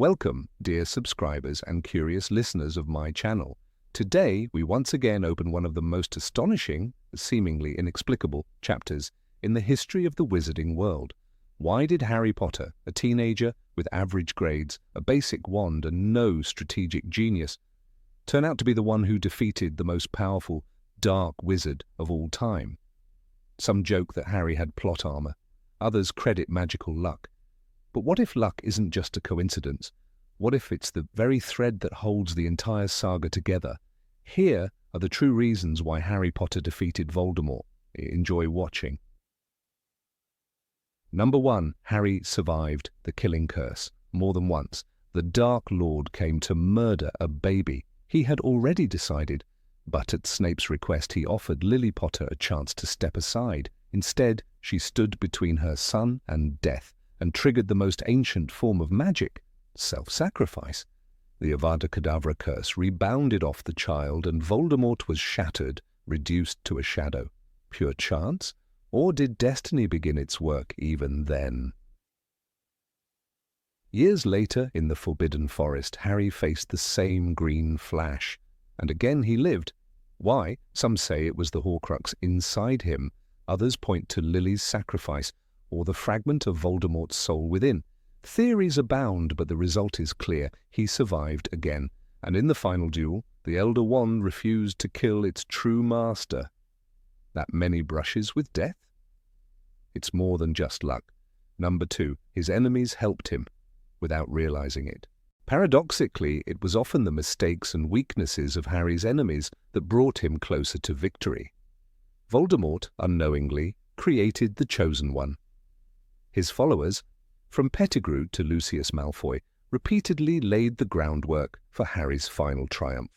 Welcome, dear subscribers and curious listeners of my channel. Today, we once again open one of the most astonishing, seemingly inexplicable, chapters in the history of the wizarding world. Why did Harry Potter, a teenager with average grades, a basic wand and no strategic genius, turn out to be the one who defeated the most powerful dark wizard of all time? Some joke that Harry had plot armor. Others credit magical luck. But what if luck isn't just a coincidence? What if it's the very thread that holds the entire saga together? Here are the true reasons why Harry Potter defeated Voldemort. Enjoy watching. Number 1. Harry survived the killing curse. More than once, the Dark Lord came to murder a baby he had already decided, but at Snape's request he offered Lily Potter a chance to step aside. Instead, she stood between her son and death, and triggered the most ancient form of magic, self-sacrifice. The Avada Kedavra curse rebounded off the child, and Voldemort was shattered, reduced to a shadow. Pure chance? Or did destiny begin its work even then? Years later, in the Forbidden Forest, Harry faced the same green flash, and again he lived. Why? Some say it was the Horcrux inside him. Others point to Lily's sacrifice, or the fragment of Voldemort's soul within. Theories abound, but the result is clear. He survived again, and in the final duel, the Elder Wand refused to kill its true master. That many brushes with death? It's more than just luck. Number 2, his enemies helped him, without realizing it. Paradoxically, it was often the mistakes and weaknesses of Harry's enemies that brought him closer to victory. Voldemort, unknowingly, created the Chosen One. His followers, from Pettigrew to Lucius Malfoy, repeatedly laid the groundwork for Harry's final triumph.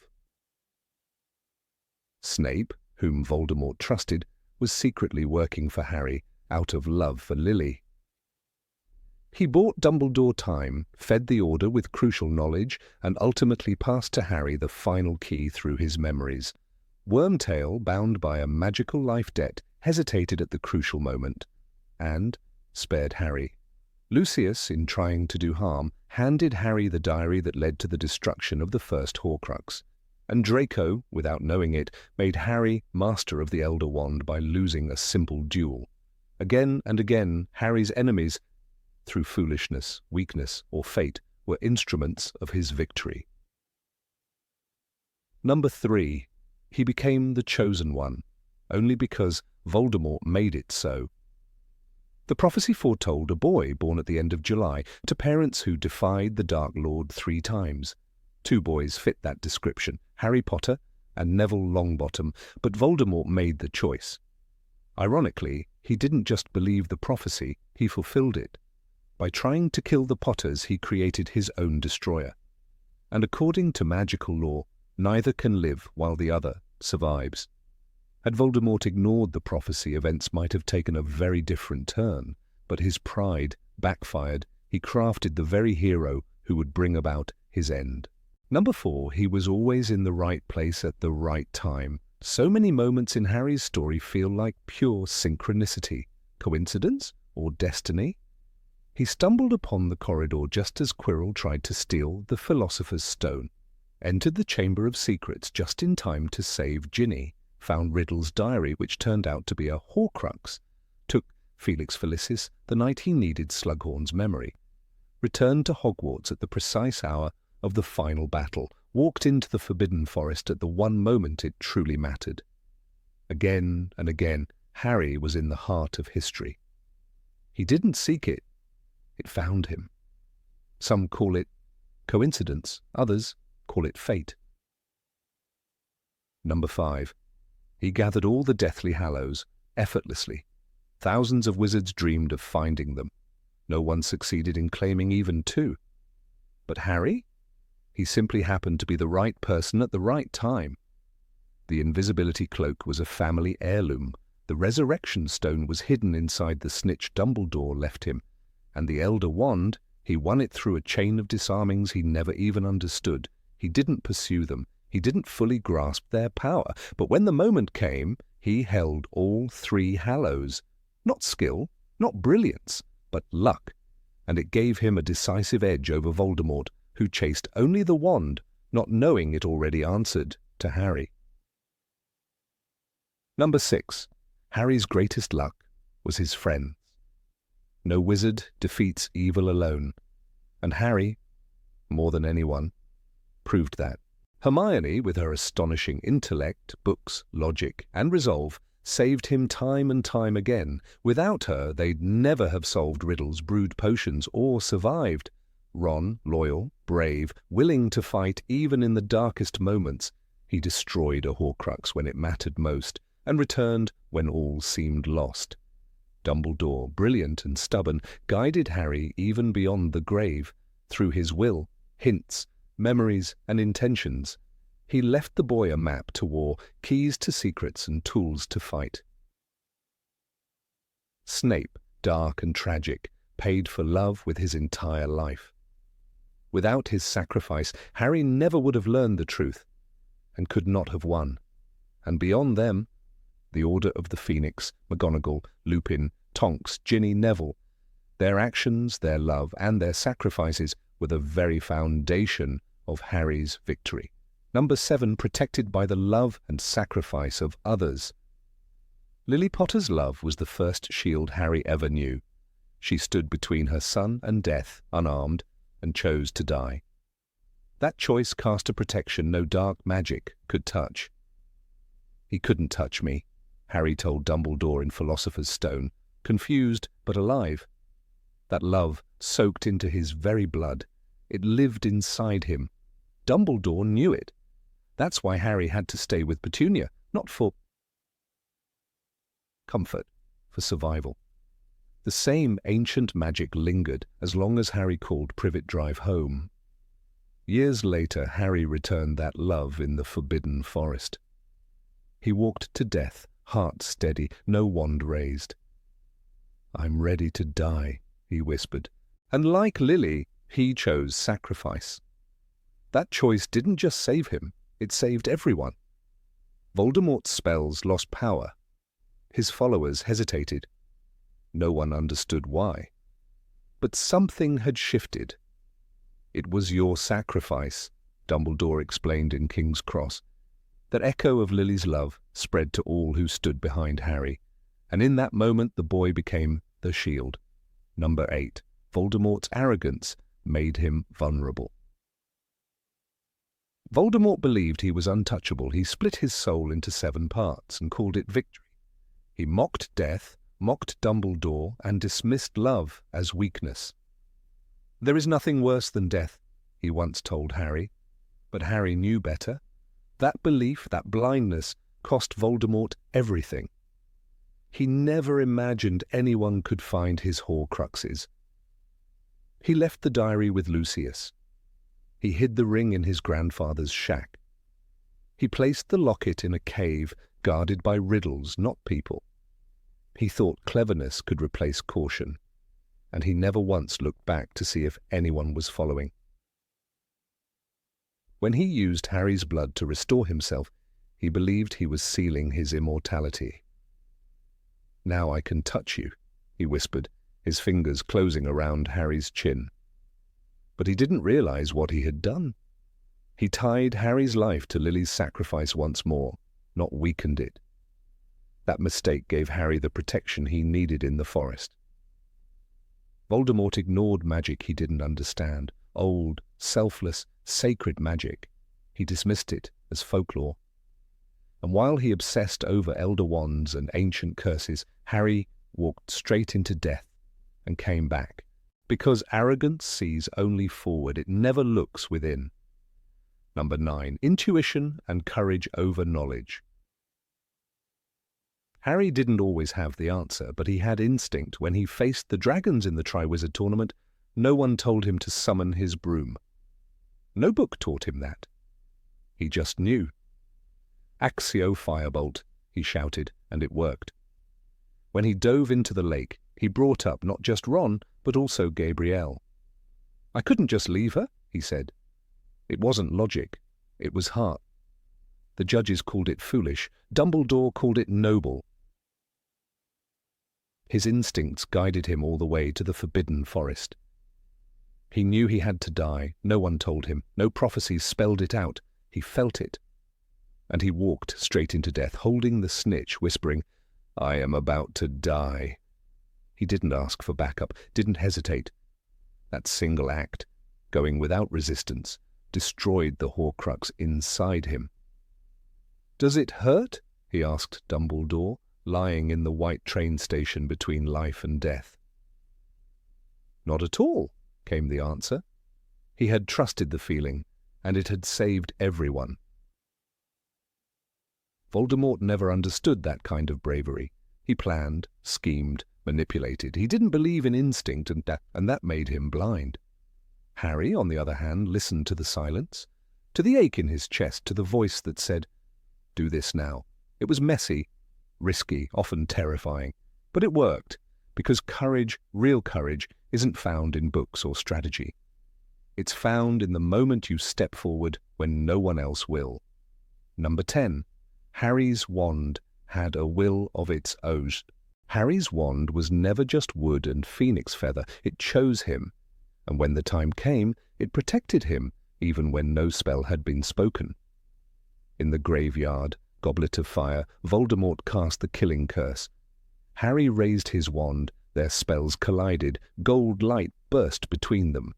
Snape, whom Voldemort trusted, was secretly working for Harry out of love for Lily. He bought Dumbledore time, fed the Order with crucial knowledge, and ultimately passed to Harry the final key through his memories. Wormtail, bound by a magical life debt, hesitated at the crucial moment, and spared Harry. Lucius, in trying to do harm, handed Harry the diary that led to the destruction of the first Horcrux. And Draco, without knowing it, made Harry master of the Elder Wand by losing a simple duel. Again and again, Harry's enemies, through foolishness, weakness, or fate, were instruments of his victory. Number 3. He became the Chosen One, only because Voldemort made it so. The prophecy foretold a boy born at the end of July to parents who defied the Dark Lord 3 times. 2 boys fit that description, Harry Potter and Neville Longbottom, but Voldemort made the choice. Ironically, he didn't just believe the prophecy, he fulfilled it. By trying to kill the Potters, he created his own destroyer. And according to magical law, neither can live while the other survives. Had Voldemort ignored the prophecy, events might have taken a very different turn, but his pride backfired. He crafted the very hero who would bring about his end. Number 4, he was always in the right place at the right time. So many moments in Harry's story feel like pure synchronicity. Coincidence or destiny? He stumbled upon the corridor just as Quirrell tried to steal the Philosopher's Stone, entered the Chamber of Secrets just in time to save Ginny, found Riddle's diary, which turned out to be a Horcrux, took Felix Felicis the night he needed Slughorn's memory, returned to Hogwarts at the precise hour of the final battle, walked into the Forbidden Forest at the one moment it truly mattered. Again and again, Harry was in the heart of history. He didn't seek it, it found him. Some call it coincidence, others call it fate. Number 5. He gathered all the Deathly Hallows, effortlessly. Thousands of wizards dreamed of finding them. No one succeeded in claiming even 2. But Harry? He simply happened to be the right person at the right time. The invisibility cloak was a family heirloom. The resurrection stone was hidden inside the snitch Dumbledore left him. And the Elder Wand, he won it through a chain of disarmings he never even understood. He didn't pursue them. He didn't fully grasp their power, but when the moment came, he held all 3 hallows. Not skill, not brilliance, but luck. and it gave him a decisive edge over Voldemort, who chased only the wand, not knowing it already answered to Harry. Number 6. Harry's greatest luck was his friends. No wizard defeats evil alone, and Harry, more than anyone, proved that. Hermione, with her astonishing intellect, books, logic, and resolve, saved him time and time again. Without her, they'd never have solved riddles, brewed potions, or survived. Ron, loyal, brave, willing to fight even in the darkest moments, he destroyed a Horcrux when it mattered most, and returned when all seemed lost. Dumbledore, brilliant and stubborn, guided Harry even beyond the grave, through his will, hints, memories, and intentions. He left the boy a map to war, keys to secrets, and tools to fight. Snape, dark and tragic, paid for love with his entire life. Without his sacrifice, Harry never would have learned the truth, and could not have won. And beyond them, the Order of the Phoenix, McGonagall, Lupin, Tonks, Ginny, Neville. Their actions, their love, and their sacrifices were the very foundation of Harry's victory. Number 7, protected by the love and sacrifice of others. Lily Potter's love was the first shield Harry ever knew. She stood between her son and death, unarmed, and chose to die. That choice cast a protection no dark magic could touch. "He couldn't touch me," Harry told Dumbledore in Philosopher's Stone, confused but alive. That love soaked into his very blood. It lived inside him. Dumbledore knew it. That's why Harry had to stay with Petunia, not for comfort, for survival. The same ancient magic lingered as long as Harry called Privet Drive home. Years later, Harry returned that love in the Forbidden Forest. He walked to death, heart steady, no wand raised. "I'm ready to die," he whispered, and like Lily, he chose sacrifice. That choice didn't just save him, it saved everyone. Voldemort's spells lost power. His followers hesitated. No one understood why. But something had shifted. "It was your sacrifice," Dumbledore explained in King's Cross. That echo of Lily's love spread to all who stood behind Harry, and in that moment the boy became the shield. Number 8. Voldemort's arrogance made him vulnerable. Voldemort believed he was untouchable. He split his soul into 7 parts and called it victory. He mocked death, mocked Dumbledore, and dismissed love as weakness. "There is nothing worse than death," he once told Harry. But Harry knew better. That belief, that blindness, cost Voldemort everything. He never imagined anyone could find his Horcruxes. He left the diary with Lucius. He hid the ring in his grandfather's shack. He placed the locket in a cave guarded by riddles, not people. He thought cleverness could replace caution, and he never once looked back to see if anyone was following. When he used Harry's blood to restore himself, he believed he was sealing his immortality. "Now I can touch you," he whispered, his fingers closing around Harry's chin. But he didn't realize what he had done. He tied Harry's life to Lily's sacrifice once more, not weakened it. That mistake gave Harry the protection he needed in the forest. Voldemort ignored magic he didn't understand, old, selfless, sacred magic. He dismissed it as folklore. And while he obsessed over elder wands and ancient curses, Harry walked straight into death and came back. Because arrogance sees only forward, it never looks within. Number 9. Intuition and courage over knowledge. Harry didn't always have the answer, but he had instinct. When he faced the dragons in the Triwizard Tournament, no one told him to summon his broom. No book taught him that. He just knew. "Accio Firebolt," he shouted, and it worked. When he dove into the lake, he brought up not just Ron, but also Gabrielle. "I couldn't just leave her," he said. It wasn't logic, it was heart. The judges called it foolish. Dumbledore called it noble. His instincts guided him all the way to the Forbidden Forest. He knew he had to die. No one told him. No prophecies spelled it out. He felt it. And he walked straight into death, holding the snitch, whispering, "I am about to die." He didn't ask for backup, didn't hesitate. That single act, going without resistance, destroyed the Horcrux inside him. "Does it hurt?" he asked Dumbledore, lying in the white train station between life and death. "Not at all," came the answer. He had trusted the feeling, and it had saved everyone. Voldemort never understood that kind of bravery. He planned, schemed, manipulated. He didn't believe in instinct, and that made him blind. Harry, on the other hand, listened to the silence, to the ache in his chest, to the voice that said, "Do this now." It was messy, risky, often terrifying, but it worked, because courage, real courage, isn't found in books or strategy. It's found in the moment you step forward when no one else will. Number 10. Harry's wand had a will of its own. Harry's wand was never just wood and phoenix feather. It chose him, and when the time came, it protected him, even when no spell had been spoken. In the graveyard, Goblet of Fire, Voldemort cast the killing curse. Harry raised his wand, their spells collided, gold light burst between them.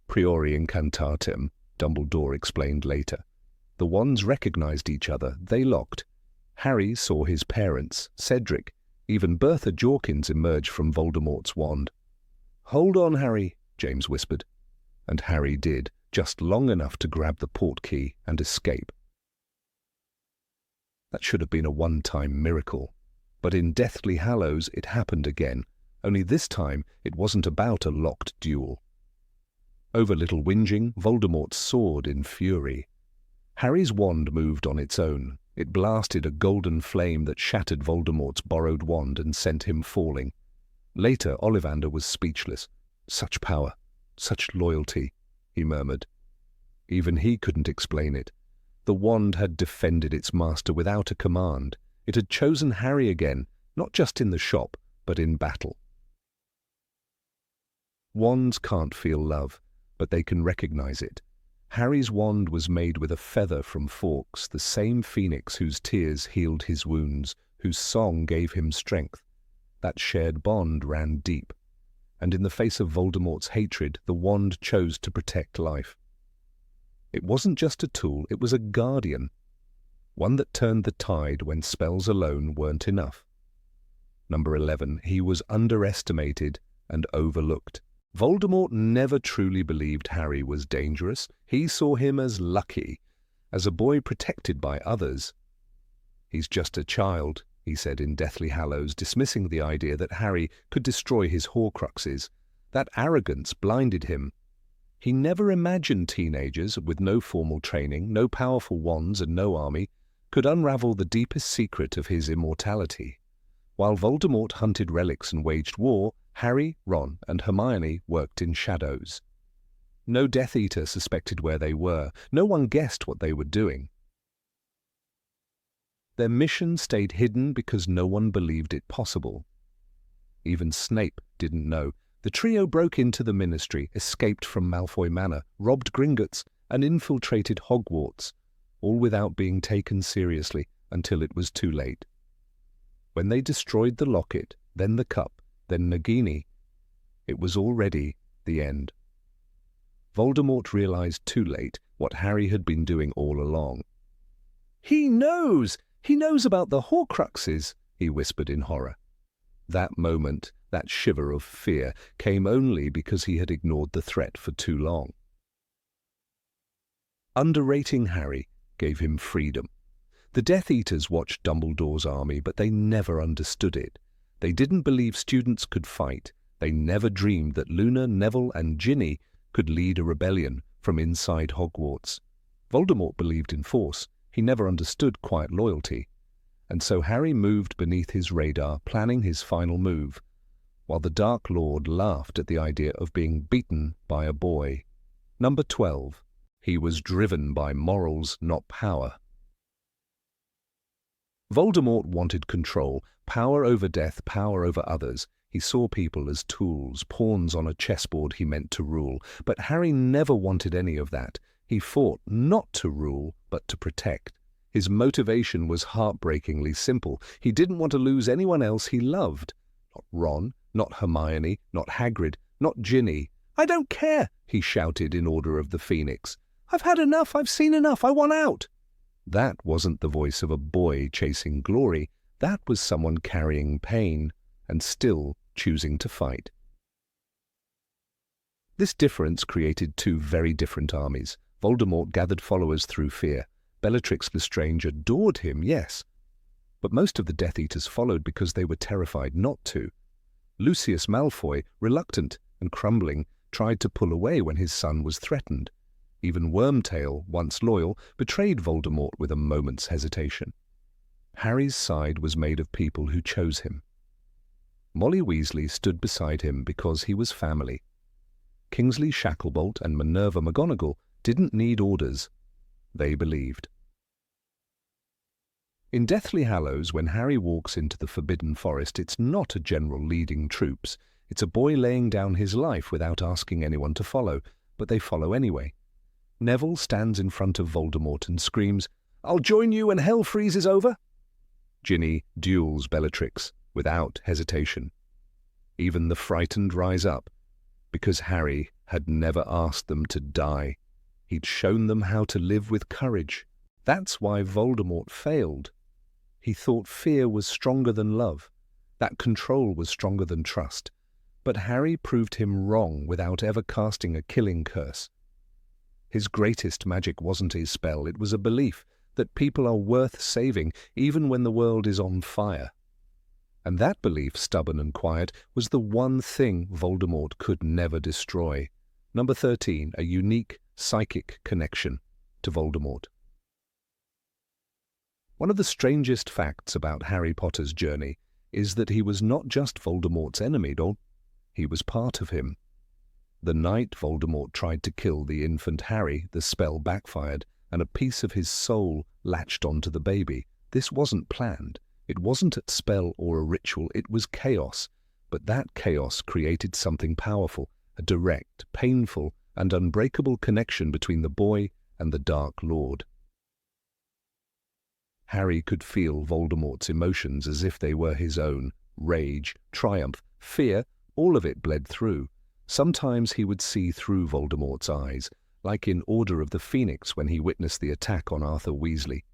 Priori incantatem, Dumbledore explained later. The wands recognized each other, they locked. Harry saw his parents, Cedric, even Bertha Jorkins emerge from Voldemort's wand. "Hold on, Harry," James whispered. And Harry did, just long enough to grab the portkey and escape. That should have been a one-time miracle. But in Deathly Hallows it happened again, only this time it wasn't about a locked duel. Over little whinging, Voldemort soared in fury. Harry's wand moved on its own. It blasted a golden flame that shattered Voldemort's borrowed wand and sent him falling. Later, Ollivander was speechless. "Such power, such loyalty," he murmured. Even he couldn't explain it. The wand had defended its master without a command. It had chosen Harry again, not just in the shop, but in battle. Wands can't feel love, but they can recognize it. Harry's wand was made with a feather from Fawkes, the same phoenix whose tears healed his wounds, whose song gave him strength. That shared bond ran deep, and in the face of Voldemort's hatred, the wand chose to protect life. It wasn't just a tool, it was a guardian, one that turned the tide when spells alone weren't enough. Number 11, he was underestimated and overlooked. Voldemort never truly believed Harry was dangerous. He saw him as lucky, as a boy protected by others. "He's just a child," he said in Deathly Hallows, dismissing the idea that Harry could destroy his Horcruxes. That arrogance blinded him. He never imagined teenagers with no formal training, no powerful wands and no army, could unravel the deepest secret of his immortality. While Voldemort hunted relics and waged war, Harry, Ron, and Hermione worked in shadows. No Death Eater suspected where they were. No one guessed what they were doing. Their mission stayed hidden because no one believed it possible. Even Snape didn't know. The trio broke into the Ministry, escaped from Malfoy Manor, robbed Gringotts, and infiltrated Hogwarts, all without being taken seriously until it was too late. When they destroyed the locket, then the cup, then Nagini, it was already the end. Voldemort realized too late what Harry had been doing all along. "He knows! He knows about the Horcruxes!" he whispered in horror. That moment, that shiver of fear, came only because he had ignored the threat for too long. Underrating Harry gave him freedom. The Death Eaters watched Dumbledore's army, but they never understood it. They didn't believe students could fight. They never dreamed that Luna, Neville, and Ginny could lead a rebellion from inside Hogwarts. Voldemort believed in force. He never understood quiet loyalty. And so Harry moved beneath his radar, planning his final move, while the Dark Lord laughed at the idea of being beaten by a boy. Number 12. He was driven by morals, not power. Voldemort wanted control, power over death, power over others. He saw people as tools, pawns on a chessboard he meant to rule. But Harry never wanted any of that. He fought not to rule, but to protect. His motivation was heartbreakingly simple. He didn't want to lose anyone else he loved. Not Ron, not Hermione, not Hagrid, not Ginny. "I don't care," he shouted in Order of the Phoenix. "I've had enough, I've seen enough, I want out." That wasn't the voice of a boy chasing glory. That was someone carrying pain and still choosing to fight. This difference created two very different armies. Voldemort gathered followers through fear. Bellatrix Lestrange adored him, yes, but most of the Death Eaters followed because they were terrified not to. Lucius Malfoy, reluctant and crumbling, tried to pull away when his son was threatened. Even Wormtail, once loyal, betrayed Voldemort with a moment's hesitation. Harry's side was made of people who chose him. Molly Weasley stood beside him because he was family. Kingsley Shacklebolt and Minerva McGonagall didn't need orders. They believed. In Deathly Hallows, when Harry walks into the Forbidden Forest, it's not a general leading troops. It's a boy laying down his life without asking anyone to follow, but they follow anyway. Neville stands in front of Voldemort and screams, "I'll join you when hell freezes over." Ginny duels Bellatrix without hesitation. Even the frightened rise up, because Harry had never asked them to die. He'd shown them how to live with courage. That's why Voldemort failed. He thought fear was stronger than love, that control was stronger than trust. But Harry proved him wrong without ever casting a killing curse. His greatest magic wasn't a spell, it was a belief that people are worth saving even when the world is on fire. And that belief, stubborn and quiet, was the one thing Voldemort could never destroy. Number 13, a unique psychic connection to Voldemort. One of the strangest facts about Harry Potter's journey is that he was not just Voldemort's enemy, no, he was part of him. The night Voldemort tried to kill the infant Harry, the spell backfired, and a piece of his soul latched onto the baby. This wasn't planned. It wasn't a spell or a ritual, it was chaos. But that chaos created something powerful, a direct, painful, and unbreakable connection between the boy and the Dark Lord. Harry could feel Voldemort's emotions as if they were his own. Rage, triumph, fear, all of it bled through. Sometimes he would see through Voldemort's eyes, like in Order of the Phoenix when he witnessed the attack on Arthur Weasley.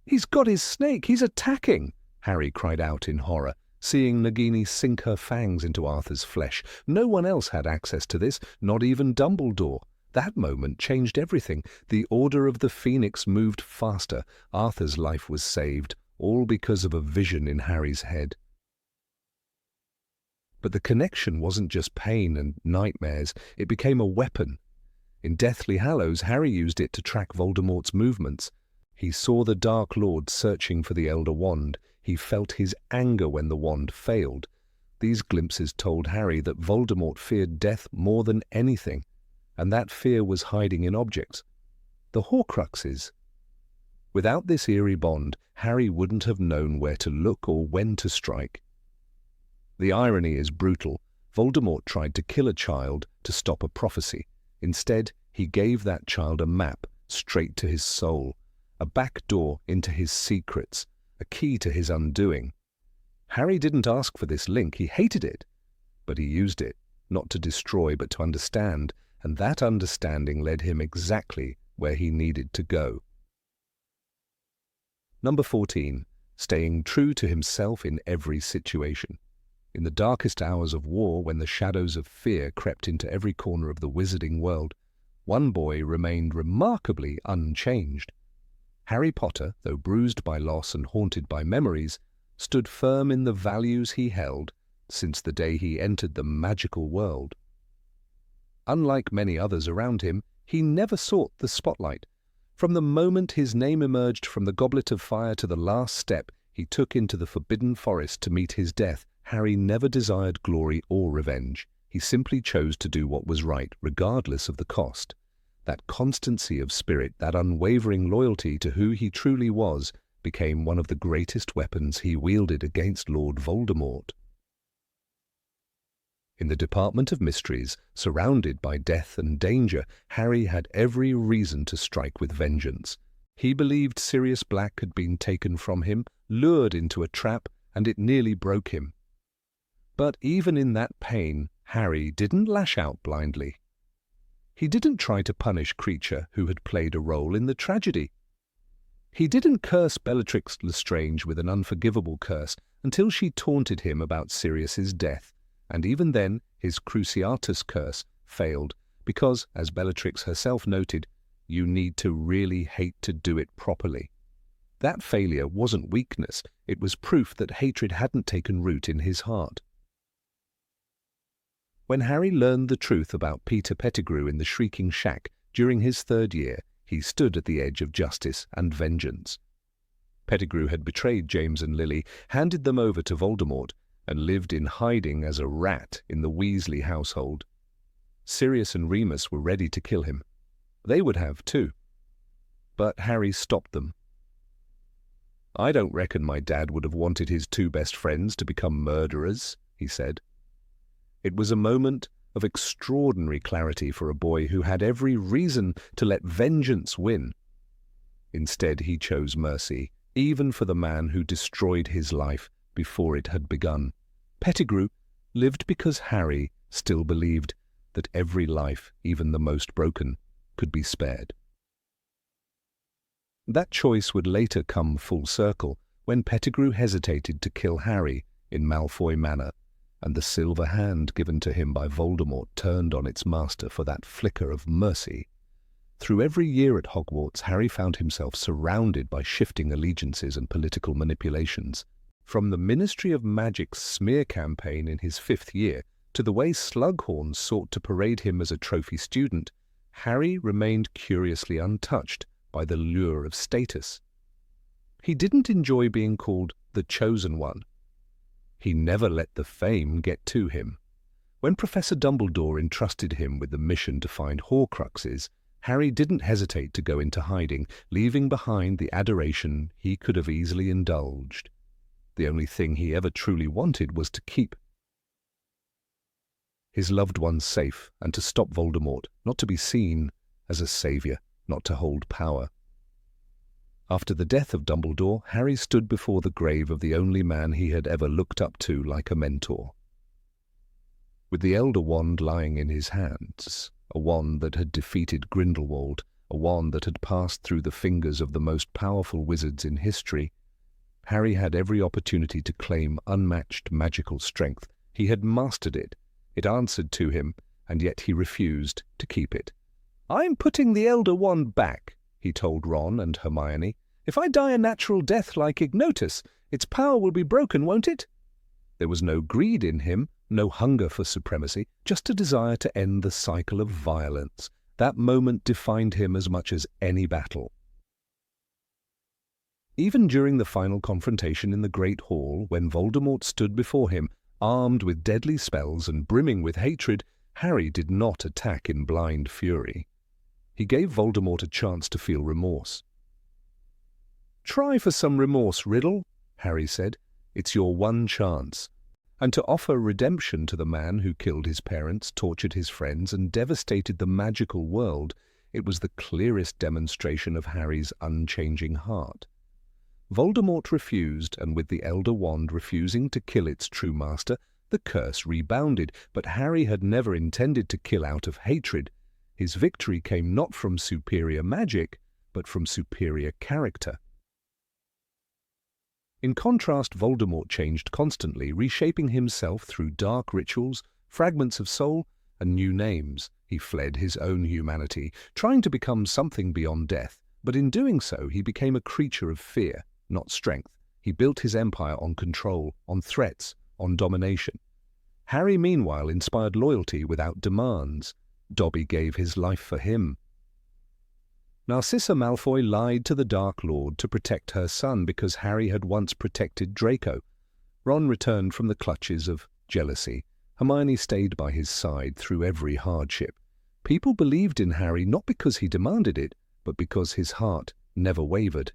"He's got his snake! He's attacking!" Harry cried out in horror, seeing Nagini sink her fangs into Arthur's flesh. No one else had access to this, not even Dumbledore. That moment changed everything. The Order of the Phoenix moved faster. Arthur's life was saved, all because of a vision in Harry's head. But the connection wasn't just pain and nightmares. It became a weapon. In Deathly Hallows, Harry used it to track Voldemort's movements. He saw the Dark Lord searching for the Elder Wand. He felt his anger when the wand failed. These glimpses told Harry that Voldemort feared death more than anything, and that fear was hiding in objects. The Horcruxes. Without this eerie bond, Harry wouldn't have known where to look or when to strike. The irony is brutal. Voldemort tried to kill a child to stop a prophecy. Instead, he gave that child a map straight to his soul, a back door into his secrets, a key to his undoing. Harry didn't ask for this link, he hated it, but he used it, not to destroy but to understand, and that understanding led him exactly where he needed to go. Number 14. Staying true to himself in every situation. In the darkest hours of war, when the shadows of fear crept into every corner of the wizarding world, one boy remained remarkably unchanged. Harry Potter, though bruised by loss and haunted by memories, stood firm in the values he held since the day he entered the magical world. Unlike many others around him, he never sought the spotlight. From the moment his name emerged from the Goblet of Fire to the last step he took into the Forbidden Forest to meet his death, Harry never desired glory or revenge. He simply chose to do what was right, regardless of the cost. That constancy of spirit, that unwavering loyalty to who he truly was, became one of the greatest weapons he wielded against Lord Voldemort. In the Department of Mysteries, surrounded by death and danger, Harry had every reason to strike with vengeance. He believed Sirius Black had been taken from him, lured into a trap, and it nearly broke him. But even in that pain, Harry didn't lash out blindly. He didn't try to punish Kreacher, who had played a role in the tragedy. He didn't curse Bellatrix Lestrange with an unforgivable curse until she taunted him about Sirius's death, and even then his Cruciatus curse failed because, as Bellatrix herself noted, you need to really hate to do it properly. That failure wasn't weakness, it was proof that hatred hadn't taken root in his heart. When Harry learned the truth about Peter Pettigrew in the Shrieking Shack during his 3rd year, he stood at the edge of justice and vengeance. Pettigrew had betrayed James and Lily, handed them over to Voldemort, and lived in hiding as a rat in the Weasley household. Sirius and Remus were ready to kill him. They would have too. But Harry stopped them. "I don't reckon my dad would have wanted his 2 best friends to become murderers," he said. It was a moment of extraordinary clarity for a boy who had every reason to let vengeance win. Instead, he chose mercy, even for the man who destroyed his life before it had begun. Pettigrew lived because Harry still believed that every life, even the most broken, could be spared. That choice would later come full circle when Pettigrew hesitated to kill Harry in Malfoy Manor, and the silver hand given to him by Voldemort turned on its master for that flicker of mercy. Through every year at Hogwarts, Harry found himself surrounded by shifting allegiances and political manipulations. From the Ministry of Magic's smear campaign in his 5th year to the way Slughorn sought to parade him as a trophy student, Harry remained curiously untouched by the lure of status. He didn't enjoy being called the Chosen One. He never let the fame get to him. When Professor Dumbledore entrusted him with the mission to find Horcruxes, Harry didn't hesitate to go into hiding, leaving behind the adoration he could have easily indulged. The only thing he ever truly wanted was to keep his loved ones safe and to stop Voldemort, not to be seen as a savior, not to hold power. After the death of Dumbledore, Harry stood before the grave of the only man he had ever looked up to like a mentor. With the Elder Wand lying in his hands, a wand that had defeated Grindelwald, a wand that had passed through the fingers of the most powerful wizards in history, Harry had every opportunity to claim unmatched magical strength. He had mastered it. It answered to him, and yet he refused to keep it. "I'm putting the Elder Wand back," he told Ron and Hermione. "If I die a natural death like Ignotus, its power will be broken, won't it?" There was no greed in him, no hunger for supremacy, just a desire to end the cycle of violence. That moment defined him as much as any battle. Even during the final confrontation in the Great Hall, when Voldemort stood before him, armed with deadly spells and brimming with hatred, Harry did not attack in blind fury. He gave Voldemort a chance to feel remorse. "Try for some remorse, Riddle," Harry said. "It's your one chance." And to offer redemption to the man who killed his parents, tortured his friends, and devastated the magical world, it was the clearest demonstration of Harry's unchanging heart. Voldemort refused, and with the Elder Wand refusing to kill its true master, the curse rebounded. But Harry had never intended to kill out of hatred. His victory came not from superior magic, but from superior character. In contrast, Voldemort changed constantly, reshaping himself through dark rituals, fragments of soul, and new names. He fled his own humanity, trying to become something beyond death, but in doing so he became a creature of fear, not strength. He built his empire on control, on threats, on domination. Harry, meanwhile, inspired loyalty without demands. Dobby gave his life for him. Narcissa Malfoy lied to the Dark Lord to protect her son because Harry had once protected Draco. Ron returned from the clutches of jealousy. Hermione stayed by his side through every hardship. People believed in Harry not because he demanded it, but because his heart never wavered.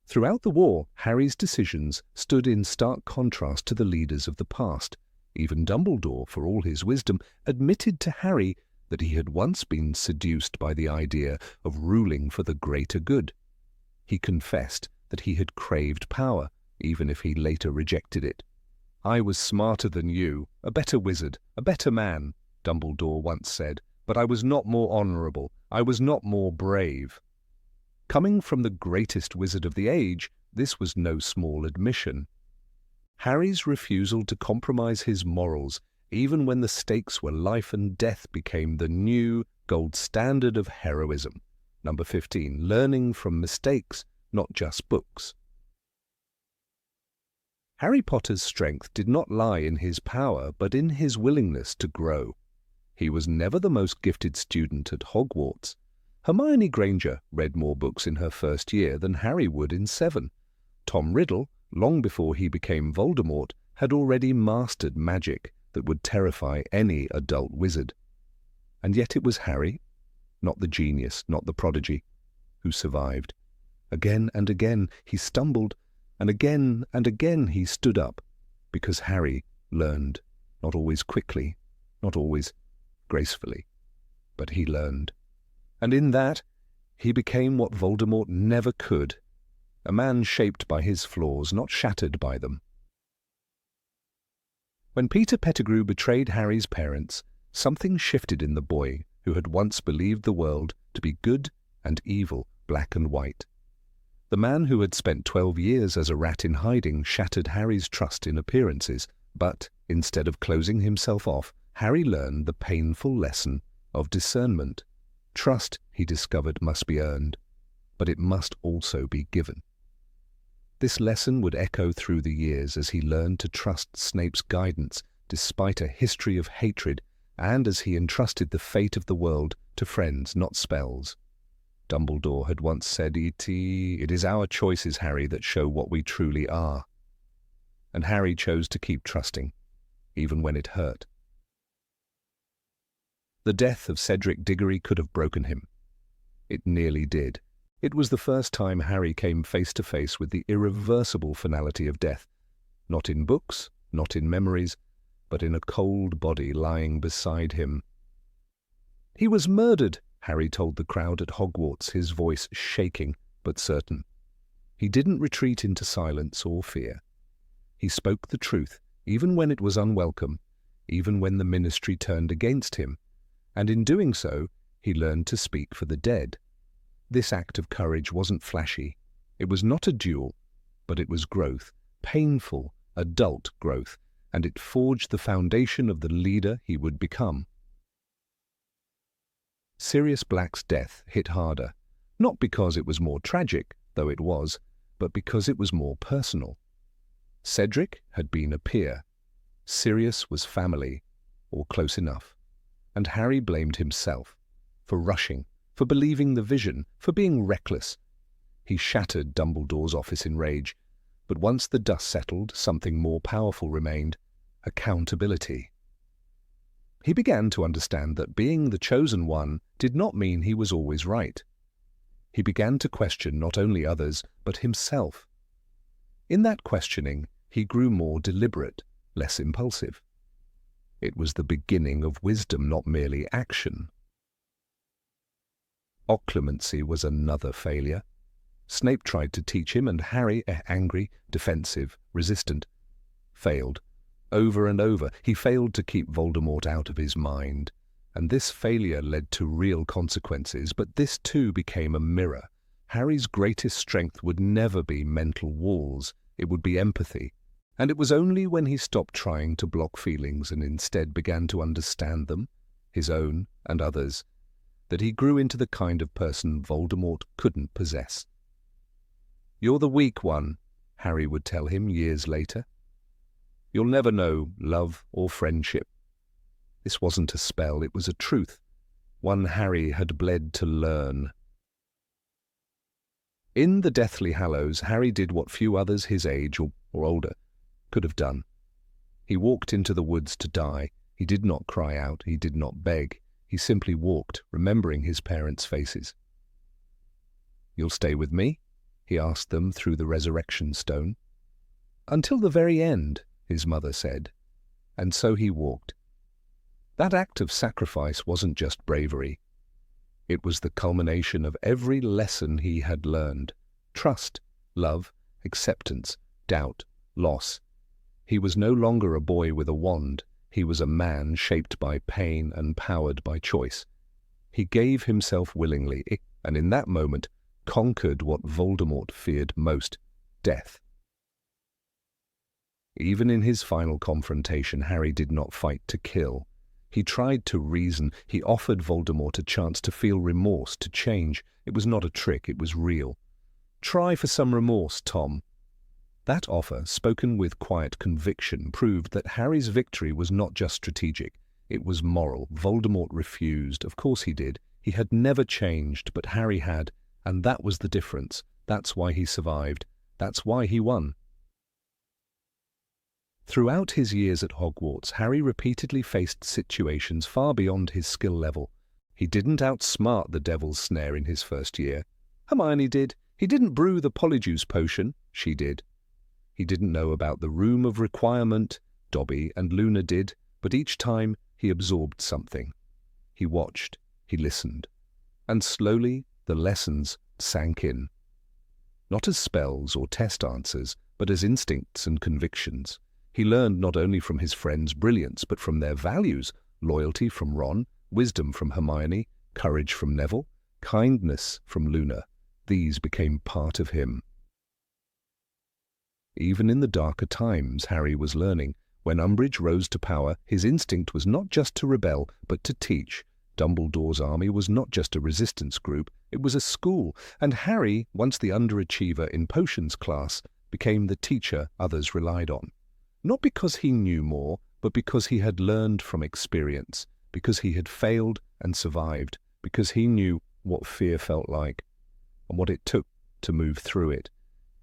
Throughout the war, Harry's decisions stood in stark contrast to the leaders of the past. Even Dumbledore, for all his wisdom, admitted to Harry that he had once been seduced by the idea of ruling for the greater good. He confessed that he had craved power, even if he later rejected it. "I was smarter than you, a better wizard, a better man," Dumbledore once said, "but I was not more honourable, I was not more brave." Coming from the greatest wizard of the age, this was no small admission. Harry's refusal to compromise his morals, even when the stakes were life and death, became the new gold standard of heroism. Number 15, learning from mistakes, not just books. Harry Potter's strength did not lie in his power, but in his willingness to grow. He was never the most gifted student at Hogwarts. Hermione Granger read more books in her first year than Harry would in 7. Tom Riddle, long before he became Voldemort, had already mastered magic that would terrify any adult wizard. And yet it was Harry, not the genius, not the prodigy, who survived. Again and again he stumbled, and again he stood up, because Harry learned, not always quickly, not always gracefully, but he learned. And in that, he became what Voldemort never could, a man shaped by his flaws, not shattered by them. When Peter Pettigrew betrayed Harry's parents, something shifted in the boy who had once believed the world to be good and evil, black and white. The man who had spent 12 years as a rat in hiding shattered Harry's trust in appearances, but instead of closing himself off, Harry learned the painful lesson of discernment. Trust, he discovered, must be earned, but it must also be given. This lesson would echo through the years as he learned to trust Snape's guidance despite a history of hatred, and as he entrusted the fate of the world to friends, not spells. Dumbledore had once said, "It is our choices, Harry, that show what we truly are." And Harry chose to keep trusting, even when it hurt. The death of Cedric Diggory could have broken him. It nearly did. It was the first time Harry came face to face with the irreversible finality of death, not in books, not in memories, but in a cold body lying beside him. "He was murdered," Harry told the crowd at Hogwarts, his voice shaking but certain. He didn't retreat into silence or fear. He spoke the truth, even when it was unwelcome, even when the ministry turned against him, and in doing so, he learned to speak for the dead. This act of courage wasn't flashy. It was not a duel, but it was growth, painful, adult growth, and it forged the foundation of the leader he would become. Sirius Black's death hit harder, not because it was more tragic, though it was, but because it was more personal. Cedric had been a peer. Sirius was family, or close enough. And Harry blamed himself for rushing, for believing the vision, for being reckless. He shattered Dumbledore's office in rage, but once the dust settled, something more powerful remained: accountability. He began to understand that being the chosen one did not mean he was always right. He began to question not only others, but himself. In that questioning, he grew more deliberate, less impulsive. It was the beginning of wisdom, not merely action. Occlumency was another failure. Snape tried to teach him, and Harry, angry, defensive, resistant, failed. Over and over, he failed to keep Voldemort out of his mind, and this failure led to real consequences, but this too became a mirror. Harry's greatest strength would never be mental walls, it would be empathy, and it was only when he stopped trying to block feelings and instead began to understand them, his own and others', that he grew into the kind of person Voldemort couldn't possess. "You're the weak one," Harry would tell him years later. "You'll never know love or friendship." This wasn't a spell, it was a truth, one Harry had bled to learn. In the Deathly Hallows, Harry did what few others his age or older could have done. He walked into the woods to die. He did not cry out, he did not beg. He simply walked, remembering his parents' faces. "You'll stay with me?" he asked them through the resurrection stone. "Until the very end," his mother said, and so he walked. That act of sacrifice wasn't just bravery. It was the culmination of every lesson he had learned: trust, love, acceptance, doubt, loss. He was no longer a boy with a wand. He was a man shaped by pain and powered by choice. He gave himself willingly, and in that moment conquered what Voldemort feared most: death. Even in his final confrontation, Harry did not fight to kill. He tried to reason. He offered Voldemort a chance to feel remorse, to change. It was not a trick, it was real. "Try for some remorse, Tom." That offer, spoken with quiet conviction, proved that Harry's victory was not just strategic, it was moral. Voldemort refused. Of course he did. He had never changed, but Harry had, and that was the difference. That's why he survived. That's why he won. Throughout his years at Hogwarts, Harry repeatedly faced situations far beyond his skill level. He didn't outsmart the Devil's Snare in his first year. Hermione did. He didn't brew the Polyjuice potion. She did. He didn't know about the Room of Requirement. Dobby and Luna did, but each time he absorbed something. He watched, he listened, and slowly the lessons sank in. Not as spells or test answers, but as instincts and convictions. He learned not only from his friends' brilliance, but from their values: loyalty from Ron, wisdom from Hermione, courage from Neville, kindness from Luna. These became part of him. Even in the darker times, Harry was learning. When Umbridge rose to power, his instinct was not just to rebel, but to teach. Dumbledore's army was not just a resistance group, it was a school, and Harry, once the underachiever in potions class, became the teacher others relied on. Not because he knew more, but because he had learned from experience, because he had failed and survived, because he knew what fear felt like and what it took to move through it.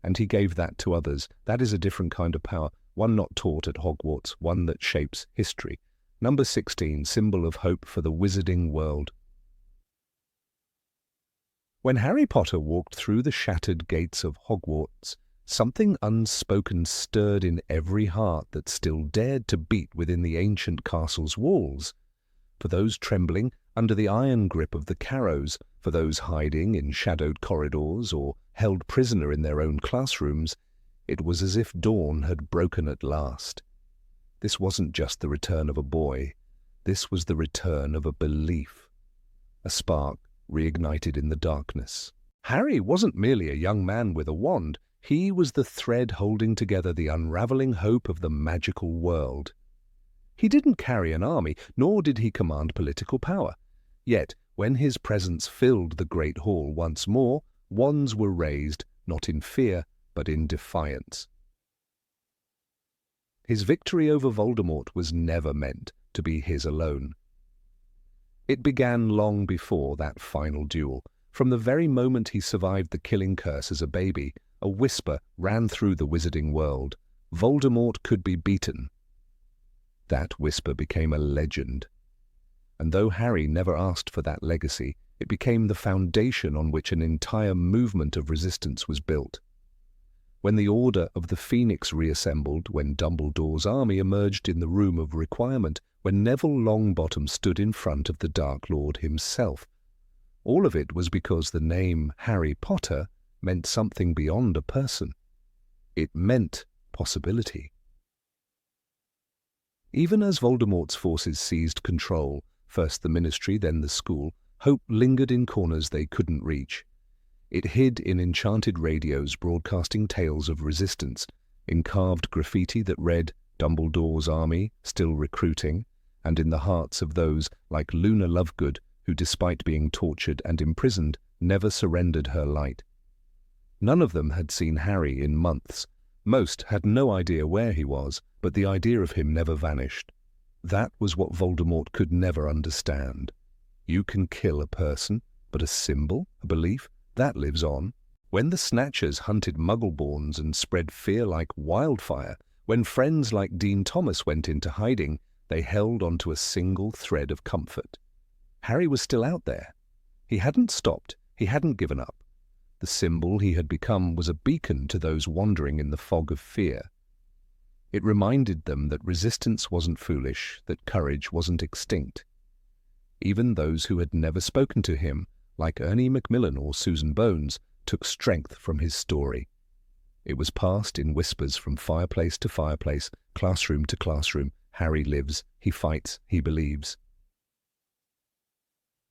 And he gave that to others. That is a different kind of power, one not taught at Hogwarts, one that shapes history. Number 16, symbol of hope for the wizarding world. When Harry Potter walked through the shattered gates of Hogwarts, something unspoken stirred in every heart that still dared to beat within the ancient castle's walls. For those trembling under the iron grip of the Carrows, for those hiding in shadowed corridors or held prisoner in their own classrooms, it was as if dawn had broken at last. This wasn't just the return of a boy. This was the return of a belief. A spark reignited in the darkness. Harry wasn't merely a young man with a wand. He was the thread holding together the unraveling hope of the magical world. He didn't carry an army, nor did he command political power. Yet, when his presence filled the Great Hall once more, wands were raised, not in fear, but in defiance. His victory over Voldemort was never meant to be his alone. It began long before that final duel. From the very moment he survived the killing curse as a baby, a whisper ran through the wizarding world: Voldemort could be beaten. That whisper became a legend. And though Harry never asked for that legacy, it became the foundation on which an entire movement of resistance was built. When the Order of the Phoenix reassembled, when Dumbledore's army emerged in the Room of Requirement, when Neville Longbottom stood in front of the Dark Lord himself, all of it was because the name Harry Potter meant something beyond a person. It meant possibility. Even as Voldemort's forces seized control, first the Ministry, then the school, hope lingered in corners they couldn't reach. It hid in enchanted radios broadcasting tales of resistance, in carved graffiti that read, Dumbledore's army, still recruiting, and in the hearts of those like Luna Lovegood, who, despite being tortured and imprisoned, never surrendered her light. None of them had seen Harry in months. Most had no idea where he was, but the idea of him never vanished. That was what Voldemort could never understand. You can kill a person, but a symbol, a belief, that lives on. When the Snatchers hunted Muggleborns and spread fear like wildfire, when friends like Dean Thomas went into hiding, they held onto a single thread of comfort. Harry was still out there. He hadn't stopped. He hadn't given up. The symbol he had become was a beacon to those wandering in the fog of fear. It reminded them that resistance wasn't foolish, that courage wasn't extinct. Even those who had never spoken to him, like Ernie Macmillan or Susan Bones, took strength from his story. It was passed in whispers from fireplace to fireplace, classroom to classroom. Harry lives, he fights, he believes.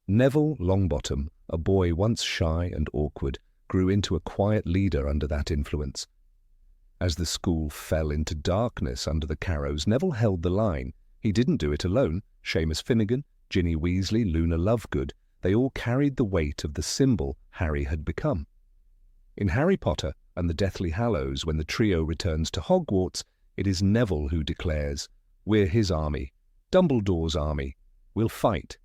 Neville Longbottom, a boy once shy and awkward, grew into a quiet leader under that influence. As the school fell into darkness under the Carrows, Neville held the line. He didn't do it alone. Seamus Finnegan, Ginny Weasley, Luna Lovegood, they all carried the weight of the symbol Harry had become. In Harry Potter and the Deathly Hallows, when the trio returns to Hogwarts, it is Neville who declares, "We're his army, Dumbledore's army. We'll fight."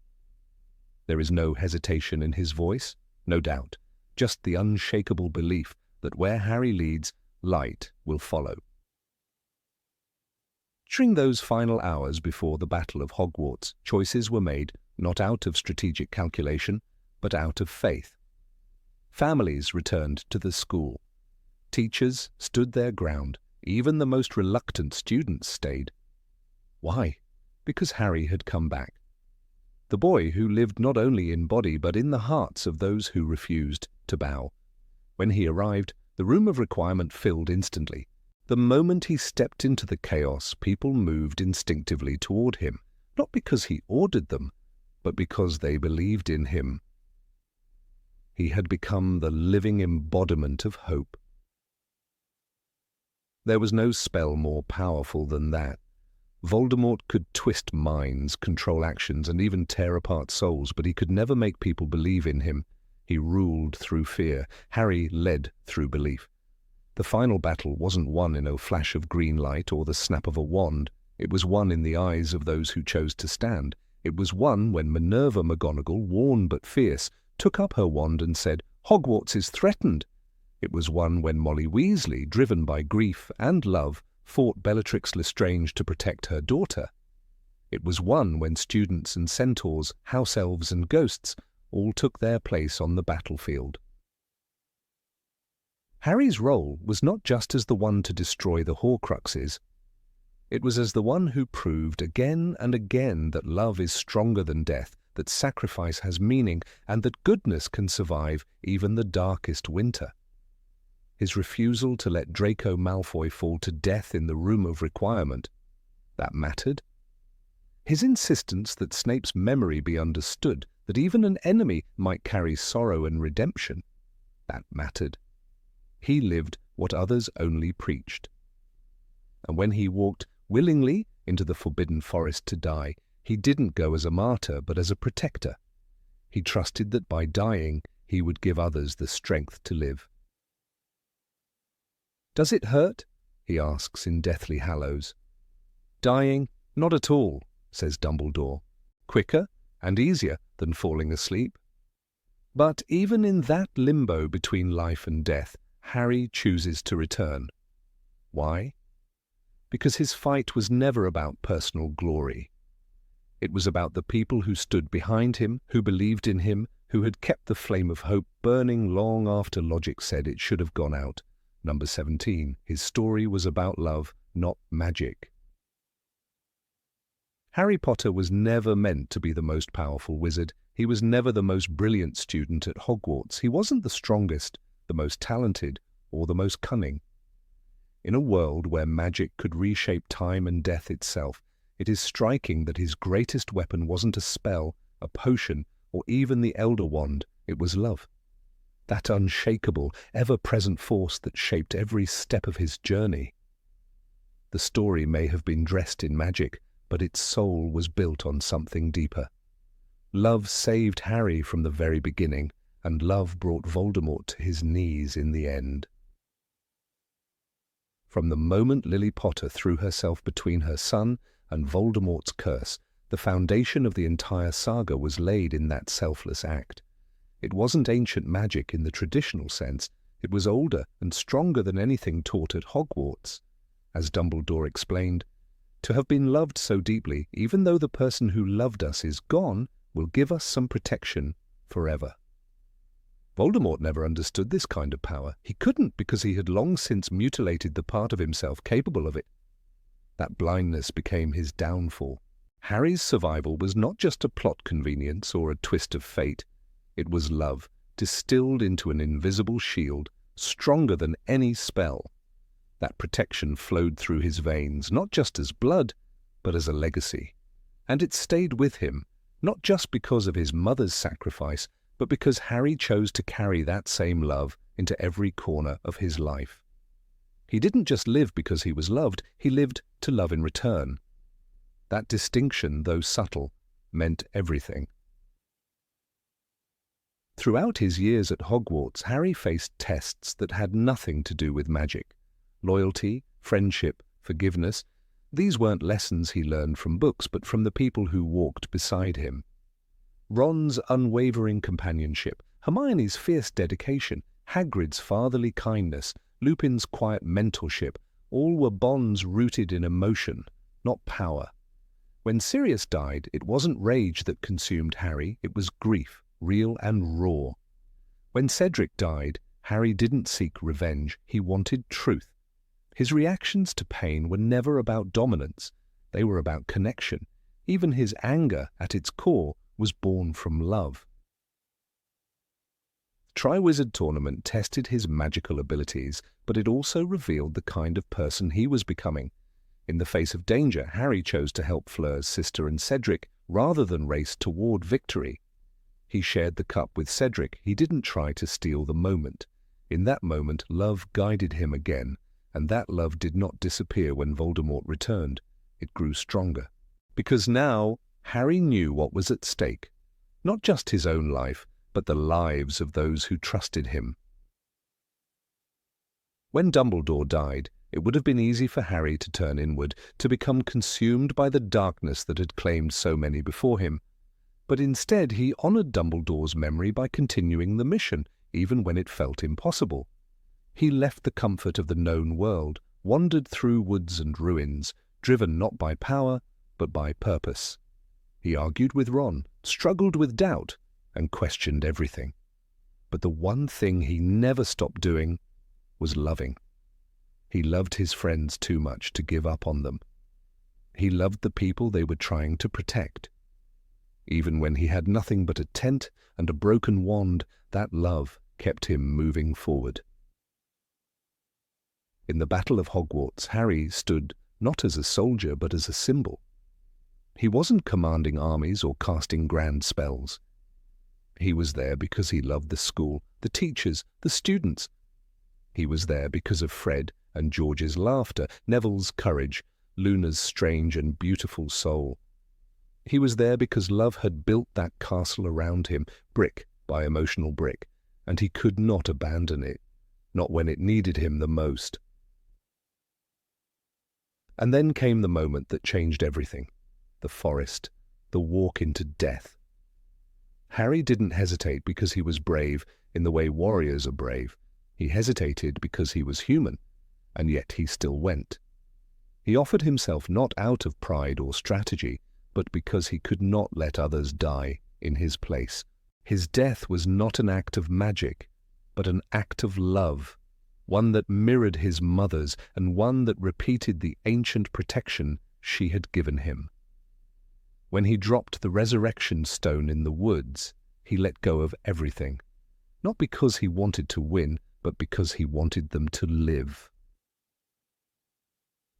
There is no hesitation in his voice, no doubt, just the unshakable belief that where Harry leads, light will follow. During those final hours before the Battle of Hogwarts, choices were made not out of strategic calculation, but out of faith. Families returned to the school. Teachers stood their ground. Even the most reluctant students stayed. Why? Because Harry had come back. The boy who lived not only in body but in the hearts of those who refused to bow. When he arrived, the room of requirement filled instantly. The moment he stepped into the chaos, people moved instinctively toward him, not because he ordered them, but because they believed in him. He had become the living embodiment of hope. There was no spell more powerful than that. Voldemort could twist minds, control actions, and even tear apart souls, but he could never make people believe in him. He ruled through fear. Harry led through belief. The final battle wasn't won in a flash of green light or the snap of a wand. It was won in the eyes of those who chose to stand. It was won when Minerva McGonagall, worn but fierce, took up her wand and said, "Hogwarts is threatened." It was won when Molly Weasley, driven by grief and love, fought Bellatrix Lestrange to protect her daughter. It was won when students and centaurs, house elves and ghosts all took their place on the battlefield. Harry's role was not just as the one to destroy the Horcruxes. It was as the one who proved again and again that love is stronger than death, that sacrifice has meaning, and that goodness can survive even the darkest winter. His refusal to let Draco Malfoy fall to death in the room of requirement, that mattered. His insistence that Snape's memory be understood, that even an enemy might carry sorrow and redemption, that mattered. He lived what others only preached. And when he walked willingly into the Forbidden Forest to die, he didn't go as a martyr but as a protector. He trusted that by dying he would give others the strength to live. "Does it hurt?" he asks in Deathly Hallows. "Dying? Not at all," says Dumbledore. "Quicker and easier than falling asleep." But even in that limbo between life and death, Harry chooses to return. Why? Because his fight was never about personal glory. It was about the people who stood behind him, who believed in him, who had kept the flame of hope burning long after logic said it should have gone out. Number 17. His story was about love, not magic. Harry Potter was never meant to be the most powerful wizard. He was never the most brilliant student at Hogwarts. He wasn't the strongest, the most talented, or the most cunning. In a world where magic could reshape time and death itself, it is striking that his greatest weapon wasn't a spell, a potion, or even the Elder Wand. It was love. That unshakable, ever-present force that shaped every step of his journey. The story may have been dressed in magic, but its soul was built on something deeper. Love saved Harry from the very beginning, and love brought Voldemort to his knees in the end. From the moment Lily Potter threw herself between her son and Voldemort's curse, the foundation of the entire saga was laid in that selfless act. It wasn't ancient magic in the traditional sense. It was older and stronger than anything taught at Hogwarts. As Dumbledore explained, to have been loved so deeply, even though the person who loved us is gone, will give us some protection forever. Voldemort never understood this kind of power. He couldn't because he had long since mutilated the part of himself capable of it. That blindness became his downfall. Harry's survival was not just a plot convenience or a twist of fate. It was love, distilled into an invisible shield, stronger than any spell. That protection flowed through his veins, not just as blood, but as a legacy. And it stayed with him, not just because of his mother's sacrifice, but because Harry chose to carry that same love into every corner of his life. He didn't just live because he was loved, he lived to love in return. That distinction, though subtle, meant everything. Throughout his years at Hogwarts, Harry faced tests that had nothing to do with magic. Loyalty, friendship, forgiveness, these weren't lessons he learned from books, but from the people who walked beside him. Ron's unwavering companionship, Hermione's fierce dedication, Hagrid's fatherly kindness, Lupin's quiet mentorship, all were bonds rooted in emotion, not power. When Sirius died, it wasn't rage that consumed Harry, it was grief, real and raw. When Cedric died, Harry didn't seek revenge, he wanted truth. His reactions to pain were never about dominance, they were about connection. Even his anger, at its core, was born from love. The Triwizard Tournament tested his magical abilities, but it also revealed the kind of person he was becoming. In the face of danger, Harry chose to help Fleur's sister and Cedric rather than race toward victory. He shared the cup with Cedric, he didn't try to steal the moment. In that moment, love guided him again, and that love did not disappear when Voldemort returned. It grew stronger. Because now, Harry knew what was at stake. Not just his own life, but the lives of those who trusted him. When Dumbledore died, it would have been easy for Harry to turn inward, to become consumed by the darkness that had claimed so many before him. But instead he honored Dumbledore's memory by continuing the mission, even when it felt impossible. He left the comfort of the known world, wandered through woods and ruins, driven not by power, but by purpose. He argued with Ron, struggled with doubt, and questioned everything. But the one thing he never stopped doing was loving. He loved his friends too much to give up on them. He loved the people they were trying to protect. Even when he had nothing but a tent and a broken wand, that love kept him moving forward. In the Battle of Hogwarts, Harry stood not as a soldier but as a symbol. He wasn't commanding armies or casting grand spells. He was there because he loved the school, the teachers, the students. He was there because of Fred and George's laughter, Neville's courage, Luna's strange and beautiful soul. He was there because love had built that castle around him, brick by emotional brick, and he could not abandon it, not when it needed him the most. And then came the moment that changed everything. The forest, the walk into death. Harry didn't hesitate because he was brave in the way warriors are brave. He hesitated because he was human, and yet he still went. He offered himself not out of pride or strategy, but because he could not let others die in his place. His death was not an act of magic, but an act of love, one that mirrored his mother's and one that repeated the ancient protection she had given him. When he dropped the resurrection stone in the woods, he let go of everything, not because he wanted to win, but because he wanted them to live.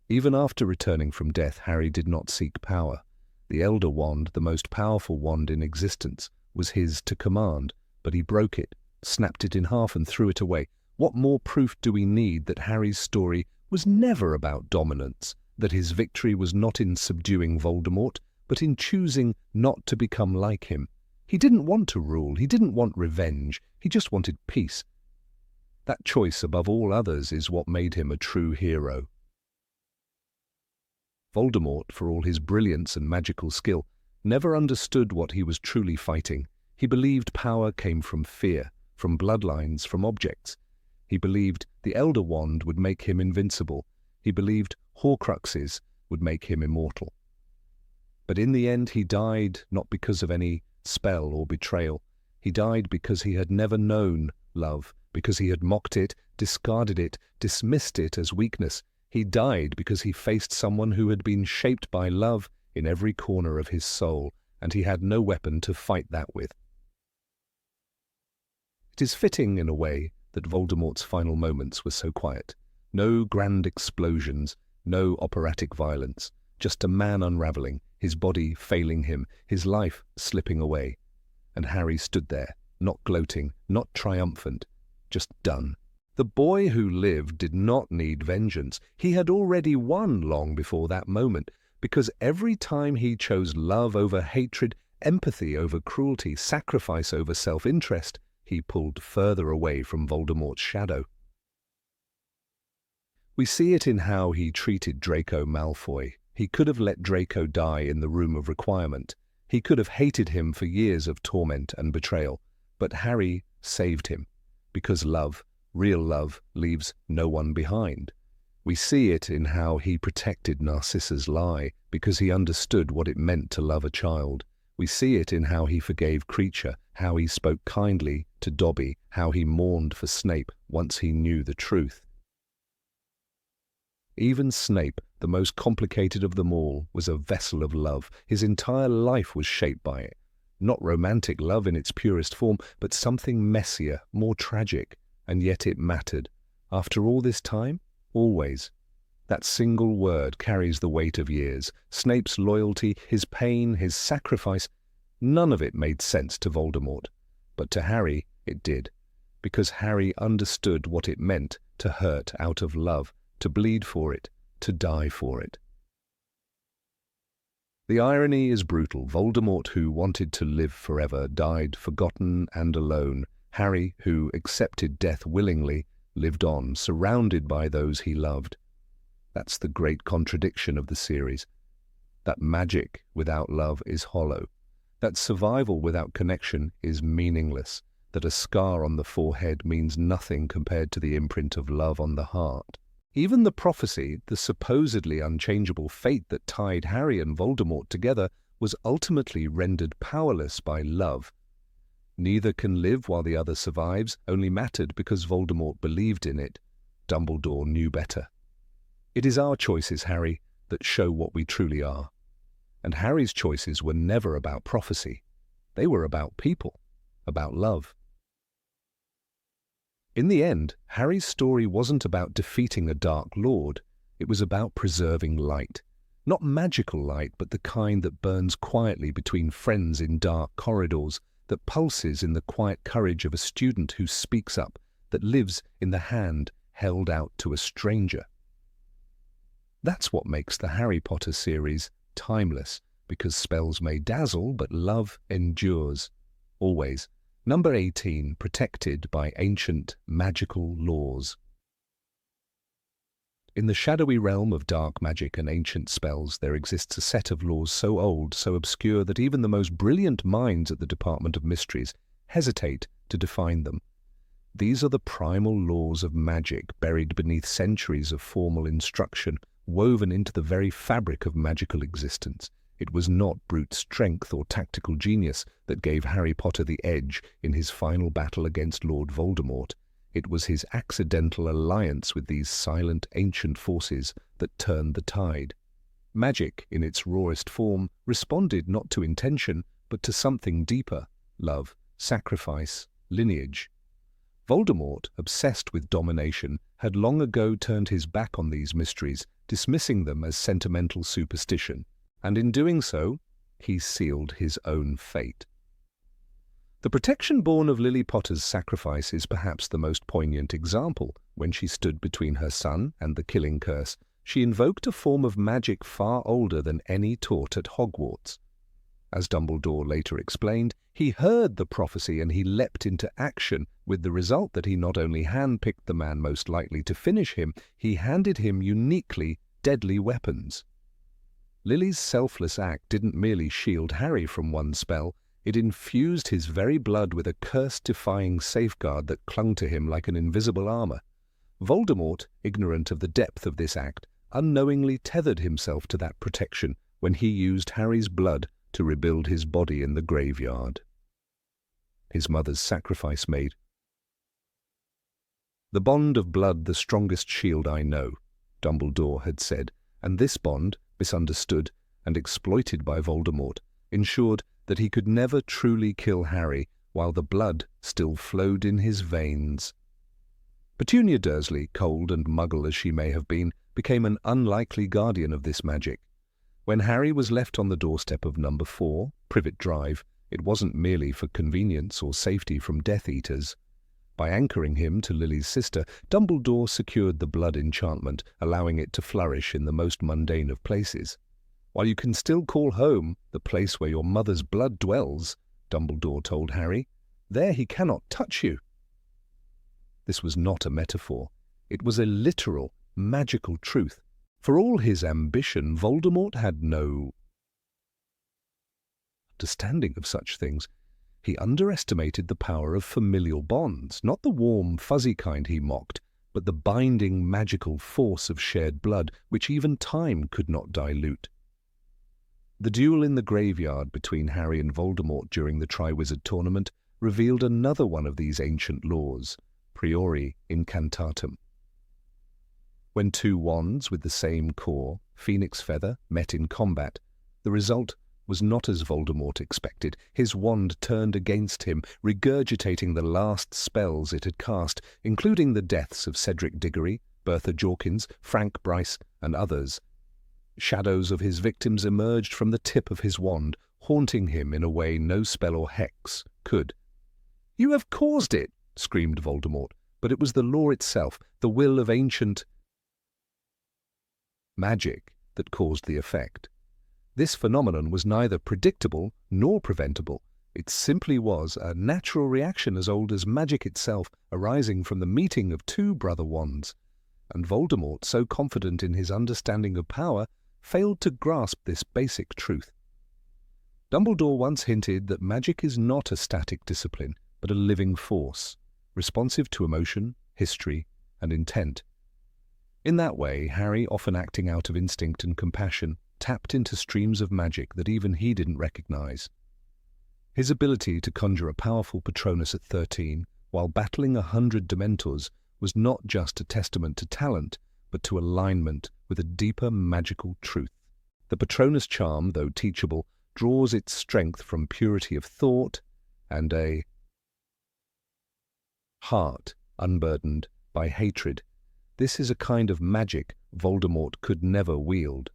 Even after returning from death, Harry did not seek power. The Elder Wand, the most powerful wand in existence, was his to command, but he broke it, snapped it in half and threw it away. What more proof do we need that Harry's story was never about dominance, that his victory was not in subduing Voldemort, but in choosing not to become like him? He didn't want to rule, he didn't want revenge, he just wanted peace. That choice above all others is what made him a true hero. Voldemort, for all his brilliance and magical skill, never understood what he was truly fighting. He believed power came from fear, from bloodlines, from objects. He believed the Elder Wand would make him invincible. He believed Horcruxes would make him immortal. But in the end he died not because of any spell or betrayal. He died because he had never known love, because he had mocked it, discarded it, dismissed it as weakness. He died because he faced someone who had been shaped by love in every corner of his soul, and he had no weapon to fight that with. It is fitting, in a way, that Voldemort's final moments were so quiet. No grand explosions, no operatic violence, just a man unraveling, his body failing him, his life slipping away. And Harry stood there, not gloating, not triumphant, just done. The boy who lived did not need vengeance. He had already won long before that moment, because every time he chose love over hatred, empathy over cruelty, sacrifice over self-interest, he pulled further away from Voldemort's shadow. We see it in how he treated Draco Malfoy. He could have let Draco die in the Room of Requirement. He could have hated him for years of torment and betrayal. But Harry saved him, because love, real love, leaves no one behind. We see it in how he protected Narcissa's lie, because he understood what it meant to love a child. We see it in how he forgave Kreacher, how he spoke kindly to Dobby, how he mourned for Snape once he knew the truth. Even Snape, the most complicated of them all, was a vessel of love. His entire life was shaped by it. Not romantic love in its purest form, but something messier, more tragic. And yet it mattered. After all this time, always. That single word carries the weight of years. Snape's loyalty, his pain, his sacrifice, none of it made sense to Voldemort. But to Harry, it did. Because Harry understood what it meant to hurt out of love, to bleed for it, to die for it. The irony is brutal. Voldemort, who wanted to live forever, died forgotten and alone. Harry, who accepted death willingly, lived on, surrounded by those he loved. That's the great contradiction of the series. That magic without love is hollow. That survival without connection is meaningless. That a scar on the forehead means nothing compared to the imprint of love on the heart. Even the prophecy, the supposedly unchangeable fate that tied Harry and Voldemort together, was ultimately rendered powerless by love. Neither can live while the other survives, only mattered because Voldemort believed in it. Dumbledore knew better. It is our choices, Harry, that show what we truly are. And Harry's choices were never about prophecy. They were about people, about love. In the end, Harry's story wasn't about defeating a Dark Lord. It was about preserving light. Not magical light, but the kind that burns quietly between friends in dark corridors, that pulses in the quiet courage of a student who speaks up, that lives in the hand held out to a stranger. That's what makes the Harry Potter series timeless, because spells may dazzle, but love endures. Always. Number 18, protected by ancient magical laws. In the shadowy realm of dark magic and ancient spells, there exists a set of laws so old, so obscure, that even the most brilliant minds at the Department of Mysteries hesitate to define them. These are the primal laws of magic, buried beneath centuries of formal instruction, woven into the very fabric of magical existence. It was not brute strength or tactical genius that gave Harry Potter the edge in his final battle against Lord Voldemort. It was his accidental alliance with these silent ancient forces that turned the tide. Magic, in its rawest form, responded not to intention, but to something deeper: love, sacrifice, lineage. Voldemort, obsessed with domination, had long ago turned his back on these mysteries, dismissing them as sentimental superstition. And in doing so, he sealed his own fate. The protection born of Lily Potter's sacrifice is perhaps the most poignant example. When she stood between her son and the killing curse, she invoked a form of magic far older than any taught at Hogwarts. As Dumbledore later explained, he heard the prophecy and he leapt into action, with the result that he not only handpicked the man most likely to finish him, he handed him uniquely deadly weapons. Lily's selfless act didn't merely shield Harry from one spell, it infused his very blood with a curse-defying safeguard that clung to him like an invisible armor. Voldemort, ignorant of the depth of this act, unknowingly tethered himself to that protection when he used Harry's blood to rebuild his body in the graveyard. His mother's sacrifice made. The bond of blood, the strongest shield I know. Dumbledore had said, and this bond, misunderstood and exploited by Voldemort, ensured that he could never truly kill Harry while the blood still flowed in his veins. Petunia Dursley, cold and Muggle as she may have been, became an unlikely guardian of this magic. When Harry was left on the doorstep of number 4, Privet Drive, it wasn't merely for convenience or safety from Death Eaters. By anchoring him to Lily's sister, Dumbledore secured the blood enchantment, allowing it to flourish in the most mundane of places. While you can still call home the place where your mother's blood dwells, Dumbledore told Harry, there he cannot touch you. This was not a metaphor. It was a literal, magical truth. For all his ambition, Voldemort had no understanding of such things. He underestimated the power of familial bonds, not the warm, fuzzy kind he mocked, but the binding, magical force of shared blood, which even time could not dilute. The duel in the graveyard between Harry and Voldemort during the Triwizard Tournament revealed another one of these ancient laws, priori incantatem. When two wands with the same core, Phoenix Feather, met in combat, the result was not as Voldemort expected. His wand turned against him, regurgitating the last spells it had cast, including the deaths of Cedric Diggory, Bertha Jorkins, Frank Bryce, and others. Shadows of his victims emerged from the tip of his wand, haunting him in a way no spell or hex could. "You have caused it!" screamed Voldemort, but it was the law itself, the will of ancient magic, that caused the effect. This phenomenon was neither predictable nor preventable. It simply was a natural reaction as old as magic itself, arising from the meeting of two brother wands. And Voldemort, so confident in his understanding of power, failed to grasp this basic truth. Dumbledore once hinted that magic is not a static discipline, but a living force, responsive to emotion, history, and intent. In that way, Harry, often acting out of instinct and compassion, tapped into streams of magic that even he didn't recognize. His ability to conjure a powerful Patronus at 13, while battling 100 Dementors, was not just a testament to talent, but to alignment with a deeper magical truth. The Patronus charm, though teachable, draws its strength from purity of thought and a heart unburdened by hatred. This is a kind of magic Voldemort could never wield.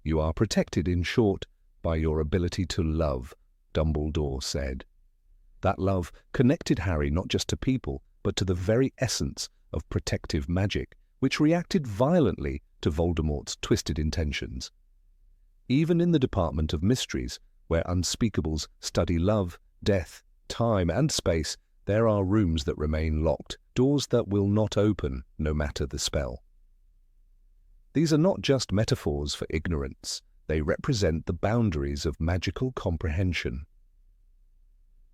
You are protected, in short, by your ability to love, Dumbledore said. That love connected Harry not just to people, but to the very essence of protective magic, which reacted violently to Voldemort's twisted intentions. Even in the Department of Mysteries, where unspeakables study love, death, time, and space, there are rooms that remain locked, doors that will not open, no matter the spell. These are not just metaphors for ignorance. They represent the boundaries of magical comprehension.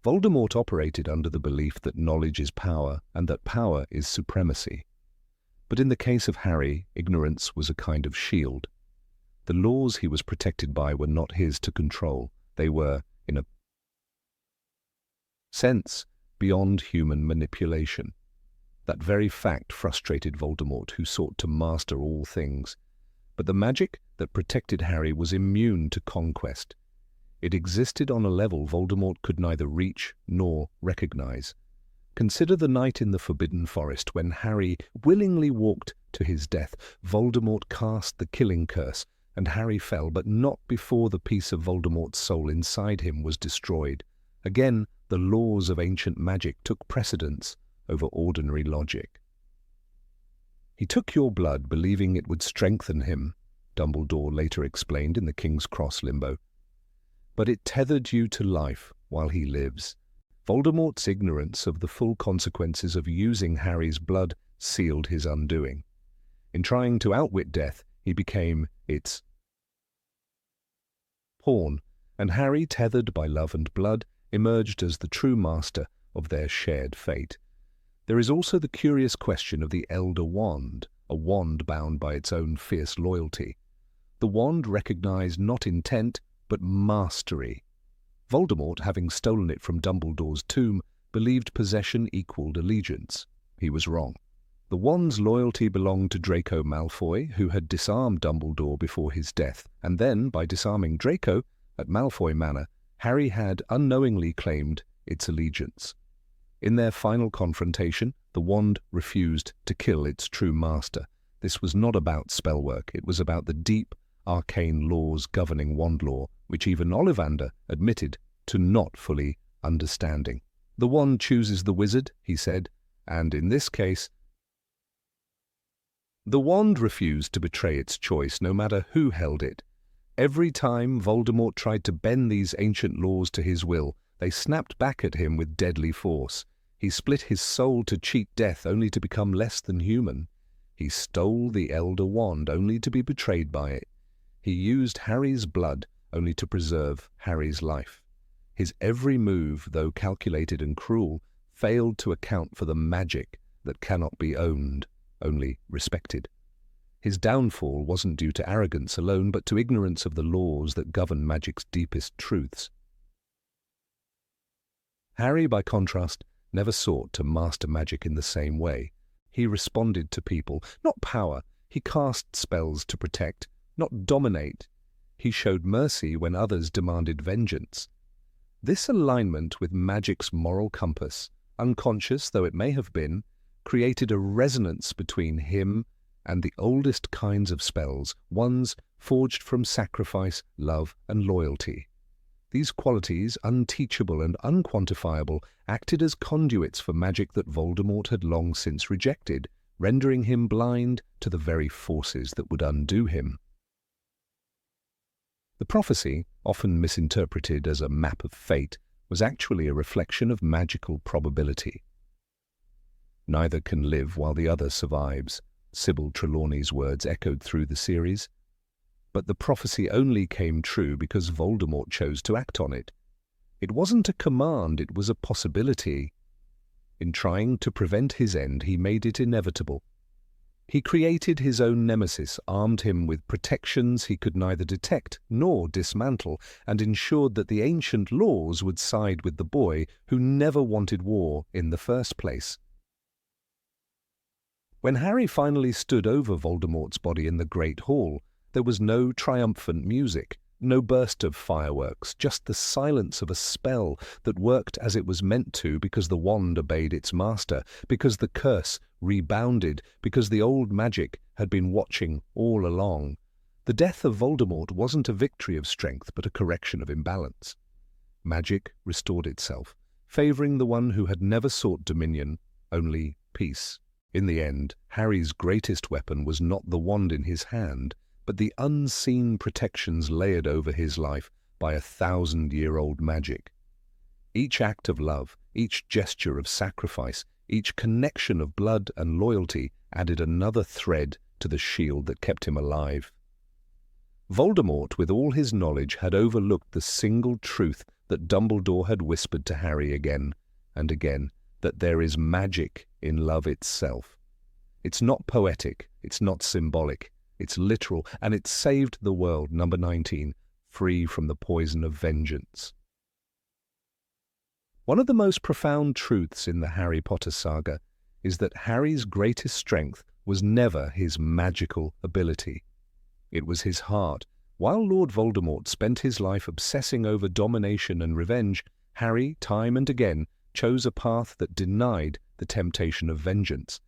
Voldemort operated under the belief that knowledge is power and that power is supremacy. But in the case of Harry, ignorance was a kind of shield. The laws he was protected by were not his to control. They were, in a sense, beyond human manipulation. That very fact frustrated Voldemort, who sought to master all things. But the magic that protected Harry was immune to conquest. It existed on a level Voldemort could neither reach nor recognize. Consider the night in the Forbidden Forest when Harry willingly walked to his death. Voldemort cast the killing curse, and Harry fell, but not before the piece of Voldemort's soul inside him was destroyed. Again, the laws of ancient magic took precedence over ordinary logic. He took your blood, believing it would strengthen him, Dumbledore later explained in the King's Cross limbo. But it tethered you to life while he lives. Voldemort's ignorance of the full consequences of using Harry's blood sealed his undoing. In trying to outwit death, he became its pawn, and Harry, tethered by love and blood, emerged as the true master of their shared fate. There is also the curious question of the Elder Wand, a wand bound by its own fierce loyalty. The wand recognized not intent, but mastery. Voldemort, having stolen it from Dumbledore's tomb, believed possession equaled allegiance. He was wrong. The wand's loyalty belonged to Draco Malfoy, who had disarmed Dumbledore before his death, and then, by disarming Draco at Malfoy Manor, Harry had unknowingly claimed its allegiance. In their final confrontation, the wand refused to kill its true master. This was not about spellwork, it was about the deep, arcane laws governing wand law, which even Ollivander admitted to not fully understanding. The wand chooses the wizard, he said, and in this case, the wand refused to betray its choice, no matter who held it. Every time Voldemort tried to bend these ancient laws to his will, they snapped back at him with deadly force. He split his soul to cheat death, only to become less than human. He stole the Elder Wand, only to be betrayed by it. He used Harry's blood, only to preserve Harry's life. His every move, though calculated and cruel, failed to account for the magic that cannot be owned, only respected. His downfall wasn't due to arrogance alone, but to ignorance of the laws that govern magic's deepest truths. Harry, by contrast, never sought to master magic in the same way. He responded to people, not power. He cast spells to protect, not dominate. He showed mercy when others demanded vengeance. This alignment with magic's moral compass, unconscious though it may have been, created a resonance between him and the oldest kinds of spells, ones forged from sacrifice, love, and loyalty. These qualities, unteachable and unquantifiable, acted as conduits for magic that Voldemort had long since rejected, rendering him blind to the very forces that would undo him. The prophecy, often misinterpreted as a map of fate, was actually a reflection of magical probability. Neither can live while the other survives. Sybil Trelawney's words echoed through the series. But the prophecy only came true because Voldemort chose to act on it. It wasn't a command, it was a possibility. In trying to prevent his end, he made it inevitable. He created his own nemesis, armed him with protections he could neither detect nor dismantle, and ensured that the ancient laws would side with the boy who never wanted war in the first place. When Harry finally stood over Voldemort's body in the Great Hall, there was no triumphant music, no burst of fireworks, just the silence of a spell that worked as it was meant to because the wand obeyed its master, because the curse rebounded, because the old magic had been watching all along. The death of Voldemort wasn't a victory of strength, but a correction of imbalance. Magic restored itself, favoring the one who had never sought dominion, only peace. In the end, Harry's greatest weapon was not the wand in his hand, but the unseen protections layered over his life by 1,000-year-old magic. Each act of love, each gesture of sacrifice, each connection of blood and loyalty added another thread to the shield that kept him alive. Voldemort, with all his knowledge, had overlooked the single truth that Dumbledore had whispered to Harry again and again, that there is magic in love itself. It's not poetic, it's not symbolic, it's literal, and it saved the world, number 19, free from the poison of vengeance. One of the most profound truths in the Harry Potter saga is that Harry's greatest strength was never his magical ability. It was his heart. While Lord Voldemort spent his life obsessing over domination and revenge, Harry, time and again, chose a path that denied the temptation of vengeance.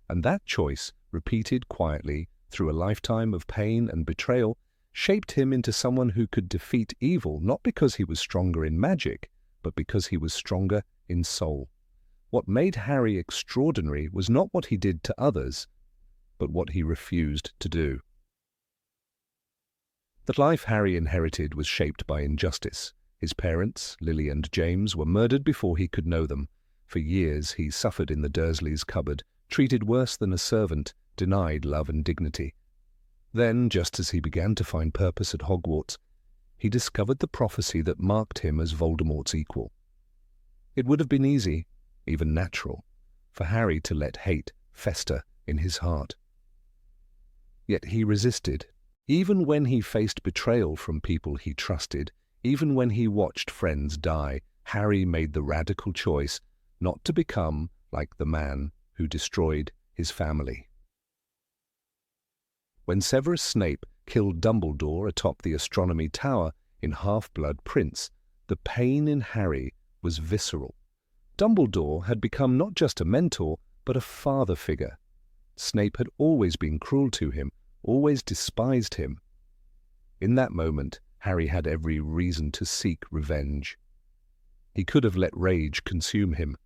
And that choice, repeated quietly through a lifetime of pain and betrayal, shaped him into someone who could defeat evil not because he was stronger in magic, but because he was stronger in soul. What made Harry extraordinary was not what he did to others, but what he refused to do. The life Harry inherited was shaped by injustice. His parents, Lily and James, were murdered before he could know them. For years he suffered in the Dursleys' cupboard, treated worse than a servant, denied love and dignity. Then, just as he began to find purpose at Hogwarts, he discovered the prophecy that marked him as Voldemort's equal. It would have been easy, even natural, for Harry to let hate fester in his heart. Yet he resisted. Even when he faced betrayal from people he trusted, even when he watched friends die, Harry made the radical choice not to become like the man who destroyed his family. When Severus Snape killed Dumbledore atop the astronomy tower in Half-Blood Prince, the pain in Harry was visceral. Dumbledore had become not just a mentor, but a father figure. Snape had always been cruel to him, always despised him. In that moment, Harry had every reason to seek revenge. He could have let rage consume him.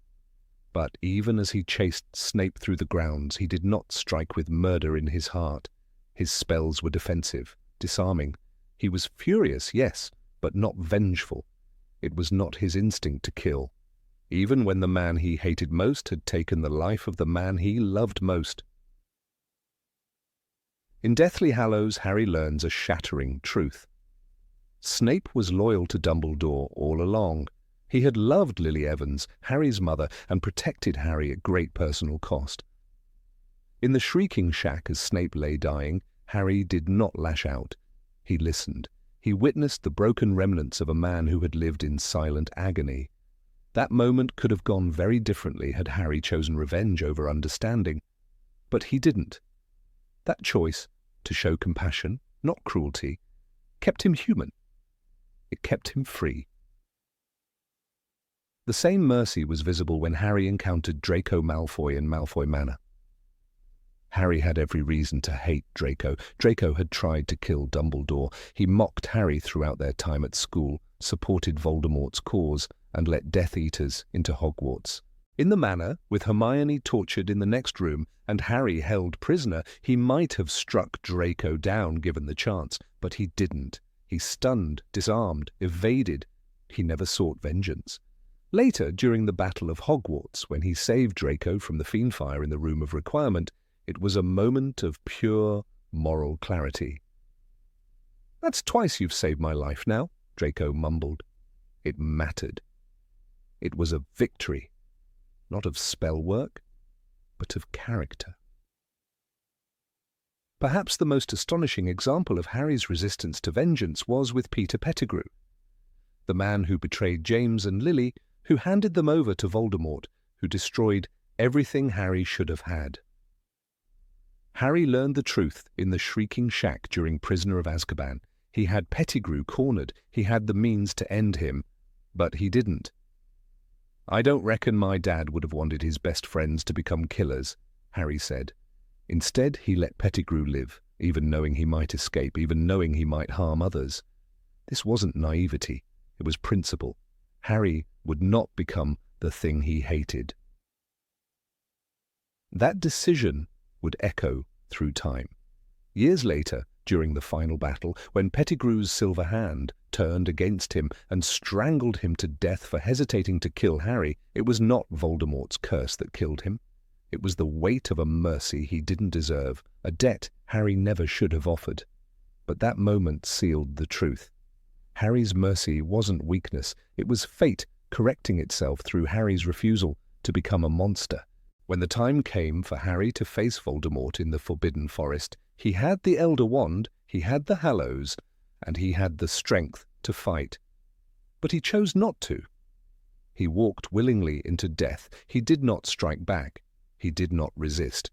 But even as he chased Snape through the grounds, he did not strike with murder in his heart. His spells were defensive, disarming. He was furious, yes, but not vengeful. It was not his instinct to kill, even when the man he hated most had taken the life of the man he loved most. In Deathly Hallows, Harry learns a shattering truth. Snape was loyal to Dumbledore all along. He had loved Lily Evans, Harry's mother, and protected Harry at great personal cost. In the shrieking shack as Snape lay dying, Harry did not lash out. He listened. He witnessed the broken remnants of a man who had lived in silent agony. That moment could have gone very differently had Harry chosen revenge over understanding. But he didn't. That choice, to show compassion, not cruelty, kept him human. It kept him free. The same mercy was visible when Harry encountered Draco Malfoy in Malfoy Manor. Harry had every reason to hate Draco. Draco had tried to kill Dumbledore. He mocked Harry throughout their time at school, supported Voldemort's cause, and let Death Eaters into Hogwarts. In the manor, with Hermione tortured in the next room and Harry held prisoner, he might have struck Draco down given the chance, but he didn't. He stunned, disarmed, evaded. He never sought vengeance. Later, during the Battle of Hogwarts, when he saved Draco from the fiendfire in the Room of Requirement, it was a moment of pure moral clarity. "That's twice you've saved my life now," Draco mumbled. It mattered. It was a victory, not of spell work, but of character. Perhaps the most astonishing example of Harry's resistance to vengeance was with Peter Pettigrew, the man who betrayed James and Lily, who handed them over to Voldemort, who destroyed everything Harry should have had. Harry learned the truth in the shrieking shack during Prisoner of Azkaban. He had Pettigrew cornered. He had the means to end him, but he didn't. "I don't reckon my dad would have wanted his best friends to become killers," Harry said. Instead, he let Pettigrew live, even knowing he might escape, even knowing he might harm others. This wasn't naivety. It was principle. Harry would not become the thing he hated. That decision would echo through time. Years later, during the final battle, when Pettigrew's silver hand turned against him and strangled him to death for hesitating to kill Harry, it was not Voldemort's curse that killed him. It was the weight of a mercy he didn't deserve, a debt Harry never should have offered. But that moment sealed the truth. Harry's mercy wasn't weakness, it was fate correcting itself through Harry's refusal to become a monster. When the time came for Harry to face Voldemort in the Forbidden Forest, he had the Elder Wand, he had the Hallows, and he had the strength to fight. But he chose not to. He walked willingly into death. He did not strike back. He did not resist.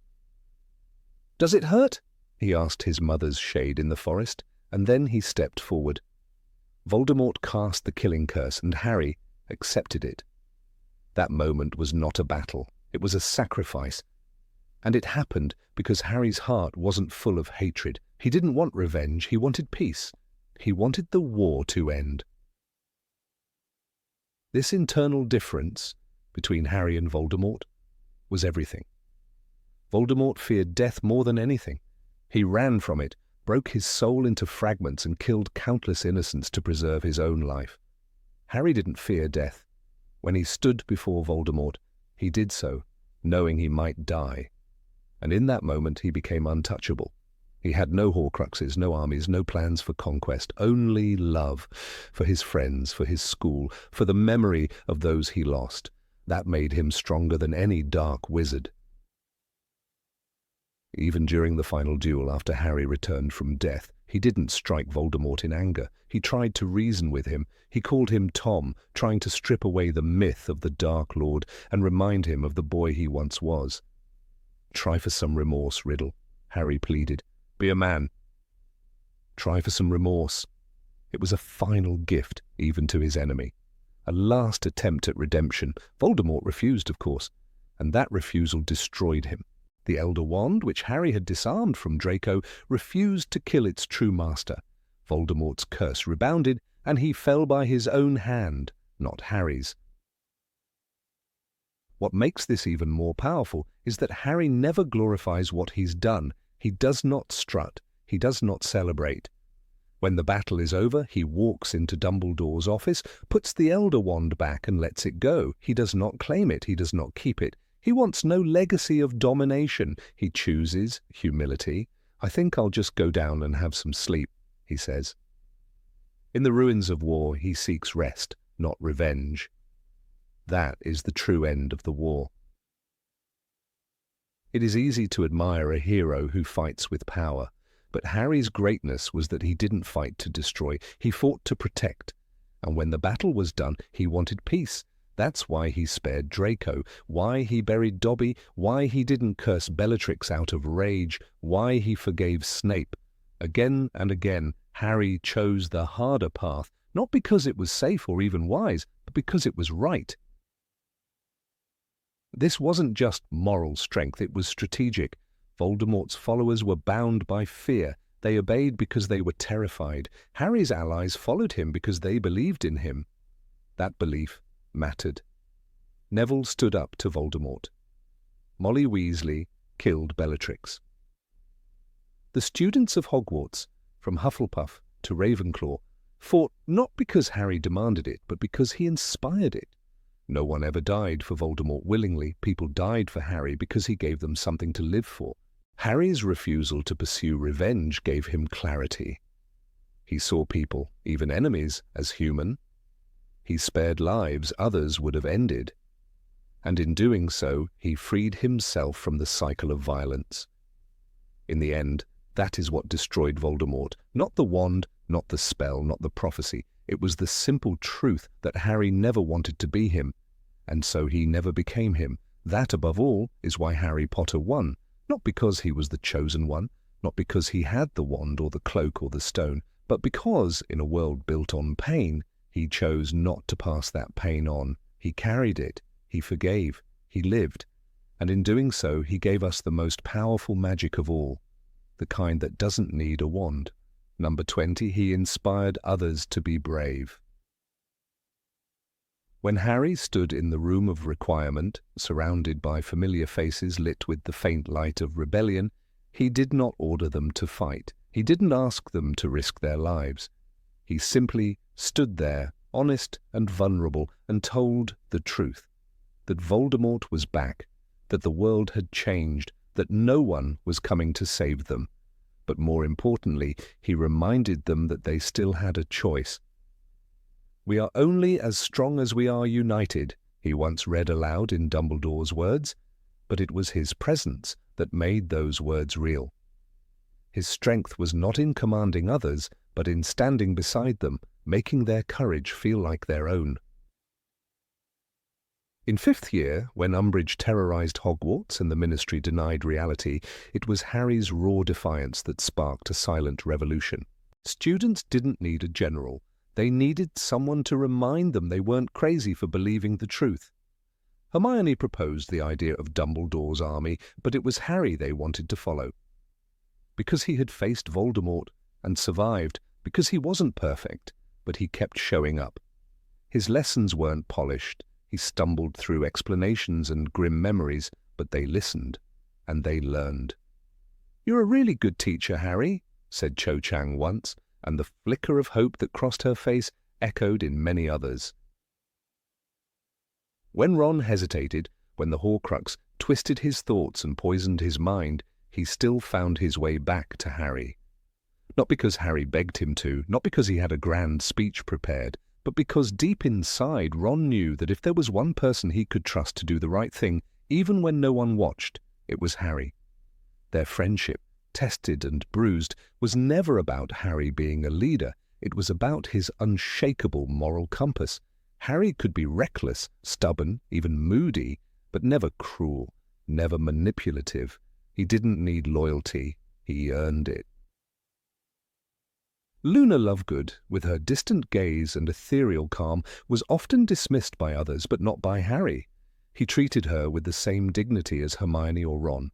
"Does it hurt?" he asked his mother's shade in the forest, and then he stepped forward. Voldemort cast the killing curse, and Harry accepted it. That moment was not a battle. It was a sacrifice. And it happened because Harry's heart wasn't full of hatred. He didn't want revenge. He wanted peace. He wanted the war to end. This internal difference between Harry and Voldemort was everything. Voldemort feared death more than anything. He ran from it, broke his soul into fragments, and killed countless innocents to preserve his own life. Harry didn't fear death. When he stood before Voldemort, he did so, knowing he might die. And in that moment he became untouchable. He had no Horcruxes, no armies, no plans for conquest, only love for his friends, for his school, for the memory of those he lost. That made him stronger than any dark wizard. Even during the final duel after Harry returned from death, he didn't strike Voldemort in anger. He tried to reason with him. He called him Tom, trying to strip away the myth of the Dark Lord and remind him of the boy he once was. Try for some remorse, Riddle, Harry pleaded. Be a man. Try for some remorse. It was a final gift, even to his enemy. A last attempt at redemption. Voldemort refused, of course, and that refusal destroyed him. The Elder Wand, which Harry had disarmed from Draco, refused to kill its true master. Voldemort's curse rebounded, and he fell by his own hand, not Harry's. What makes this even more powerful is that Harry never glorifies what he's done. He does not strut. He does not celebrate. When the battle is over, he walks into Dumbledore's office, puts the Elder Wand back and lets it go. He does not claim it. He does not keep it. He wants no legacy of domination. He chooses humility. I think I'll just go down and have some sleep, he says. In the ruins of war, he seeks rest, not revenge. That is the true end of the war. It is easy to admire a hero who fights with power, but Harry's greatness was that he didn't fight to destroy, he fought to protect. And when the battle was done, he wanted peace. That's why he spared Draco, why he buried Dobby, why he didn't curse Bellatrix out of rage, why he forgave Snape. Again and again, Harry chose the harder path, not because it was safe or even wise, but because it was right. This wasn't just moral strength, it was strategic. Voldemort's followers were bound by fear. They obeyed because they were terrified. Harry's allies followed him because they believed in him. That belief mattered. Neville stood up to Voldemort. Molly Weasley killed Bellatrix. The students of Hogwarts, from Hufflepuff to Ravenclaw, fought not because Harry demanded it, but because he inspired it. No one ever died for Voldemort willingly. People died for Harry because he gave them something to live for. Harry's refusal to pursue revenge gave him clarity. He saw people, even enemies, as human. He spared lives others would have ended. And in doing so, he freed himself from the cycle of violence. In the end, that is what destroyed Voldemort. Not the wand, not the spell, not the prophecy. It was the simple truth that Harry never wanted to be him, and so he never became him. That, above all, is why Harry Potter won. Not because he was the chosen one, not because he had the wand or the cloak or the stone, but because, in a world built on pain, he chose not to pass that pain on. He carried it, he forgave, he lived, and in doing so he gave us the most powerful magic of all, the kind that doesn't need a wand. Number 20, he inspired others to be brave. When Harry stood in the room of requirement, surrounded by familiar faces lit with the faint light of rebellion, he did not order them to fight. He didn't ask them to risk their lives. He simply stood there, honest and vulnerable, and told the truth, that Voldemort was back, that the world had changed, that no one was coming to save them. But more importantly, he reminded them that they still had a choice. "We are only as strong as we are united," he once read aloud in Dumbledore's words, but it was his presence that made those words real. His strength was not in commanding others, but in standing beside them, making their courage feel like their own. In 5th year, when Umbridge terrorized Hogwarts and the Ministry denied reality, it was Harry's raw defiance that sparked a silent revolution. Students didn't need a general. They needed someone to remind them they weren't crazy for believing the truth. Hermione proposed the idea of Dumbledore's army, but it was Harry they wanted to follow. Because he had faced Voldemort and survived, because he wasn't perfect, but he kept showing up. His lessons weren't polished. He stumbled through explanations and grim memories, but they listened, and they learned. "You're a really good teacher, Harry," said Cho Chang once, and the flicker of hope that crossed her face echoed in many others. When Ron hesitated, when the Horcrux twisted his thoughts and poisoned his mind, he still found his way back to Harry. Not because Harry begged him to, not because he had a grand speech prepared, but because deep inside Ron knew that if there was one person he could trust to do the right thing, even when no one watched, it was Harry. Their friendship, tested and bruised, was never about Harry being a leader. It was about his unshakable moral compass. Harry could be reckless, stubborn, even moody, but never cruel, never manipulative. He didn't need loyalty, he earned it. Luna Lovegood, with her distant gaze and ethereal calm, was often dismissed by others, but not by Harry. He treated her with the same dignity as Hermione or Ron.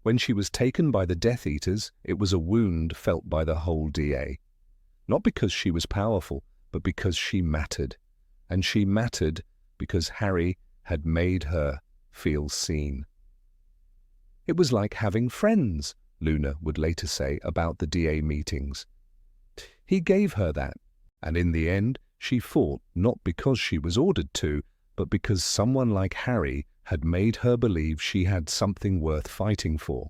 When she was taken by the Death Eaters, it was a wound felt by the whole DA. Not because she was powerful, but because she mattered. And she mattered because Harry had made her feel seen. It was like having friends, Luna would later say about the DA meetings. He gave her that, and in the end, she fought not because she was ordered to, but because someone like Harry had made her believe she had something worth fighting for.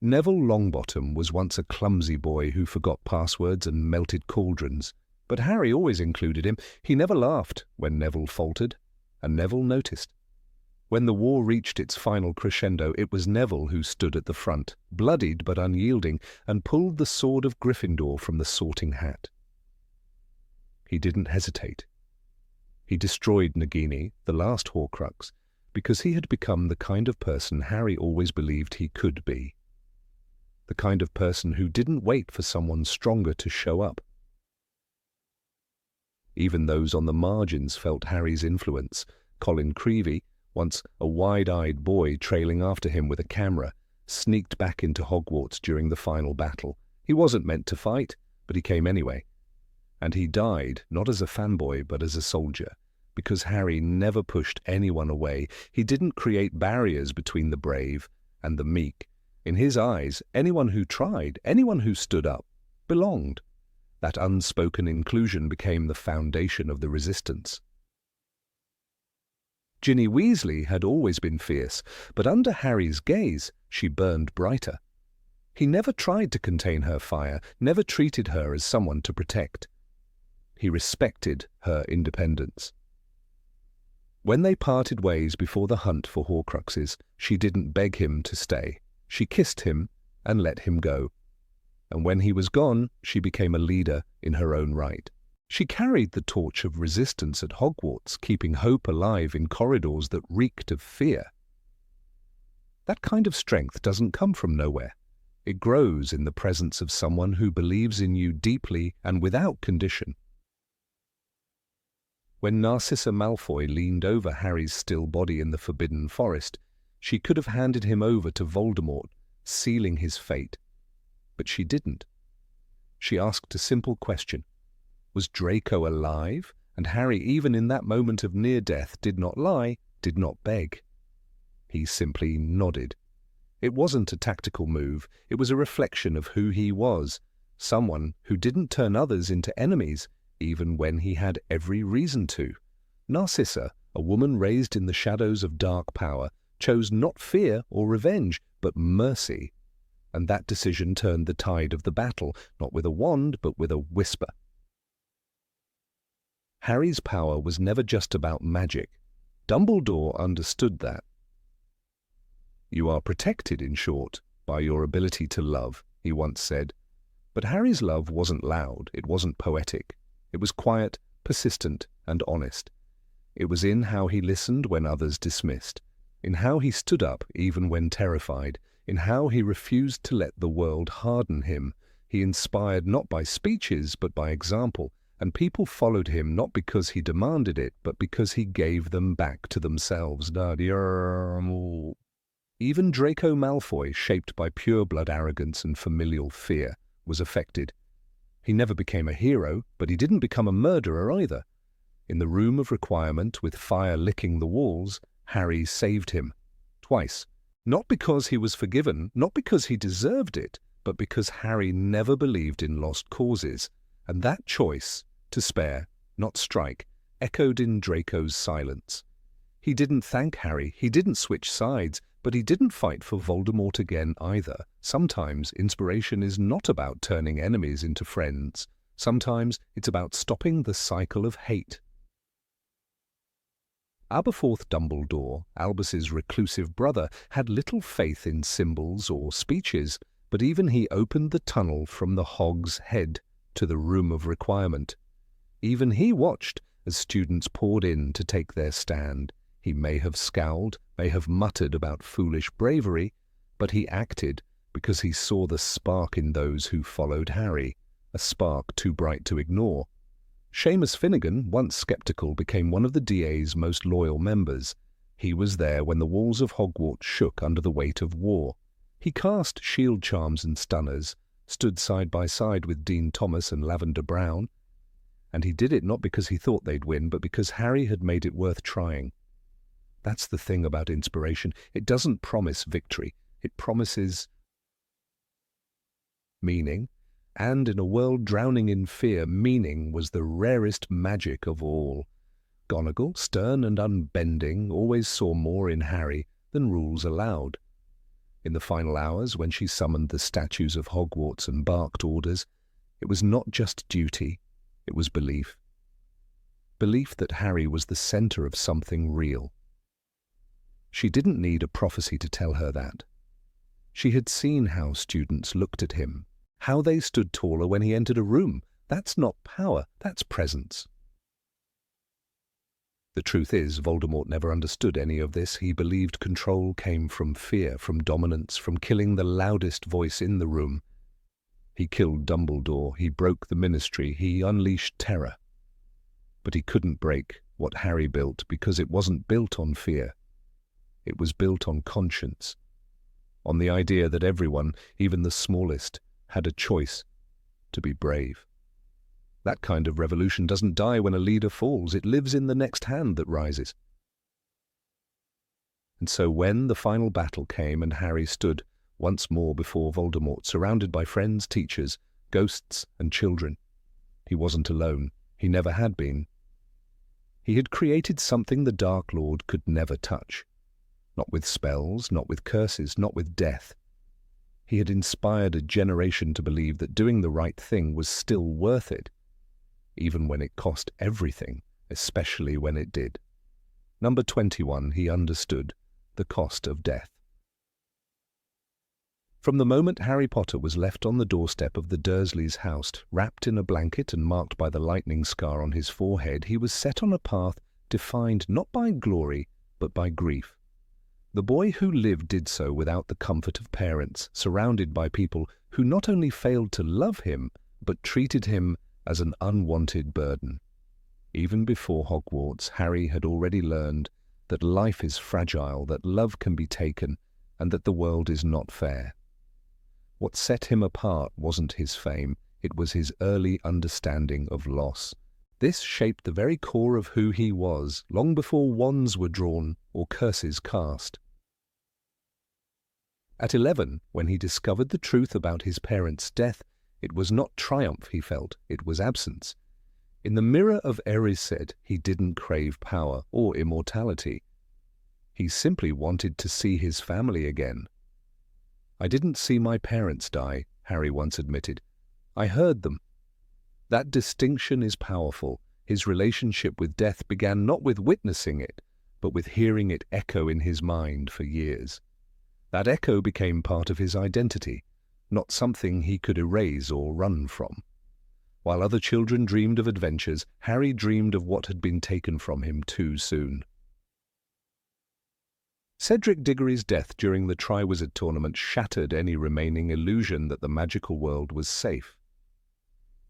Neville Longbottom was once a clumsy boy who forgot passwords and melted cauldrons, but Harry always included him. He never laughed when Neville faltered, and Neville noticed. When the war reached its final crescendo, it was Neville who stood at the front, bloodied but unyielding, and pulled the sword of Gryffindor from the sorting hat. He didn't hesitate. He destroyed Nagini, the last Horcrux, because he had become the kind of person Harry always believed he could be. The kind of person who didn't wait for someone stronger to show up. Even those on the margins felt Harry's influence. Colin Creevey, once a wide-eyed boy trailing after him with a camera, sneaked back into Hogwarts during the final battle. He wasn't meant to fight, but he came anyway. And he died, not as a fanboy, but as a soldier, because Harry never pushed anyone away. He didn't create barriers between the brave and the meek. In his eyes, anyone who tried, anyone who stood up, belonged. That unspoken inclusion became the foundation of the resistance. Ginny Weasley had always been fierce, but under Harry's gaze, she burned brighter. He never tried to contain her fire, never treated her as someone to protect. He respected her independence. When they parted ways before the hunt for Horcruxes, she didn't beg him to stay. She kissed him and let him go. And when he was gone, she became a leader in her own right. She carried the torch of resistance at Hogwarts, keeping hope alive in corridors that reeked of fear. That kind of strength doesn't come from nowhere. It grows in the presence of someone who believes in you deeply and without condition. When Narcissa Malfoy leaned over Harry's still body in the Forbidden Forest, she could have handed him over to Voldemort, sealing his fate. But she didn't. She asked a simple question. Was Draco alive? And Harry, even in that moment of near death, did not lie, did not beg. He simply nodded. It wasn't a tactical move. It was a reflection of who he was, someone who didn't turn others into enemies, even when he had every reason to. Narcissa, a woman raised in the shadows of dark power, chose not fear or revenge, but mercy. And that decision turned the tide of the battle, not with a wand, but with a whisper. Harry's power was never just about magic. Dumbledore understood that. "You are protected, in short, by your ability to love," he once said. But Harry's love wasn't loud, it wasn't poetic. It was quiet, persistent, and honest. It was in how he listened when others dismissed, in how he stood up even when terrified, in how he refused to let the world harden him. He inspired not by speeches, but by example, and people followed him not because he demanded it, but because he gave them back to themselves. Even Draco Malfoy, shaped by pure-blood arrogance and familial fear, was affected. He never became a hero, but he didn't become a murderer either. In the room of requirement, with fire licking the walls, Harry saved him. Twice. Not because he was forgiven, not because he deserved it, but because Harry never believed in lost causes. And that choice, to spare, not strike, echoed in Draco's silence. He didn't thank Harry, he didn't switch sides, but he didn't fight for Voldemort again either. Sometimes inspiration is not about turning enemies into friends. Sometimes it's about stopping the cycle of hate. Aberforth Dumbledore, Albus's reclusive brother, had little faith in symbols or speeches, but even he opened the tunnel from the Hog's Head to the room of requirement. Even he watched as students poured in to take their stand. He may have scowled, may have muttered about foolish bravery, but he acted because he saw the spark in those who followed Harry, a spark too bright to ignore. Seamus Finnegan, once sceptical, became one of the DA's most loyal members. He was there when the walls of Hogwarts shook under the weight of war. He cast shield charms and stunners, stood side by side with Dean Thomas and Lavender Brown, and he did it not because he thought they'd win, but because Harry had made it worth trying. That's the thing about inspiration. It doesn't promise victory. It promises meaning, and in a world drowning in fear, meaning was the rarest magic of all. McGonagall, stern and unbending, always saw more in Harry than rules allowed. In the final hours, when she summoned the statues of Hogwarts and barked orders, it was not just duty, it was belief. Belief that Harry was the centre of something real. She didn't need a prophecy to tell her that. She had seen how students looked at him, how they stood taller when he entered a room. That's not power, that's presence. The truth is, Voldemort never understood any of this. He believed control came from fear, from dominance, from killing the loudest voice in the room. He killed Dumbledore, he broke the Ministry, he unleashed terror. But he couldn't break what Harry built because it wasn't built on fear. It was built on conscience, on the idea that everyone, even the smallest, had a choice to be brave. That kind of revolution doesn't die when a leader falls. It lives in the next hand that rises. And so when the final battle came and Harry stood once more before Voldemort, surrounded by friends, teachers, ghosts, and children, he wasn't alone. He never had been. He had created something the Dark Lord could never touch. Not with spells, not with curses, not with death. He had inspired a generation to believe that doing the right thing was still worth it, even when it cost everything, especially when it did. Number 21, he understood the cost of death. From the moment Harry Potter was left on the doorstep of the Dursleys' house, wrapped in a blanket and marked by the lightning scar on his forehead, he was set on a path defined not by glory, but by grief. The boy who lived did so without the comfort of parents, surrounded by people who not only failed to love him, but treated him as an unwanted burden. Even before Hogwarts, Harry had already learned that life is fragile, that love can be taken, and that the world is not fair. What set him apart wasn't his fame, it was his early understanding of loss. This shaped the very core of who he was, long before wands were drawn or curses cast. At 11, when he discovered the truth about his parents' death, it was not triumph he felt, it was absence. In the mirror of Erised, he didn't crave power or immortality. He simply wanted to see his family again. "I didn't see my parents die," Harry once admitted. "I heard them." That distinction is powerful. His relationship with death began not with witnessing it, but with hearing it echo in his mind for years. That echo became part of his identity, not something he could erase or run from. While other children dreamed of adventures, Harry dreamed of what had been taken from him too soon. Cedric Diggory's death during the Triwizard Tournament shattered any remaining illusion that the magical world was safe.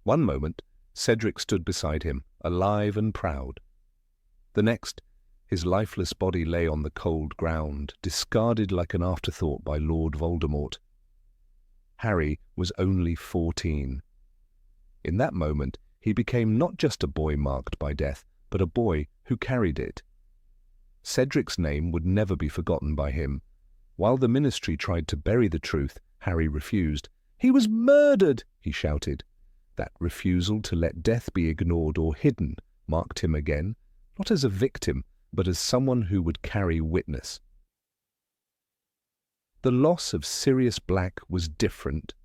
One moment, Cedric stood beside him, alive and proud. The next, his lifeless body lay on the cold ground, discarded like an afterthought by Lord Voldemort. Harry was only 14. In that moment, he became not just a boy marked by death, but a boy who carried it. Cedric's name would never be forgotten by him. While the Ministry tried to bury the truth, Harry refused. "He was murdered!" he shouted. That refusal to let death be ignored or hidden marked him again, not as a victim, but as someone who would carry witness. The loss of Sirius Black was different.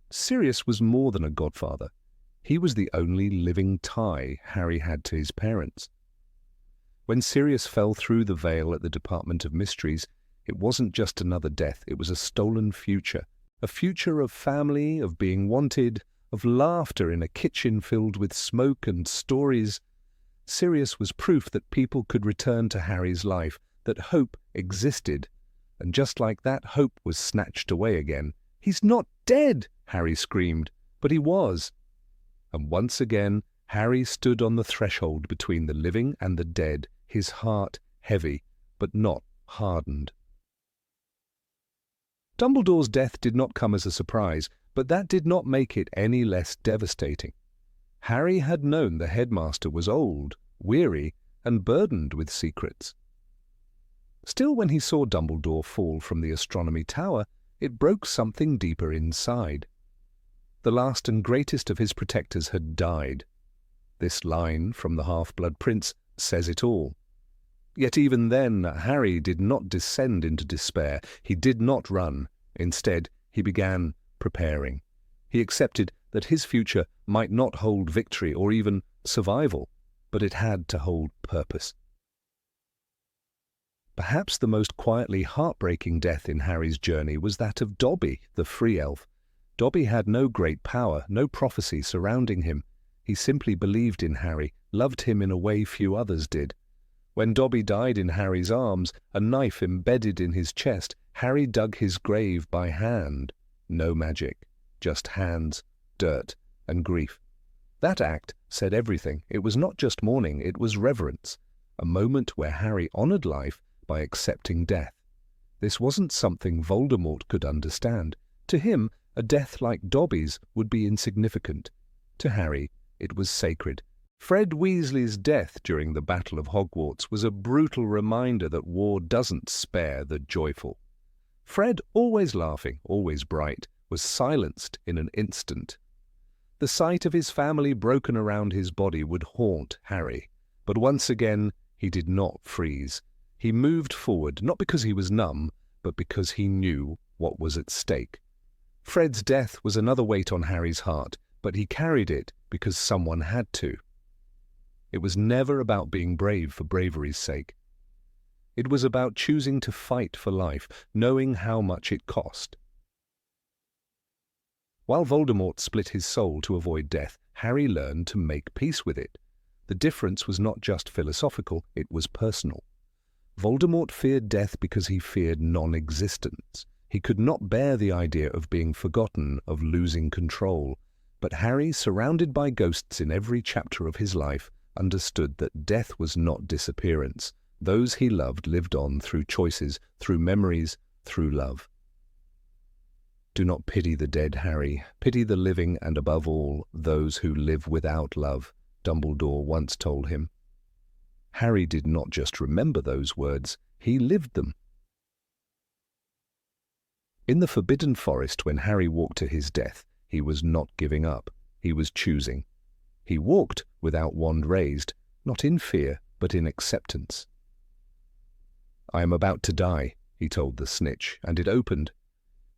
Sirius was more than a godfather. He was the only living tie Harry had to his parents. When Sirius fell through the veil at the Department of Mysteries, it wasn't just another death, it was a stolen future. A future of family, of being wanted, of laughter in a kitchen filled with smoke and stories Sirius was proof that people could return to Harry's life, that hope existed. And just like that, hope was snatched away again. "He's not dead!" Harry screamed, but he was. And once again, Harry stood on the threshold between the living and the dead, his heart heavy, but not hardened. Dumbledore's death did not come as a surprise, but that did not make it any less devastating. Harry had known the headmaster was old, weary, and burdened with secrets. Still, when he saw Dumbledore fall from the astronomy tower, it broke something deeper inside. The last and greatest of his protectors had died. This line from the Half-Blood Prince says it all. Yet even then, Harry did not descend into despair. He did not run. Instead, he began preparing. He accepted that his future might not hold victory or even survival, but it had to hold purpose. Perhaps the most quietly heartbreaking death in Harry's journey was that of Dobby, the free elf. Dobby had no great power, no prophecy surrounding him. He simply believed in Harry, loved him in a way few others did. When Dobby died in Harry's arms, a knife embedded in his chest, Harry dug his grave by hand. No magic, just hands, dirt, and grief. That act said everything. It was not just mourning, it was reverence, a moment where Harry honored life by accepting death. This wasn't something Voldemort could understand. To him, a death like Dobby's would be insignificant. To Harry, it was sacred. Fred Weasley's death during the Battle of Hogwarts was a brutal reminder that war doesn't spare the joyful. Fred, always laughing, always bright, was silenced in an instant. The sight of his family broken around his body would haunt Harry. But once again, he did not freeze. He moved forward, not because he was numb, but because he knew what was at stake. Fred's death was another weight on Harry's heart, but he carried it because someone had to. It was never about being brave for bravery's sake. It was about choosing to fight for life, knowing how much it cost. While Voldemort split his soul to avoid death, Harry learned to make peace with it. The difference was not just philosophical, it was personal. Voldemort feared death because he feared non-existence. He could not bear the idea of being forgotten, of losing control. But Harry, surrounded by ghosts in every chapter of his life, understood that death was not disappearance. Those he loved lived on through choices, through memories, through love. Do not pity the dead, Harry. Pity the living and, above all, those who live without love, Dumbledore once told him. Harry did not just remember those words, he lived them. In the Forbidden Forest, when Harry walked to his death, he was not giving up. He was choosing. He walked without wand raised, not in fear, but in acceptance. "I am about to die," he told the snitch, and it opened.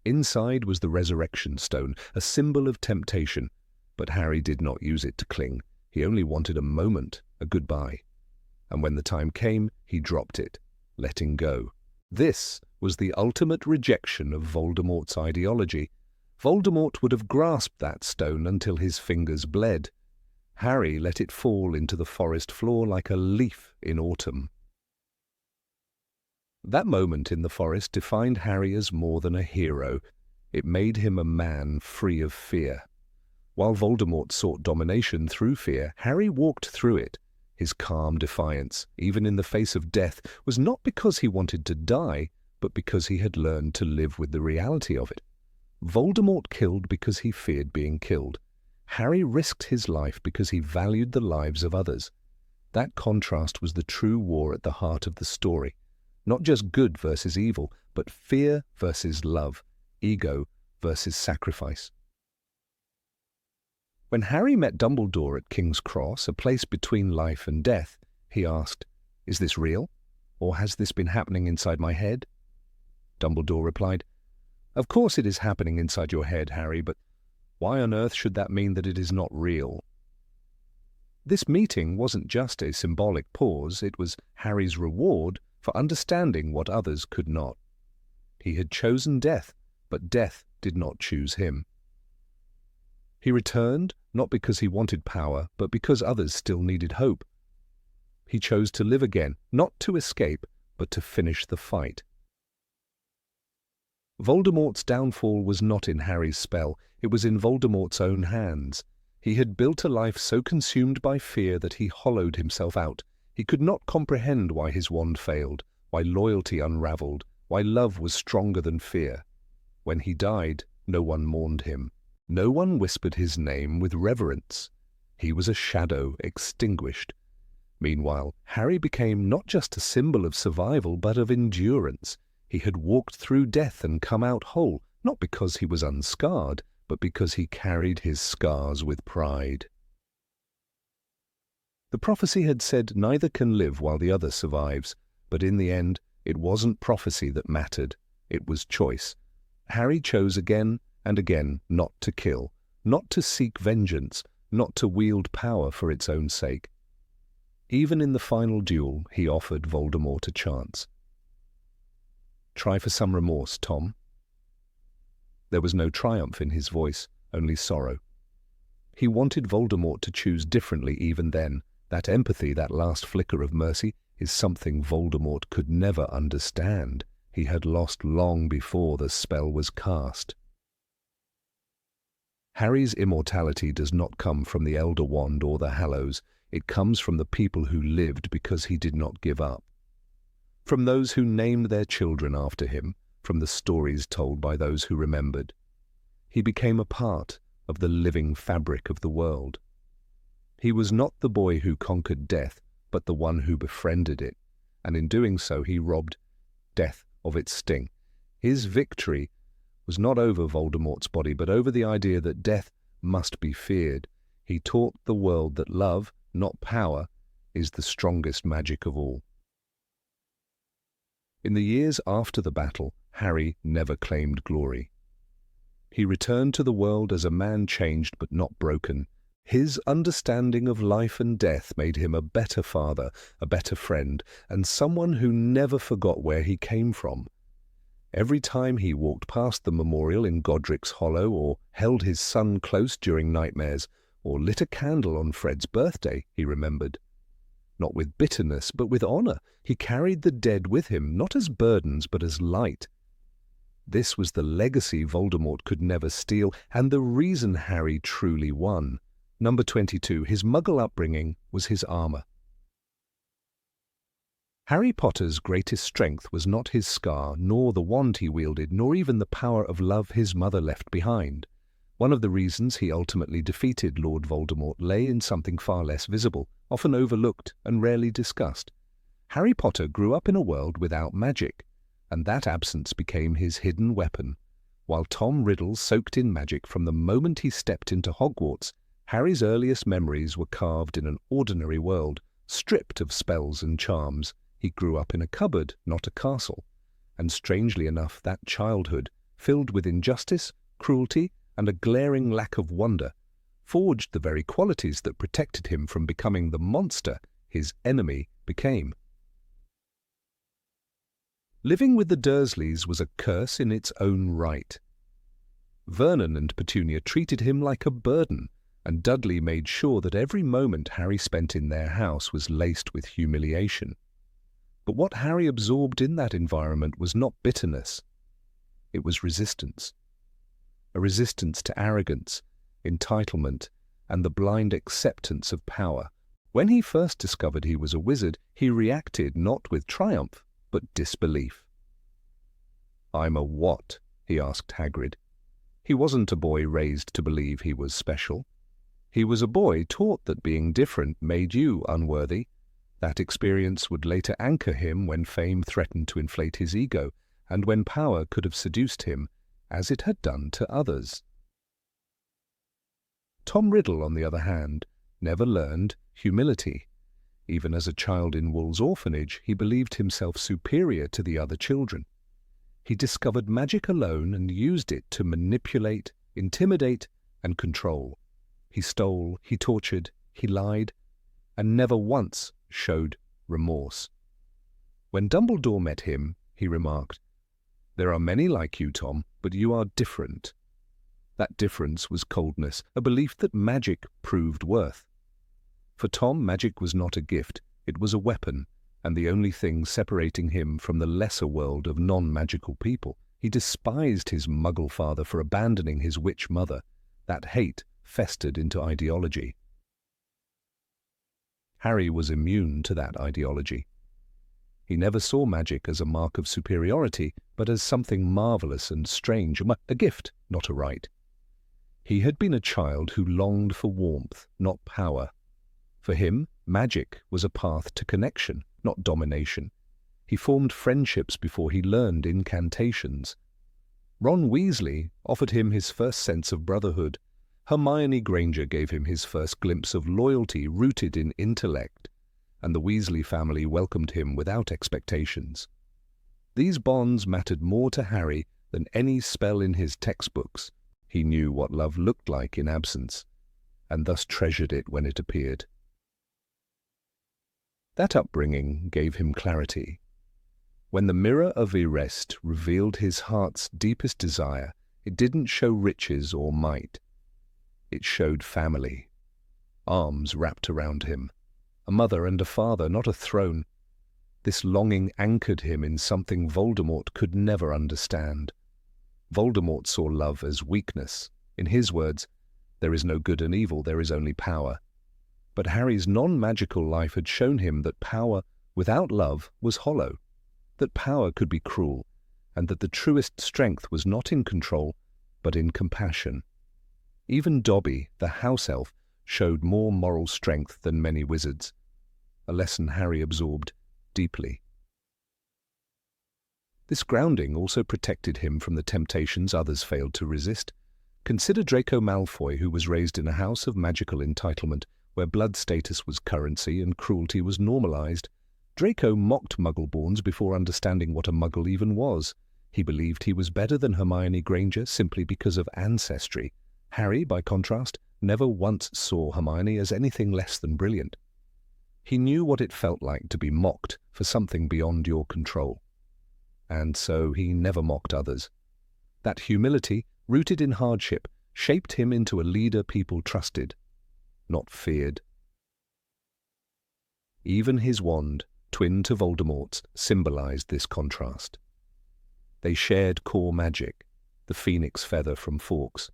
Inside was the resurrection stone, a symbol of temptation, but Harry did not use it to cling. He only wanted a moment, a goodbye. And when the time came, he dropped it, letting go. This was the ultimate rejection of Voldemort's ideology. Voldemort would have grasped that stone until his fingers bled. Harry let it fall into the forest floor like a leaf in autumn. That moment in the forest defined Harry as more than a hero. It made him a man free of fear. While Voldemort sought domination through fear, Harry walked through it. His calm defiance, even in the face of death, was not because he wanted to die, but because he had learned to live with the reality of it. Voldemort killed because he feared being killed. Harry risked his life because he valued the lives of others. That contrast was the true war at the heart of the story. Not just good versus evil, but fear versus love, ego versus sacrifice. When Harry met Dumbledore at King's Cross, a place between life and death, he asked, "Is this real? Or has this been happening inside my head?" Dumbledore replied, "Of course it is happening inside your head, Harry, but why on earth should that mean that it is not real?" This meeting wasn't just a symbolic pause, it was Harry's reward for understanding what others could not. He had chosen death, but death did not choose him. He returned, not because he wanted power, but because others still needed hope. He chose to live again, not to escape, but to finish the fight. Voldemort's downfall was not in Harry's spell, it was in Voldemort's own hands. He had built a life so consumed by fear that he hollowed himself out. He could not comprehend why his wand failed, why loyalty unravelled, why love was stronger than fear. When he died, no one mourned him. No one whispered his name with reverence. He was a shadow, extinguished. Meanwhile, Harry became not just a symbol of survival, but of endurance. He had walked through death and come out whole, not because he was unscarred, but because he carried his scars with pride. The prophecy had said neither can live while the other survives, but in the end, it wasn't prophecy that mattered, it was choice. Harry chose again and again not to kill, not to seek vengeance, not to wield power for its own sake. Even in the final duel, he offered Voldemort a chance. "Try for some remorse, Tom." There was no triumph in his voice, only sorrow. He wanted Voldemort to choose differently even then. That empathy, that last flicker of mercy, is something Voldemort could never understand. He had lost long before the spell was cast. Harry's immortality does not come from the Elder Wand or the Hallows. It comes from the people who lived because he did not give up. From those who named their children after him, from the stories told by those who remembered. He became a part of the living fabric of the world. He was not the boy who conquered death, but the one who befriended it, and in doing so he robbed death of its sting. His victory was not over Voldemort's body, but over the idea that death must be feared. He taught the world that love, not power, is the strongest magic of all. In the years after the battle, Harry never claimed glory. He returned to the world as a man changed but not broken. His understanding of life and death made him a better father, a better friend, and someone who never forgot where he came from. Every time he walked past the memorial in Godric's Hollow, or held his son close during nightmares, or lit a candle on Fred's birthday, he remembered. Not with bitterness, but with honor. He carried the dead with him, not as burdens, but as light. This was the legacy Voldemort could never steal, and the reason Harry truly won. Number 22, his Muggle upbringing was his armor. Harry Potter's greatest strength was not his scar, nor the wand he wielded, nor even the power of love his mother left behind. One of the reasons he ultimately defeated Lord Voldemort lay in something far less visible, often overlooked and rarely discussed. Harry Potter grew up in a world without magic, and that absence became his hidden weapon. While Tom Riddle soaked in magic from the moment he stepped into Hogwarts, Harry's earliest memories were carved in an ordinary world, stripped of spells and charms. He grew up in a cupboard, not a castle. And strangely enough, that childhood, filled with injustice, cruelty, and a glaring lack of wonder, forged the very qualities that protected him from becoming the monster his enemy became. Living with the Dursleys was a curse in its own right. Vernon and Petunia treated him like a burden, and Dudley made sure that every moment Harry spent in their house was laced with humiliation. But what Harry absorbed in that environment was not bitterness. It was resistance. A resistance to arrogance, entitlement, and the blind acceptance of power. When he first discovered he was a wizard, he reacted not with triumph, but disbelief. "I'm a what?" he asked Hagrid. He wasn't a boy raised to believe he was special. He was a boy taught that being different made you unworthy. That experience would later anchor him when fame threatened to inflate his ego, and when power could have seduced him, as it had done to others. Tom Riddle, on the other hand, never learned humility. Even as a child in Wool's orphanage, he believed himself superior to the other children. He discovered magic alone and used it to manipulate, intimidate, and control. He stole, he tortured, he lied, and never once showed remorse. When Dumbledore met him, he remarked, "There are many like you, Tom, but you are different." That difference was coldness, a belief that magic proved worth. For Tom, magic was not a gift, It was a weapon, and the only thing separating him from the lesser world of non-magical people. He despised his Muggle father for abandoning his witch mother. That hate festered into ideology. Harry was immune to that ideology. He never saw magic as a mark of superiority, but as something marvelous and strange, a gift, not a right. He had been a child who longed for warmth, not power. For him, magic was a path to connection, not domination. He formed friendships before he learned incantations. Ron Weasley offered him his first sense of brotherhood. Hermione Granger gave him his first glimpse of loyalty rooted in intellect, and the Weasley family welcomed him without expectations. These bonds mattered more to Harry than any spell in his textbooks. He knew what love looked like in absence, and thus treasured it when it appeared. That upbringing gave him clarity. When the mirror of Erest revealed his heart's deepest desire, it didn't show riches or might. It showed family. Arms wrapped around him. A mother and a father, not a throne. This longing anchored him in something Voldemort could never understand. Voldemort saw love as weakness. In his words, there is no good and evil, there is only power. But Harry's non-magical life had shown him that power without love was hollow, that power could be cruel, and that the truest strength was not in control, but in compassion. Even Dobby, the house elf, showed more moral strength than many wizards, a lesson Harry absorbed deeply. This grounding also protected him from the temptations others failed to resist. Consider Draco Malfoy, who was raised in a house of magical entitlement, where blood status was currency and cruelty was normalized. Draco mocked Muggleborns before understanding what a Muggle even was. He believed he was better than Hermione Granger simply because of ancestry. Harry, by contrast, never once saw Hermione as anything less than brilliant. He knew what it felt like to be mocked for something beyond your control. And so he never mocked others. That humility, rooted in hardship, shaped him into a leader people trusted, not feared. Even his wand, twin to Voldemort's, symbolized this contrast. They shared core magic, the phoenix feather from Fawkes,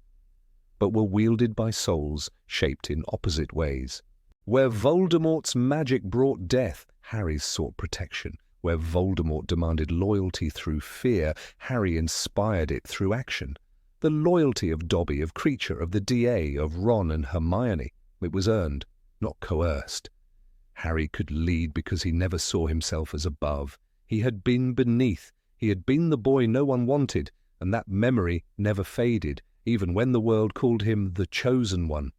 but were wielded by souls shaped in opposite ways. Where Voldemort's magic brought death, Harry's sought protection. Where Voldemort demanded loyalty through fear, Harry inspired it through action. The loyalty of Dobby, of Kreacher, of the DA, of Ron and Hermione. It was earned, not coerced. Harry could lead because he never saw himself as above. He had been beneath. He had been the boy no one wanted, and that memory never faded, even when the world called him the Chosen One.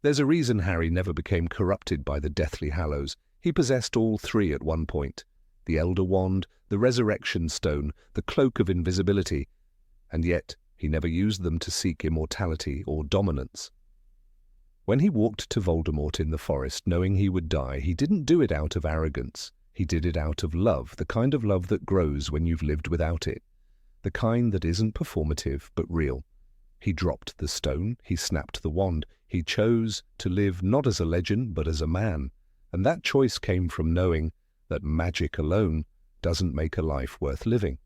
There's a reason Harry never became corrupted by the deathly hallows. He possessed all three at one point: the Elder Wand, the Resurrection Stone, the Cloak of Invisibility, and yet he never used them to seek immortality or dominance. When he walked to Voldemort in the forest, knowing he would die, he didn't do it out of arrogance. He did it out of love, the kind of love that grows when you've lived without it, the kind that isn't performative but real. He dropped the stone, he snapped the wand. He chose to live not as a legend but as a man, and that choice came from knowing that magic alone doesn't make a life worth living.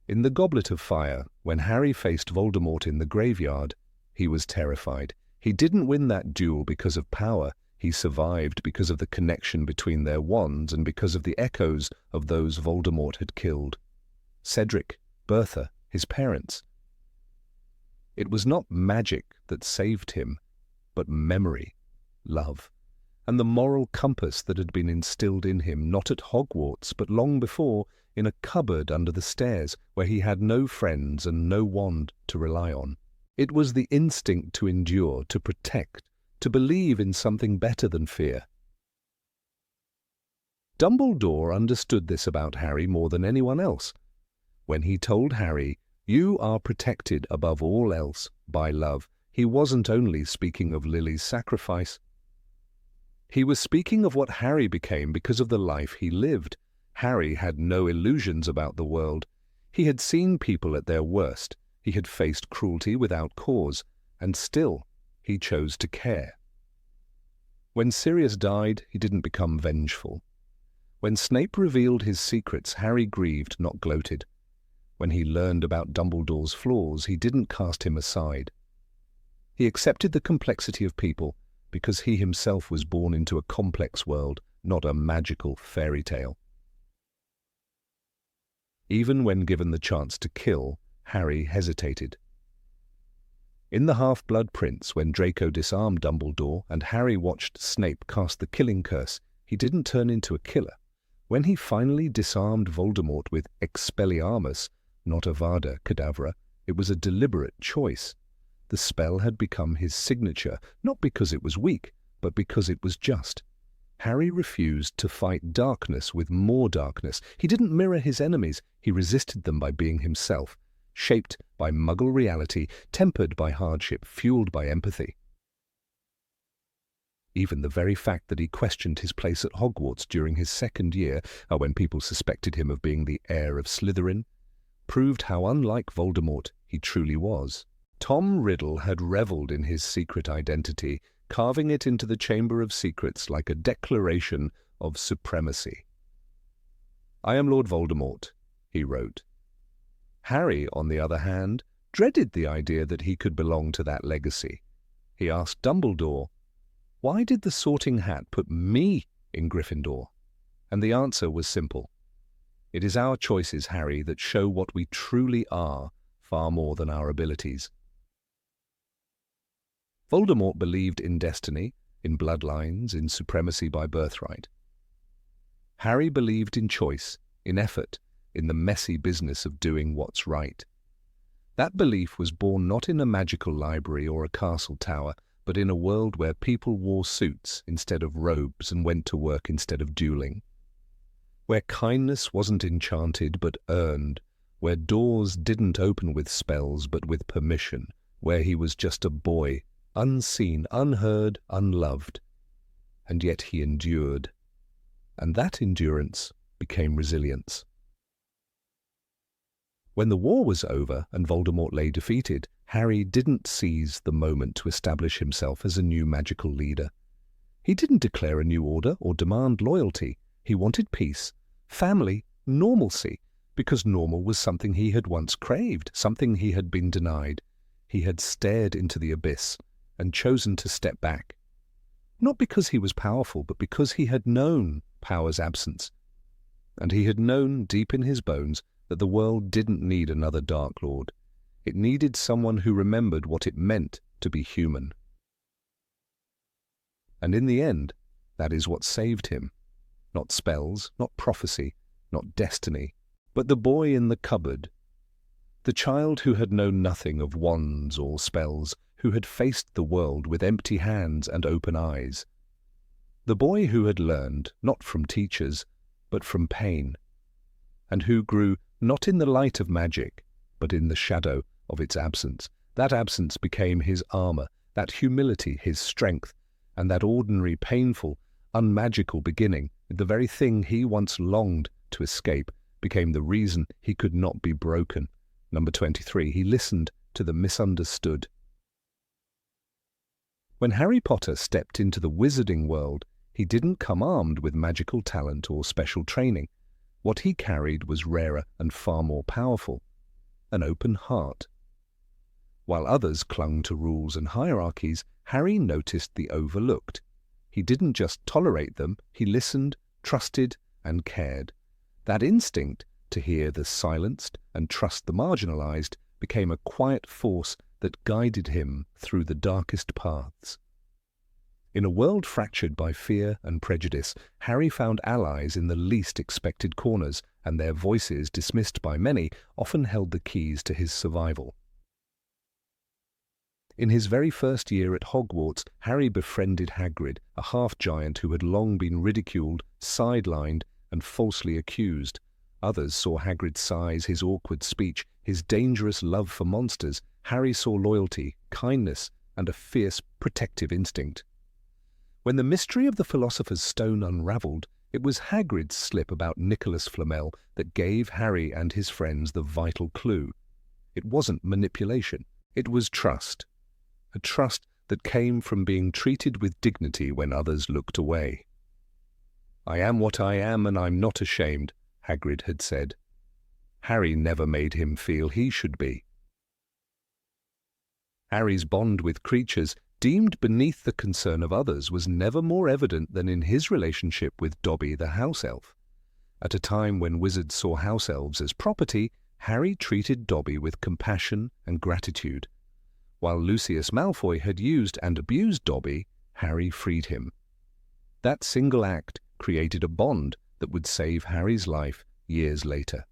In the Goblet of Fire, when Harry faced Voldemort in the graveyard, he was terrified. He didn't win that duel because of power. He survived because of the connection between their wands and because of the echoes of those Voldemort had killed. Cedric, Bertha, his parents. It was not magic that saved him, but memory, love, and the moral compass that had been instilled in him, not at Hogwarts, but long before, in a cupboard under the stairs, where he had no friends and no wand to rely on. It was the instinct to endure, to protect, to believe in something better than fear. Dumbledore understood this about Harry more than anyone else. When he told Harry, "You are protected above all else by love," he wasn't only speaking of Lily's sacrifice. He was speaking of what Harry became because of the life he lived. Harry had no illusions about the world. He had seen people at their worst. He had faced cruelty without cause, and still he chose to care. When Sirius died, he didn't become vengeful. When Snape revealed his secrets, Harry grieved, not gloated. When he learned about Dumbledore's flaws, he didn't cast him aside. He accepted the complexity of people because he himself was born into a complex world, not a magical fairy tale. Even when given the chance to kill, Harry hesitated. In The Half-Blood Prince, when Draco disarmed Dumbledore and Harry watched Snape cast the killing curse, he didn't turn into a killer. When he finally disarmed Voldemort with Expelliarmus, not Avada Kedavra, it was a deliberate choice. The spell had become his signature, not because it was weak, but because it was just. Harry refused to fight darkness with more darkness. He didn't mirror his enemies, he resisted them by being himself, shaped by Muggle reality, tempered by hardship, fueled by empathy. Even the very fact that he questioned his place at Hogwarts during his second year, when people suspected him of being the heir of Slytherin, proved how unlike Voldemort he truly was. Tom Riddle had revelled in his secret identity, carving it into the Chamber of Secrets like a declaration of supremacy. "I am Lord Voldemort," he wrote. Harry, on the other hand, dreaded the idea that he could belong to that legacy. He asked Dumbledore, "Why did the Sorting Hat put me in Gryffindor?" And the answer was simple. "It is our choices, Harry, that show what we truly are, far more than our abilities." Voldemort believed in destiny, in bloodlines, in supremacy by birthright. Harry believed in choice, in effort, in the messy business of doing what's right. That belief was born not in a magical library or a castle tower, but in a world where people wore suits instead of robes and went to work instead of dueling. Where kindness wasn't enchanted but earned, where doors didn't open with spells but with permission, where he was just a boy, unseen, unheard, unloved. And yet he endured. And that endurance became resilience. When the war was over and Voldemort lay defeated, Harry didn't seize the moment to establish himself as a new magical leader. He didn't declare a new order or demand loyalty. He wanted peace, family, normalcy, because normal was something he had once craved, something he had been denied. He had stared into the abyss and chosen to step back. Not because he was powerful, but because he had known power's absence. And he had known deep in his bones that the world didn't need another Dark Lord. It needed someone who remembered what it meant to be human. And in the end, that is what saved him. Not spells, not prophecy, not destiny, but the boy in the cupboard. The child who had known nothing of wands or spells, who had faced the world with empty hands and open eyes. The boy who had learned, not from teachers, but from pain, and who grew not in the light of magic, but in the shadow of its absence. That absence became his armor, that humility his strength, and that ordinary, painful, unmagical beginning, the very thing he once longed to escape, became the reason he could not be broken. Number 23, he listened to the misunderstood. When Harry Potter stepped into the wizarding world, he didn't come armed with magical talent or special training. What he carried was rarer and far more powerful, an open heart. While others clung to rules and hierarchies, Harry noticed the overlooked. He didn't just tolerate them, he listened, trusted, and cared. That instinct to hear the silenced and trust the marginalized became a quiet force that guided him through the darkest paths. In a world fractured by fear and prejudice, Harry found allies in the least expected corners, and their voices, dismissed by many, often held the keys to his survival. In his very first year at Hogwarts, Harry befriended Hagrid, a half-giant who had long been ridiculed, sidelined, and falsely accused. Others saw Hagrid's size, his awkward speech, his dangerous love for monsters. Harry saw loyalty, kindness, and a fierce protective instinct. When the mystery of the Philosopher's Stone unravelled, it was Hagrid's slip about Nicholas Flamel that gave Harry and his friends the vital clue. It wasn't manipulation, it was trust. A trust that came from being treated with dignity when others looked away. "I am what I am, and I'm not ashamed," Hagrid had said. Harry never made him feel he should be. Harry's bond with creatures deemed beneath the concern of others was never more evident than in his relationship with Dobby the house elf. At a time when wizards saw house elves as property, Harry treated Dobby with compassion and gratitude. While Lucius Malfoy had used and abused Dobby, Harry freed him. That single act created a bond that would save Harry's life years later.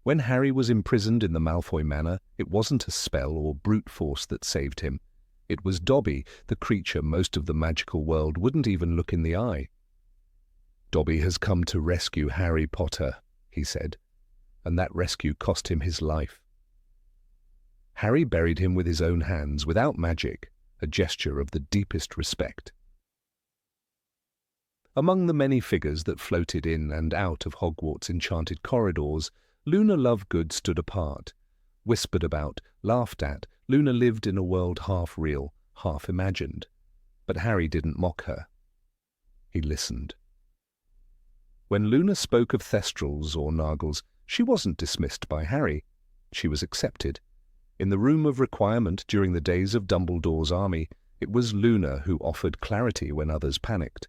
When Harry was imprisoned in the Malfoy Manor, it wasn't a spell or brute force that saved him. It was Dobby, the creature most of the magical world wouldn't even look in the eye. "Dobby has come to rescue Harry Potter," he said, and that rescue cost him his life. Harry buried him with his own hands, without magic, a gesture of the deepest respect. Among the many figures that floated in and out of Hogwarts' enchanted corridors, Luna Lovegood stood apart. Whispered about, laughed at, Luna lived in a world half real, half imagined. But Harry didn't mock her. He listened. When Luna spoke of Thestrals or Nargles, she wasn't dismissed by Harry. She was accepted. In the room of requirement during the days of Dumbledore's army, it was Luna who offered clarity when others panicked.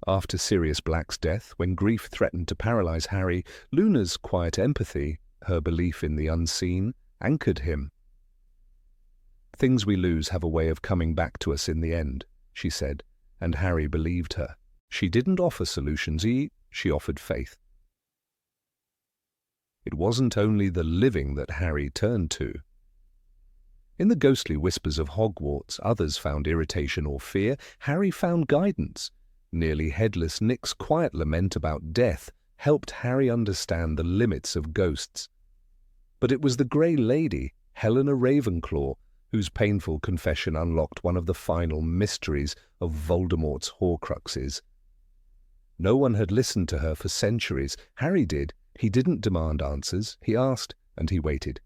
After Sirius Black's death, when grief threatened to paralyze Harry, Luna's quiet empathy, her belief in the unseen, anchored him. "Things we lose have a way of coming back to us in the end," she said, and Harry believed her. She didn't offer solutions, she offered faith. It wasn't only the living that Harry turned to. In the ghostly whispers of Hogwarts, others found irritation or fear. Harry found guidance. Nearly headless Nick's quiet lament about death helped Harry understand the limits of ghosts. But it was the Grey Lady, Helena Ravenclaw, whose painful confession unlocked one of the final mysteries of Voldemort's Horcruxes. No one had listened to her for centuries. Harry did. He didn't demand answers. He asked, and he waited.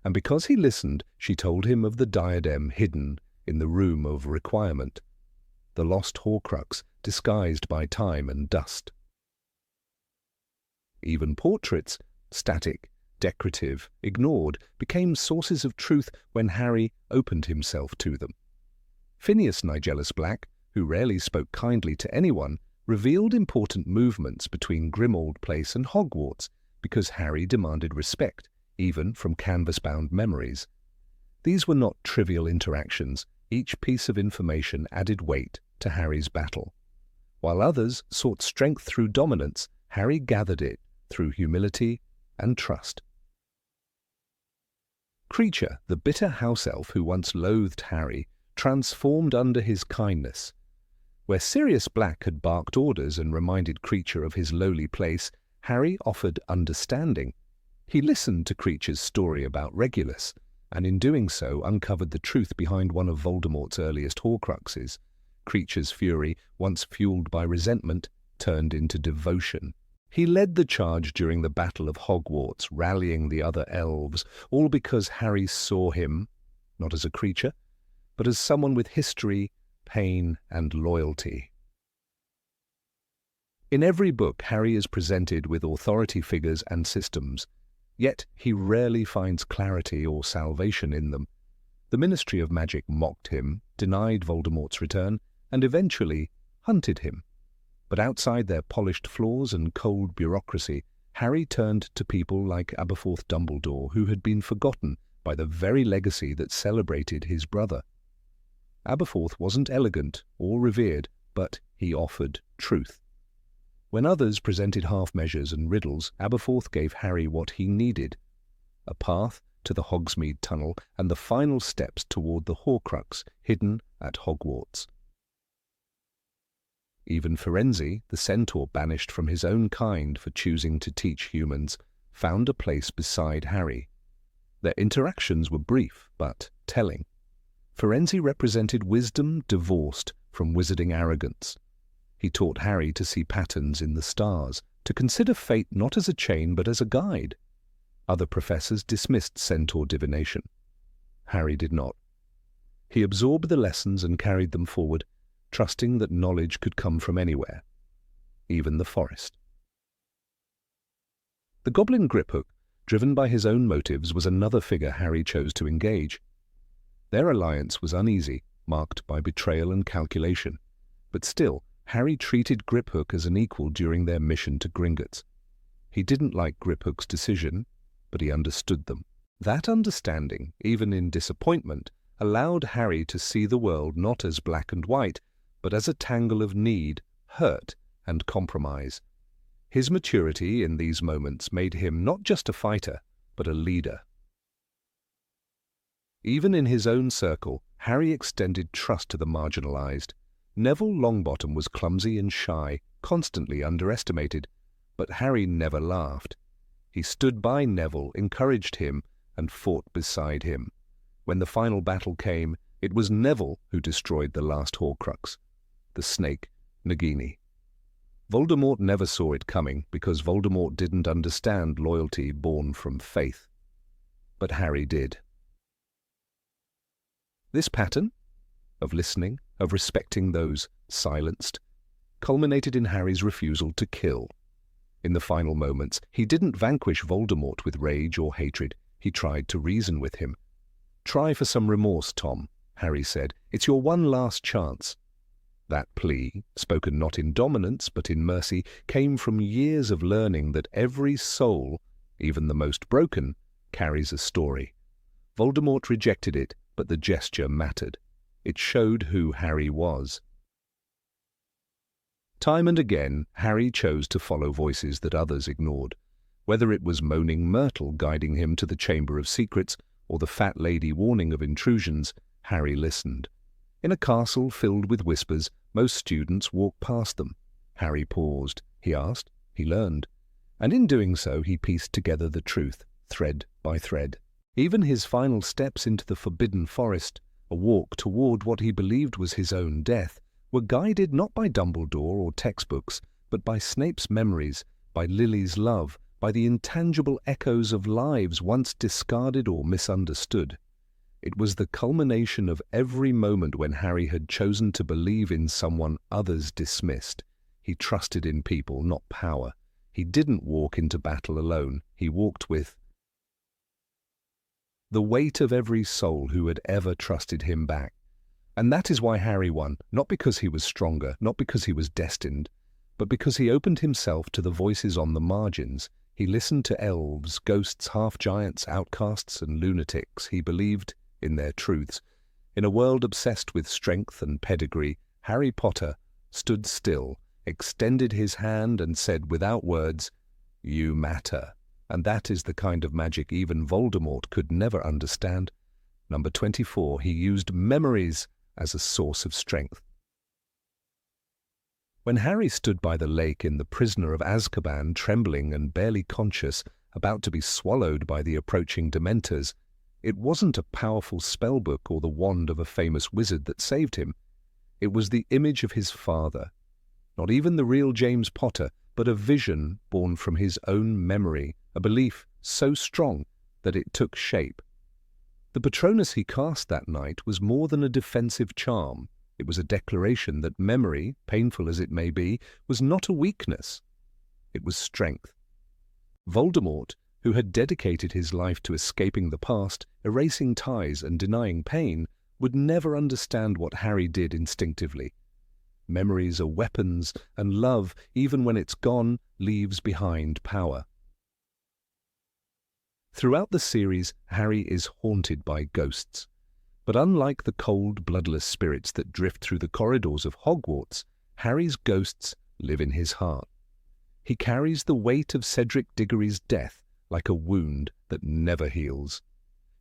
And because he listened, she told him of the diadem hidden in the room of requirement, the lost Horcrux disguised by time and dust. Even portraits, static, decorative, ignored, became sources of truth when Harry opened himself to them. Phineas Nigellus Black, who rarely spoke kindly to anyone, revealed important movements between Grimmauld Place and Hogwarts because Harry demanded respect, even from canvas-bound memories. These were not trivial interactions. Each piece of information added weight to Harry's battle. While others sought strength through dominance, Harry gathered it through humility and trust. Kreacher, the bitter house elf who once loathed Harry, transformed under his kindness. Where Sirius Black had barked orders and reminded Kreacher of his lowly place, Harry offered understanding. He listened to Kreacher's story about Regulus, and in doing so uncovered the truth behind one of Voldemort's earliest Horcruxes. Kreacher's fury, once fueled by resentment, turned into devotion. He led the charge during the Battle of Hogwarts, rallying the other elves, all because Harry saw him, not as a creature, but as someone with history, pain, and loyalty. In every book, Harry is presented with authority figures and systems, yet he rarely finds clarity or salvation in them. The Ministry of Magic mocked him, denied Voldemort's return, and eventually hunted him. But outside their polished floors and cold bureaucracy, Harry turned to people like Aberforth Dumbledore, who had been forgotten by the very legacy that celebrated his brother. Aberforth wasn't elegant or revered, but he offered truth. When others presented half-measures and riddles, Aberforth gave Harry what he needed: a path to the Hogsmeade Tunnel and the final steps toward the Horcrux hidden at Hogwarts. Even Firenze, the centaur banished from his own kind for choosing to teach humans, found a place beside Harry. Their interactions were brief, but telling. Firenze represented wisdom divorced from wizarding arrogance. He taught Harry to see patterns in the stars, to consider fate not as a chain but as a guide. Other professors dismissed centaur divination. Harry did not. He absorbed the lessons and carried them forward, trusting that knowledge could come from anywhere, even the forest. The goblin Griphook, driven by his own motives, was another figure Harry chose to engage. Their alliance was uneasy, marked by betrayal and calculation, but still, Harry treated Griphook as an equal during their mission to Gringotts. He didn't like Griphook's decision, but he understood them. That understanding, even in disappointment, allowed Harry to see the world not as black and white, but as a tangle of need, hurt, and compromise. His maturity in these moments made him not just a fighter, but a leader. Even in his own circle, Harry extended trust to the marginalized. Neville Longbottom was clumsy and shy, constantly underestimated, but Harry never laughed. He stood by Neville, encouraged him, and fought beside him. When the final battle came, it was Neville who destroyed the last Horcrux, the snake, Nagini. Voldemort never saw it coming because Voldemort didn't understand loyalty born from faith. But Harry did. This pattern of listening, of respecting those silenced, culminated in Harry's refusal to kill. In the final moments, he didn't vanquish Voldemort with rage or hatred. He tried to reason with him. "Try for some remorse, Tom," Harry said. "It's your one last chance." That plea, spoken not in dominance but in mercy, came from years of learning that every soul, even the most broken, carries a story. Voldemort rejected it, but the gesture mattered. It showed who Harry was. Time and again, Harry chose to follow voices that others ignored. Whether it was moaning Myrtle guiding him to the Chamber of Secrets or the fat lady warning of intrusions, Harry listened. In a castle filled with whispers, most students walked past them. Harry paused. He asked. He learned. And in doing so, he pieced together the truth, thread by thread. Even his final steps into the Forbidden Forest, a walk toward what he believed was his own death, were guided not by Dumbledore or textbooks, but by Snape's memories, by Lily's love, by the intangible echoes of lives once discarded or misunderstood. It was the culmination of every moment when Harry had chosen to believe in someone others dismissed. He trusted in people, not power. He didn't walk into battle alone. He walked with the weight of every soul who had ever trusted him back. And that is why Harry won, not because he was stronger, not because he was destined, but because he opened himself to the voices on the margins. He listened to elves, ghosts, half-giants, outcasts, and lunatics. He believed in their truths. In a world obsessed with strength and pedigree, Harry Potter stood still, extended his hand, and said without words, "You matter." And that is the kind of magic even Voldemort could never understand. Number 24, he used memories as a source of strength. When Harry stood by the lake in The Prisoner of Azkaban, trembling and barely conscious, about to be swallowed by the approaching Dementors, it wasn't a powerful spellbook or the wand of a famous wizard that saved him. It was the image of his father. Not even the real James Potter, but a vision born from his own memory, a belief so strong that it took shape. The Patronus he cast that night was more than a defensive charm. It was a declaration that memory, painful as it may be, was not a weakness. It was strength. Voldemort, who had dedicated his life to escaping the past, erasing ties and denying pain, would never understand what Harry did instinctively. Memories are weapons, and love, even when it's gone, leaves behind power. Throughout the series, Harry is haunted by ghosts. But unlike the cold, bloodless spirits that drift through the corridors of Hogwarts, Harry's ghosts live in his heart. He carries the weight of Cedric Diggory's death like a wound that never heals.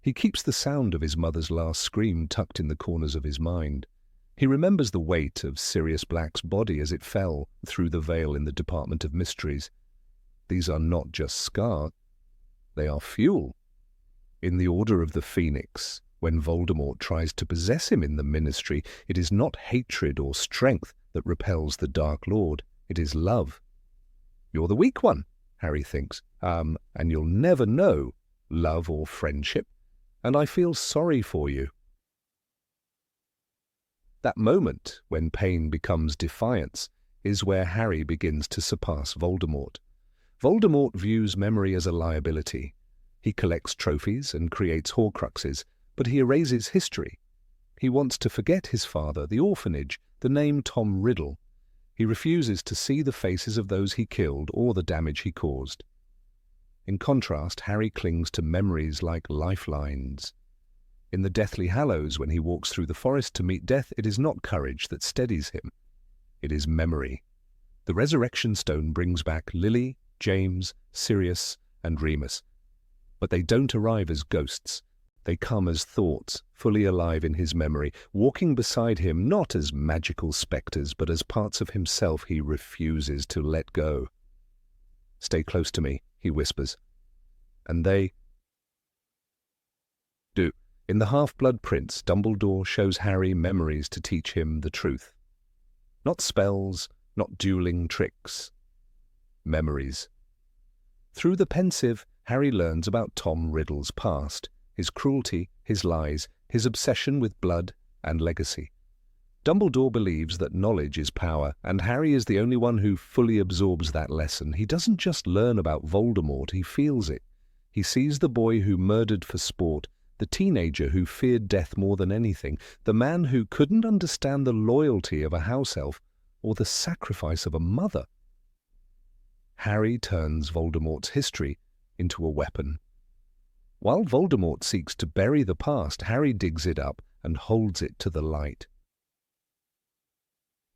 He keeps the sound of his mother's last scream tucked in the corners of his mind. He remembers the weight of Sirius Black's body as it fell through the veil in the Department of Mysteries. These are not just scars, they are fuel. In the Order of the Phoenix, when Voldemort tries to possess him in the Ministry, it is not hatred or strength that repels the Dark Lord, it is love. You're the weak one, Harry thinks, and you'll never know love or friendship, and I feel sorry for you. That moment, when pain becomes defiance, is where Harry begins to surpass Voldemort. Voldemort views memory as a liability. He collects trophies and creates Horcruxes, but he erases history. He wants to forget his father, the orphanage, the name Tom Riddle. He refuses to see the faces of those he killed or the damage he caused. In contrast, Harry clings to memories like lifelines. In the Deathly Hallows, when he walks through the forest to meet death, it is not courage that steadies him. It is memory. The Resurrection Stone brings back Lily, James, Sirius, and Remus. But they don't arrive as ghosts. They come as thoughts, fully alive in his memory, walking beside him not as magical spectres, but as parts of himself he refuses to let go. "Stay close to me," he whispers. And they do. In The Half-Blood Prince, Dumbledore shows Harry memories to teach him the truth. Not spells, not dueling tricks. Memories. Through the pensive, Harry learns about Tom Riddle's past, his cruelty, his lies, his obsession with blood and legacy. Dumbledore believes that knowledge is power, and Harry is the only one who fully absorbs that lesson. He doesn't just learn about Voldemort, he feels it. He sees the boy who murdered for sport, the teenager who feared death more than anything, the man who couldn't understand the loyalty of a house elf or the sacrifice of a mother. Harry turns Voldemort's history into a weapon. While Voldemort seeks to bury the past, Harry digs it up and holds it to the light.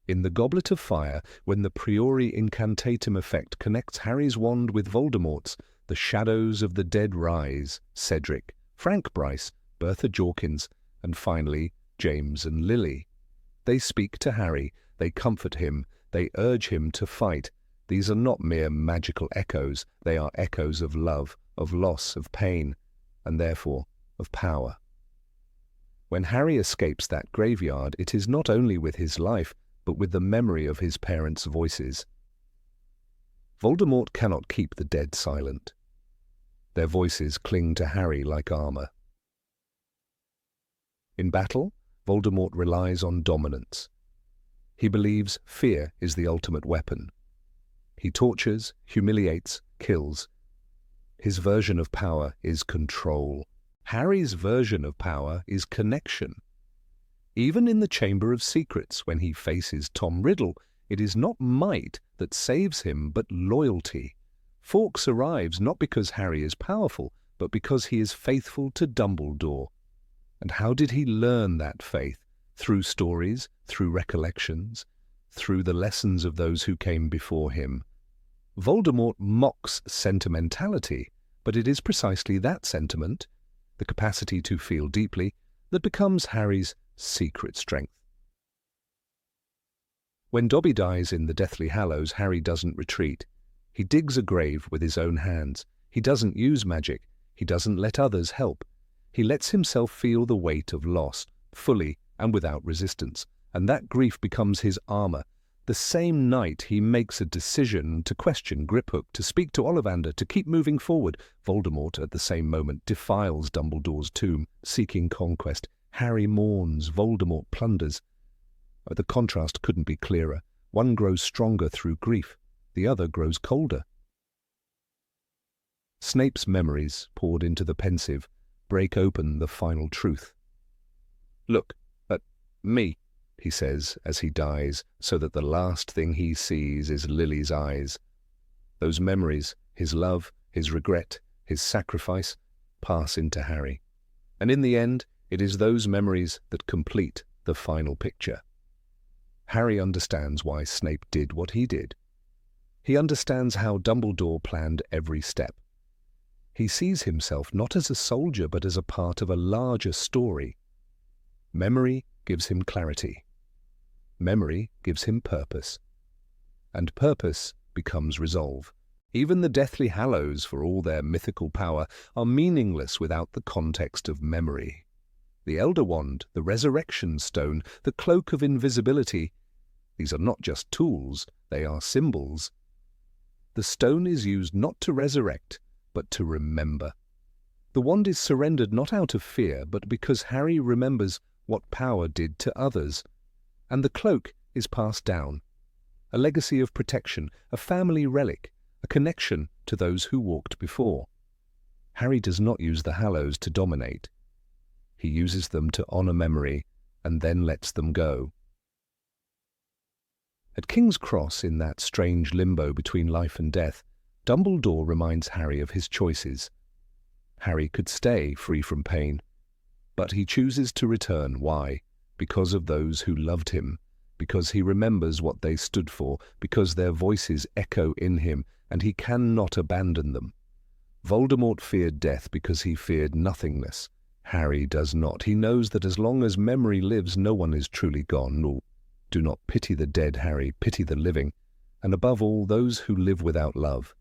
In the Goblet of Fire, when the Priori Incantatem effect connects Harry's wand with Voldemort's, the shadows of the dead rise: Cedric, Frank Bryce, Bertha Jorkins, and finally James and Lily. They speak to Harry, they comfort him, they urge him to fight. These are not mere magical echoes, they are echoes of love, of loss, of pain, and therefore of power. When Harry escapes that graveyard, it is not only with his life, but with the memory of his parents' voices. Voldemort cannot keep the dead silent. Their voices cling to Harry like armor. In battle, Voldemort relies on dominance. He believes fear is the ultimate weapon. He tortures, humiliates, kills. His version of power is control. Harry's version of power is connection. Even in the Chamber of Secrets, when he faces Tom Riddle, it is not might that saves him, but loyalty. Fawkes arrives not because Harry is powerful, but because he is faithful to Dumbledore. And how did he learn that faith? Through stories, through recollections, through the lessons of those who came before him. Voldemort mocks sentimentality, but it is precisely that sentiment, the capacity to feel deeply, that becomes Harry's secret strength. When Dobby dies in the Deathly Hallows, Harry doesn't retreat. He digs a grave with his own hands. He doesn't use magic. He doesn't let others help. He lets himself feel the weight of loss, fully and without resistance, and that grief becomes his armor. The same night he makes a decision to question Griphook, to speak to Ollivander, to keep moving forward. Voldemort, at the same moment, defiles Dumbledore's tomb, seeking conquest. Harry mourns, Voldemort plunders. The contrast couldn't be clearer. One grows stronger through grief, the other grows colder. Snape's memories, poured into the pensive, break open the final truth. "Look at me," he says as he dies, so that the last thing he sees is Lily's eyes. Those memories, his love, his regret, his sacrifice, pass into Harry. And in the end, it is those memories that complete the final picture. Harry understands why Snape did what he did. He understands how Dumbledore planned every step. He sees himself not as a soldier but as a part of a larger story. Memory gives him clarity. Memory gives him purpose. And purpose becomes resolve. Even the Deathly Hallows, for all their mythical power, are meaningless without the context of memory. The Elder Wand, the Resurrection Stone, the Cloak of Invisibility, these are not just tools, they are symbols. The stone is used not to resurrect, but to remember. The wand is surrendered not out of fear, but because Harry remembers what power did to others. And the cloak is passed down, a legacy of protection, a family relic, a connection to those who walked before. Harry does not use the hallows to dominate. He uses them to honor memory and then lets them go. At King's Cross, in that strange limbo between life and death, Dumbledore reminds Harry of his choices. Harry could stay free from pain, but he chooses to return. Why? Because of those who loved him, because he remembers what they stood for, because their voices echo in him, and he cannot abandon them. Voldemort feared death because he feared nothingness. Harry does not. He knows that as long as memory lives, no one is truly gone. No, do not pity the dead, Harry, pity the living, and above all, those who live without love.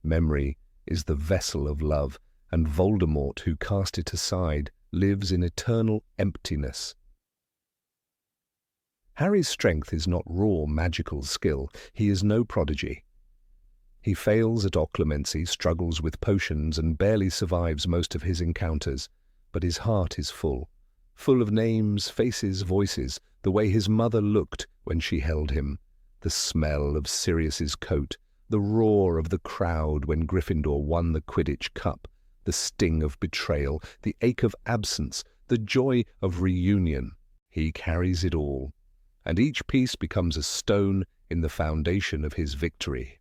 Memory is the vessel of love, and Voldemort, who cast it aside, lives in eternal emptiness. Harry's strength is not raw magical skill. He is no prodigy. He fails at occlumency, struggles with potions, and barely survives most of his encounters. But his heart is full of names, faces, voices, the way his mother looked when she held him, the smell of Sirius's coat, the roar of the crowd when Gryffindor won the Quidditch Cup, the sting of betrayal, the ache of absence, the joy of reunion. He carries it all, and each piece becomes a stone in the foundation of his victory.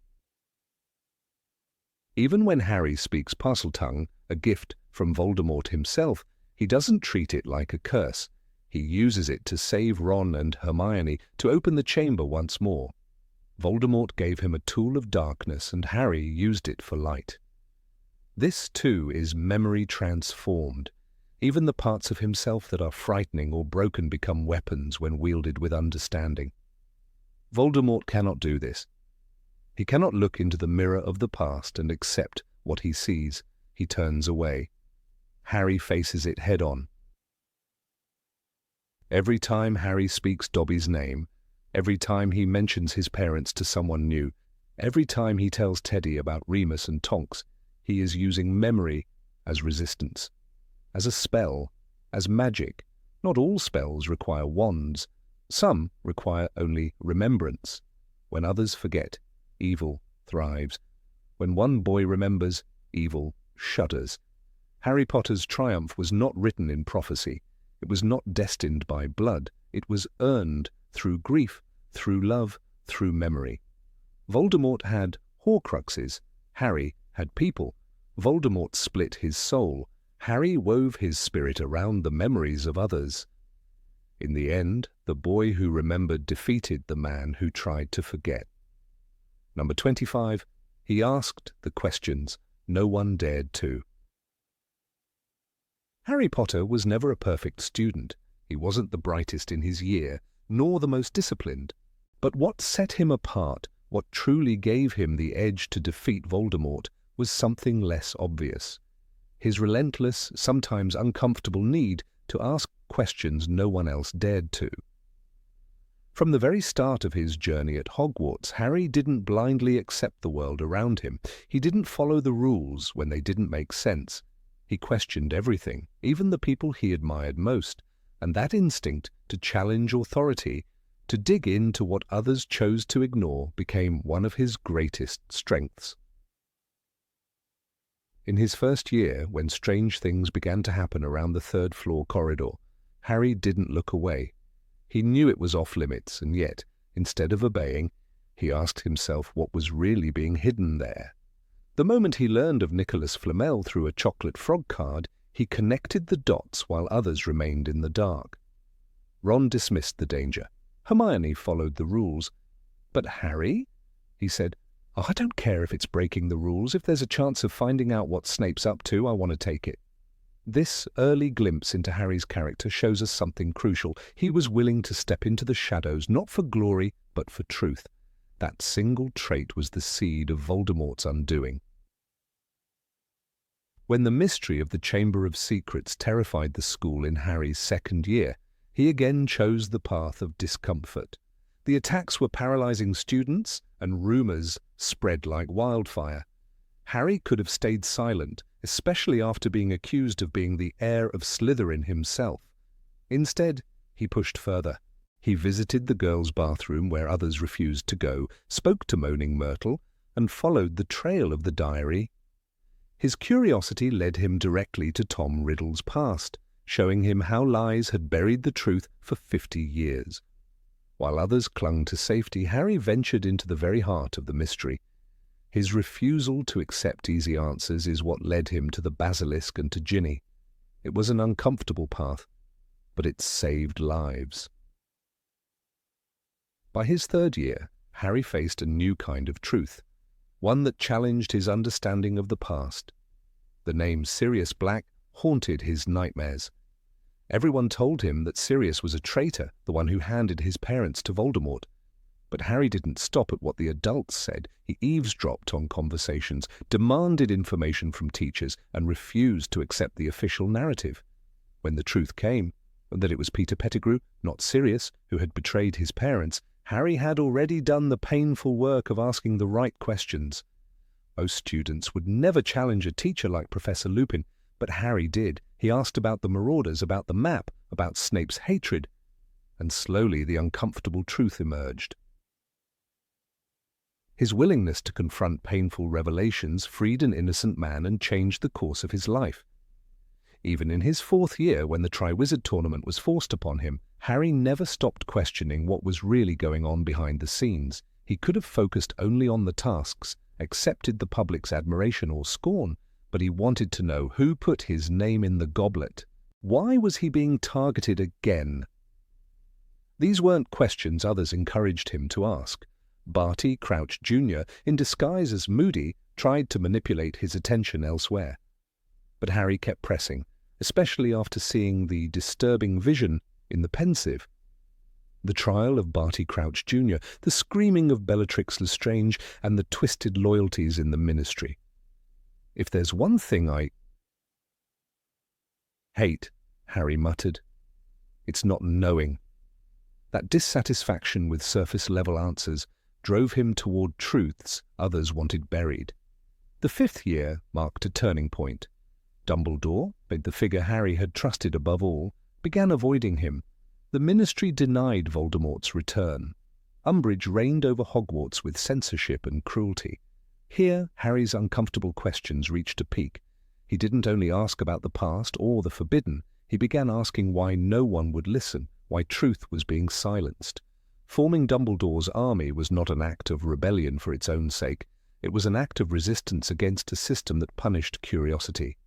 Even when Harry speaks Parseltongue, a gift from Voldemort himself, he doesn't treat it like a curse. He uses it to save Ron and Hermione, to open the chamber once more. Voldemort gave him a tool of darkness, and Harry used it for light. This, too, is memory transformed. Even the parts of himself that are frightening or broken become weapons when wielded with understanding. Voldemort cannot do this. He cannot look into the mirror of the past and accept what he sees. He turns away. Harry faces it head-on. Every time Harry speaks Dobby's name, every time he mentions his parents to someone new, every time he tells Teddy about Remus and Tonks, he is using memory as resistance, as a spell, as magic. Not all spells require wands. Some require only remembrance. When others forget, evil thrives. When one boy remembers, evil shudders. Harry Potter's triumph was not written in prophecy. It was not destined by blood. It was earned through grief, through love, through memory. Voldemort had Horcruxes. Harry had people. Voldemort split his soul. Harry wove his spirit around the memories of others. In the end, the boy who remembered defeated the man who tried to forget. Number 25. He asked the questions no one dared to. Harry Potter was never a perfect student. He wasn't the brightest in his year, nor the most disciplined. But what set him apart, what truly gave him the edge to defeat Voldemort, was something less obvious. His relentless, sometimes uncomfortable need to ask questions no one else dared to. From the very start of his journey at Hogwarts, Harry didn't blindly accept the world around him. He didn't follow the rules when they didn't make sense. He questioned everything, even the people he admired most, and that instinct to challenge authority, to dig into what others chose to ignore, became one of his greatest strengths. In his first year, when strange things began to happen around the third-floor corridor, Harry didn't look away. He knew it was off-limits, and yet, instead of obeying, he asked himself what was really being hidden there. The moment he learned of Nicholas Flamel through a chocolate frog card, he connected the dots while others remained in the dark. Ron dismissed the danger. Hermione followed the rules. But Harry? He said, "Oh, I don't care if it's breaking the rules. If there's a chance of finding out what Snape's up to, I want to take it." This early glimpse into Harry's character shows us something crucial. He was willing to step into the shadows, not for glory, but for truth. That single trait was the seed of Voldemort's undoing. When the mystery of the Chamber of Secrets terrified the school in Harry's second year, he again chose the path of discomfort. The attacks were paralyzing students, and rumors spread like wildfire. Harry could have stayed silent, especially after being accused of being the heir of Slytherin himself. Instead, he pushed further. He visited the girls' bathroom where others refused to go, spoke to Moaning Myrtle, and followed the trail of the diary. His curiosity led him directly to Tom Riddle's past, showing him how lies had buried the truth for 50 years. While others clung to safety, Harry ventured into the very heart of the mystery. His refusal to accept easy answers is what led him to the basilisk and to Ginny. It was an uncomfortable path, but it saved lives. By his 3rd year, Harry faced a new kind of truth, one that challenged his understanding of the past. The name Sirius Black haunted his nightmares. Everyone told him that Sirius was a traitor, the one who handed his parents to Voldemort. But Harry didn't stop at what the adults said. He eavesdropped on conversations, demanded information from teachers, and refused to accept the official narrative. When the truth came, that it was Peter Pettigrew, not Sirius, who had betrayed his parents, Harry had already done the painful work of asking the right questions. Most students would never challenge a teacher like Professor Lupin, but Harry did. He asked about the Marauders, about the map, about Snape's hatred, and slowly the uncomfortable truth emerged. His willingness to confront painful revelations freed an innocent man and changed the course of his life. Even in his 4th year, when the Triwizard Tournament was forced upon him, Harry never stopped questioning what was really going on behind the scenes. He could have focused only on the tasks, accepted the public's admiration or scorn, but he wanted to know who put his name in the goblet. Why was he being targeted again? These weren't questions others encouraged him to ask. Barty Crouch Jr., in disguise as Moody, tried to manipulate his attention elsewhere. But Harry kept pressing, especially after seeing the disturbing vision in the pensive. The trial of Barty Crouch Jr., the screaming of Bellatrix Lestrange, and the twisted loyalties in the Ministry. If there's one thing I hate, Harry muttered, it's not knowing. That dissatisfaction with surface-level answers drove him toward truths others wanted buried. The 5th year marked a turning point. Dumbledore, the figure Harry had trusted above all, began avoiding him. The Ministry denied Voldemort's return. Umbridge reigned over Hogwarts with censorship and cruelty. Here, Harry's uncomfortable questions reached a peak. He didn't only ask about the past or the forbidden, he began asking why no one would listen, why truth was being silenced. Forming Dumbledore's army was not an act of rebellion for its own sake. It was an act of resistance against a system that punished curiosity.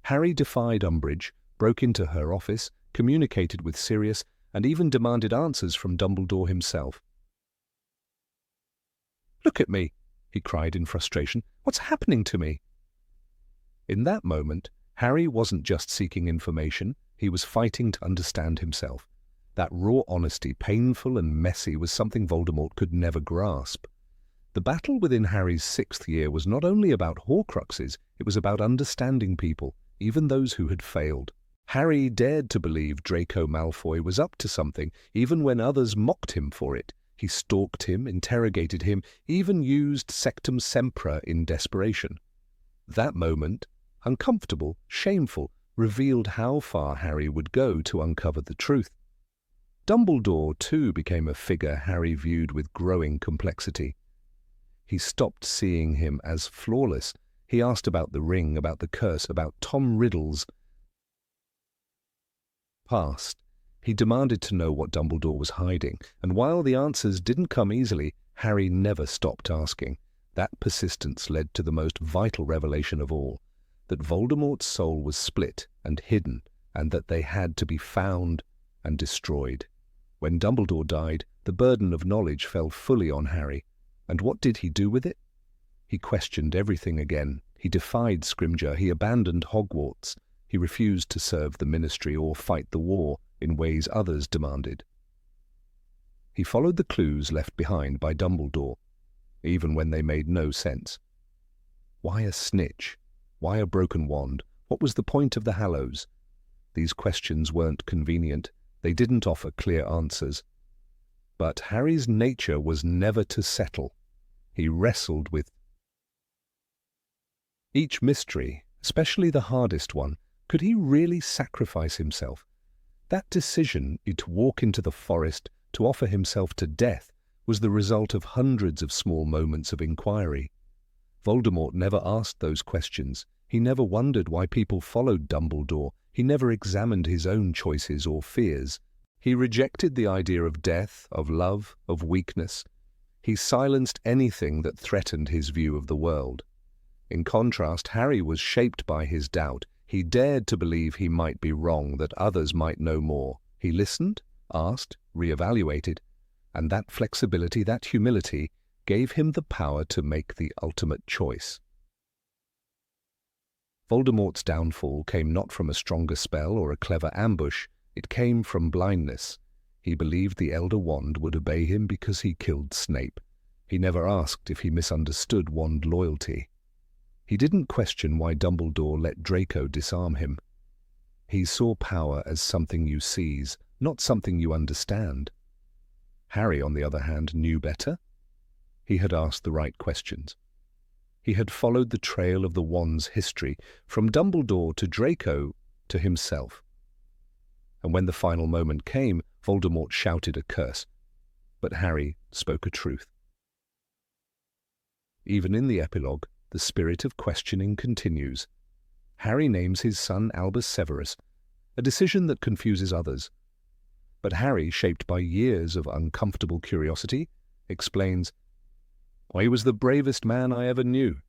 Harry defied Umbridge, broke into her office, communicated with Sirius, and even demanded answers from Dumbledore himself. "Look at me," he cried in frustration. "What's happening to me?" In that moment, Harry wasn't just seeking information, he was fighting to understand himself. That raw honesty, painful and messy, was something Voldemort could never grasp. The battle within Harry's 6th year was not only about Horcruxes, it was about understanding people, even those who had failed. Harry dared to believe Draco Malfoy was up to something, even when others mocked him for it. He stalked him, interrogated him, even used Sectum Sempra in desperation. That moment, uncomfortable, shameful, revealed how far Harry would go to uncover the truth. Dumbledore, too, became a figure Harry viewed with growing complexity. He stopped seeing him as flawless. He asked about the ring, about the curse, about Tom Riddle's past. He demanded to know what Dumbledore was hiding, and while the answers didn't come easily, Harry never stopped asking. That persistence led to the most vital revelation of all, that Voldemort's soul was split and hidden, and that they had to be found and destroyed. When Dumbledore died, the burden of knowledge fell fully on Harry. And what did he do with it? He questioned everything again. He defied Scrimgeour. He abandoned Hogwarts. He refused to serve the Ministry or fight the war in ways others demanded. He followed the clues left behind by Dumbledore, even when they made no sense. Why a snitch? Why a broken wand? What was the point of the hallows? These questions weren't convenient. They didn't offer clear answers. But Harry's nature was never to settle. He wrestled with each mystery, especially the hardest one. Could he really sacrifice himself? That decision to walk into the forest, to offer himself to death, was the result of hundreds of small moments of inquiry. Voldemort never asked those questions. He never wondered why people followed Dumbledore. He never examined his own choices or fears. He rejected the idea of death, of love, of weakness. He silenced anything that threatened his view of the world. In contrast, Harry was shaped by his doubt. He dared to believe he might be wrong, that others might know more. He listened, asked, re-evaluated, and that flexibility, that humility, gave him the power to make the ultimate choice. Voldemort's downfall came not from a stronger spell or a clever ambush. It came from blindness. He believed the Elder Wand would obey him because he killed Snape. He never asked if he misunderstood wand loyalty. He didn't question why Dumbledore let Draco disarm him. He saw power as something you seize, not something you understand. Harry, on the other hand, knew better. He had asked the right questions. He had followed the trail of the wand's history, from Dumbledore to Draco to himself. And when the final moment came, Voldemort shouted a curse, but Harry spoke a truth. Even in the epilogue, the spirit of questioning continues. Harry names his son Albus Severus, a decision that confuses others. But Harry, shaped by years of uncomfortable curiosity, explains, "He was the bravest man I ever knew."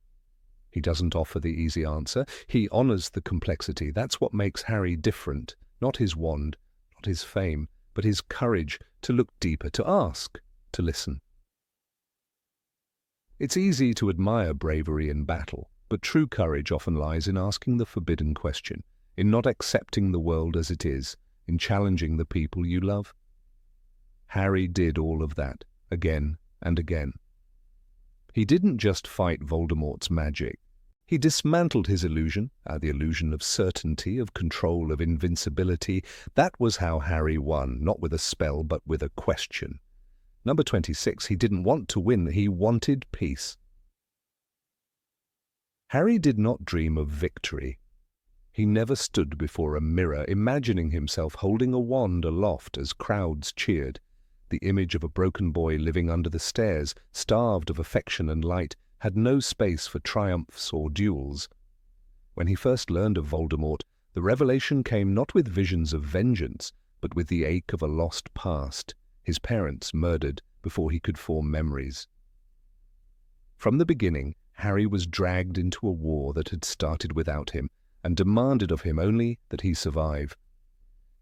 He doesn't offer the easy answer. He honors the complexity. That's what makes Harry different. Not his wand, not his fame, but his courage to look deeper, to ask, to listen. It's easy to admire bravery in battle, but true courage often lies in asking the forbidden question, in not accepting the world as it is, in challenging the people you love. Harry did all of that, again and again. He didn't just fight Voldemort's magic. He dismantled his illusion, the illusion of certainty, of control, of invincibility. That was how Harry won, not with a spell, but with a question. Number 26, he didn't want to win, he wanted peace. Harry did not dream of victory. He never stood before a mirror, imagining himself holding a wand aloft as crowds cheered. The image of a broken boy living under the stairs, starved of affection and light, had no space for triumphs or duels. When he first learned of Voldemort, the revelation came not with visions of vengeance, but with the ache of a lost past, his parents murdered before he could form memories. From the beginning, Harry was dragged into a war that had started without him, and demanded of him only that he survive.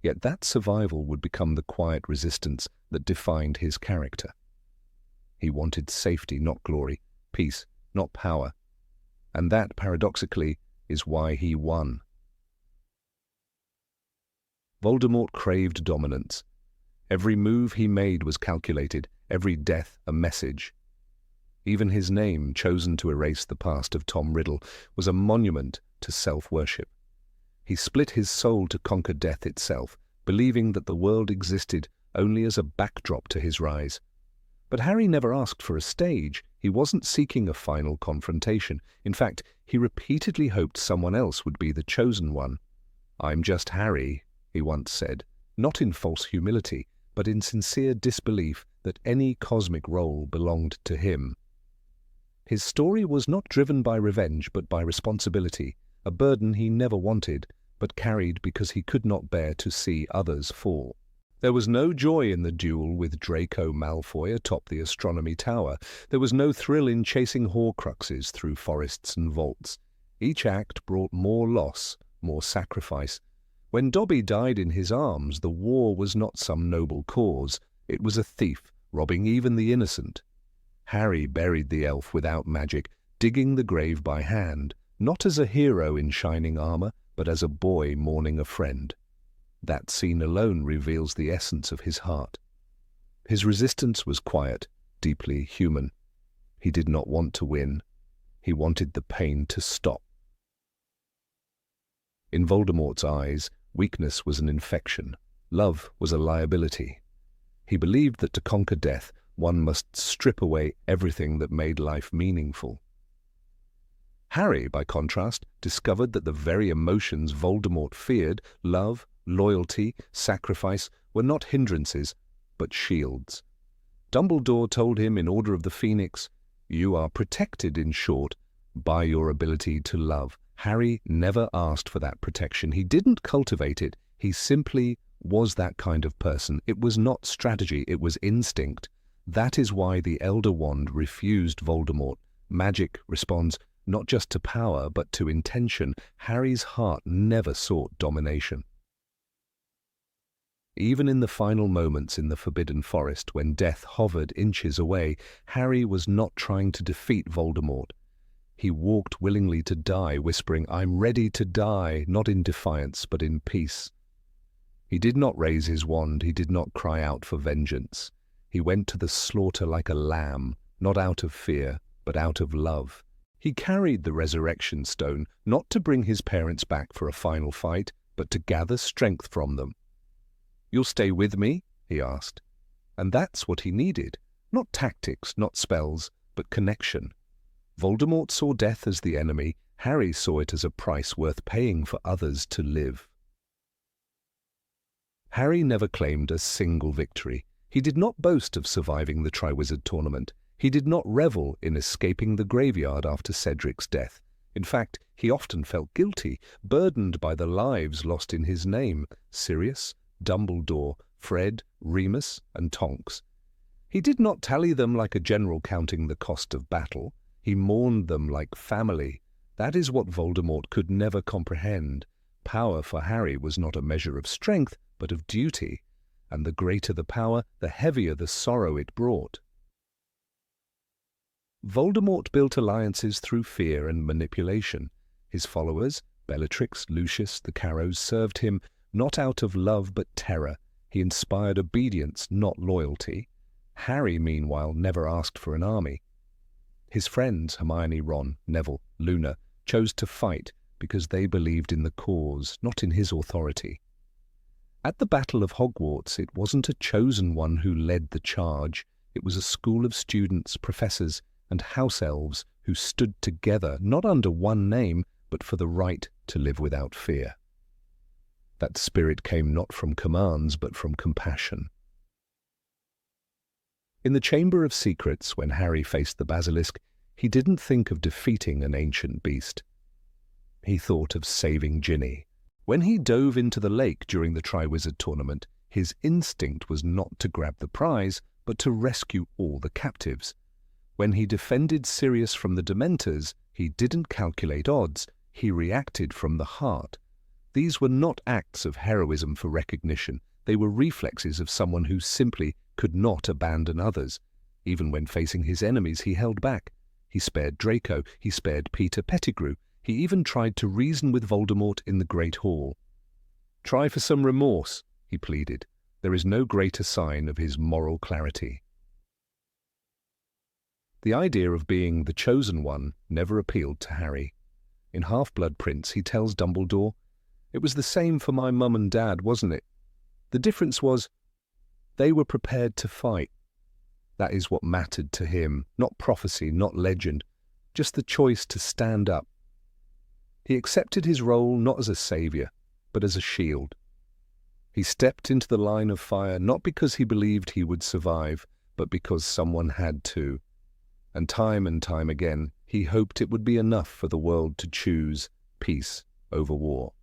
Yet that survival would become the quiet resistance that defined his character. He wanted safety, not glory, peace, not power, and that, paradoxically, is why he won. Voldemort craved dominance. Every move he made was calculated, every death a message. Even his name, chosen to erase the past of Tom Riddle, was a monument to self-worship. He split his soul to conquer death itself, believing that the world existed only as a backdrop to his rise. But Harry never asked for a stage. He wasn't seeking a final confrontation. In fact, he repeatedly hoped someone else would be the chosen one. "I'm just Harry," he once said, not in false humility, but in sincere disbelief that any cosmic role belonged to him. His story was not driven by revenge, but by responsibility, a burden he never wanted, but carried because he could not bear to see others fall. There was no joy in the duel with Draco Malfoy atop the astronomy tower. There was no thrill in chasing Horcruxes through forests and vaults. Each act brought more loss, more sacrifice. When Dobby died in his arms, the war was not some noble cause. It was a thief, robbing even the innocent. Harry buried the elf without magic, digging the grave by hand, not as a hero in shining armor, but as a boy mourning a friend. That scene alone reveals the essence of his heart. His resistance was quiet, deeply human. He did not want to win. He wanted the pain to stop. In Voldemort's eyes, weakness was an infection. Love was a liability. He believed that to conquer death, one must strip away everything that made life meaningful. Harry, by contrast, discovered that the very emotions Voldemort feared, love, loyalty, sacrifice were not hindrances, but shields. Dumbledore told him in Order of the Phoenix, "You are protected, in short, by your ability to love." Harry never asked for that protection. He didn't cultivate it. He simply was that kind of person. It was not strategy, it was instinct. That is why the Elder Wand refused Voldemort. Magic responds not just to power, but to intention. Harry's heart never sought domination. Even in the final moments in the Forbidden Forest, when death hovered inches away, Harry was not trying to defeat Voldemort. He walked willingly to die, whispering, "I'm ready to die," not in defiance, but in peace. He did not raise his wand, he did not cry out for vengeance. He went to the slaughter like a lamb, not out of fear, but out of love. He carried the resurrection stone, not to bring his parents back for a final fight, but to gather strength from them. "You'll stay with me?" he asked. And that's what he needed. Not tactics, not spells, but connection. Voldemort saw death as the enemy. Harry saw it as a price worth paying for others to live. Harry never claimed a single victory. He did not boast of surviving the Triwizard Tournament. He did not revel in escaping the graveyard after Cedric's death. In fact, he often felt guilty, burdened by the lives lost in his name: Sirius, Dumbledore, Fred, Remus, and Tonks. He did not tally them like a general counting the cost of battle. He mourned them like family. That is what Voldemort could never comprehend. Power for Harry was not a measure of strength, but of duty, and the greater the power, the heavier the sorrow it brought. Voldemort built alliances through fear and manipulation. His followers, Bellatrix, Lucius, the Carrows, served him not out of love but terror. He inspired obedience, not loyalty. Harry, meanwhile, never asked for an army. His friends, Hermione, Ron, Neville, Luna, chose to fight because they believed in the cause, not in his authority. At the Battle of Hogwarts, it wasn't a chosen one who led the charge. It was a school of students, professors, and house elves who stood together, not under one name, but for the right to live without fear. That spirit came not from commands, but from compassion. In the Chamber of Secrets, when Harry faced the basilisk, he didn't think of defeating an ancient beast. He thought of saving Ginny. When he dove into the lake during the Triwizard Tournament, his instinct was not to grab the prize, but to rescue all the captives. When he defended Sirius from the Dementors, he didn't calculate odds, he reacted from the heart. These were not acts of heroism for recognition, they were reflexes of someone who simply could not abandon others. Even when facing his enemies, he held back. He spared Draco, he spared Peter Pettigrew, he even tried to reason with Voldemort in the Great Hall. "Try for some remorse," he pleaded. There is no greater sign of his moral clarity. The idea of being the chosen one never appealed to Harry. In Half-Blood Prince, he tells Dumbledore, "It was the same for my mum and dad, wasn't it? The difference was, they were prepared to fight." That is what mattered to him, not prophecy, not legend, just the choice to stand up. He accepted his role not as a savior, but as a shield. He stepped into the line of fire not because he believed he would survive, but because someone had to. And time again, he hoped it would be enough for the world to choose peace over war.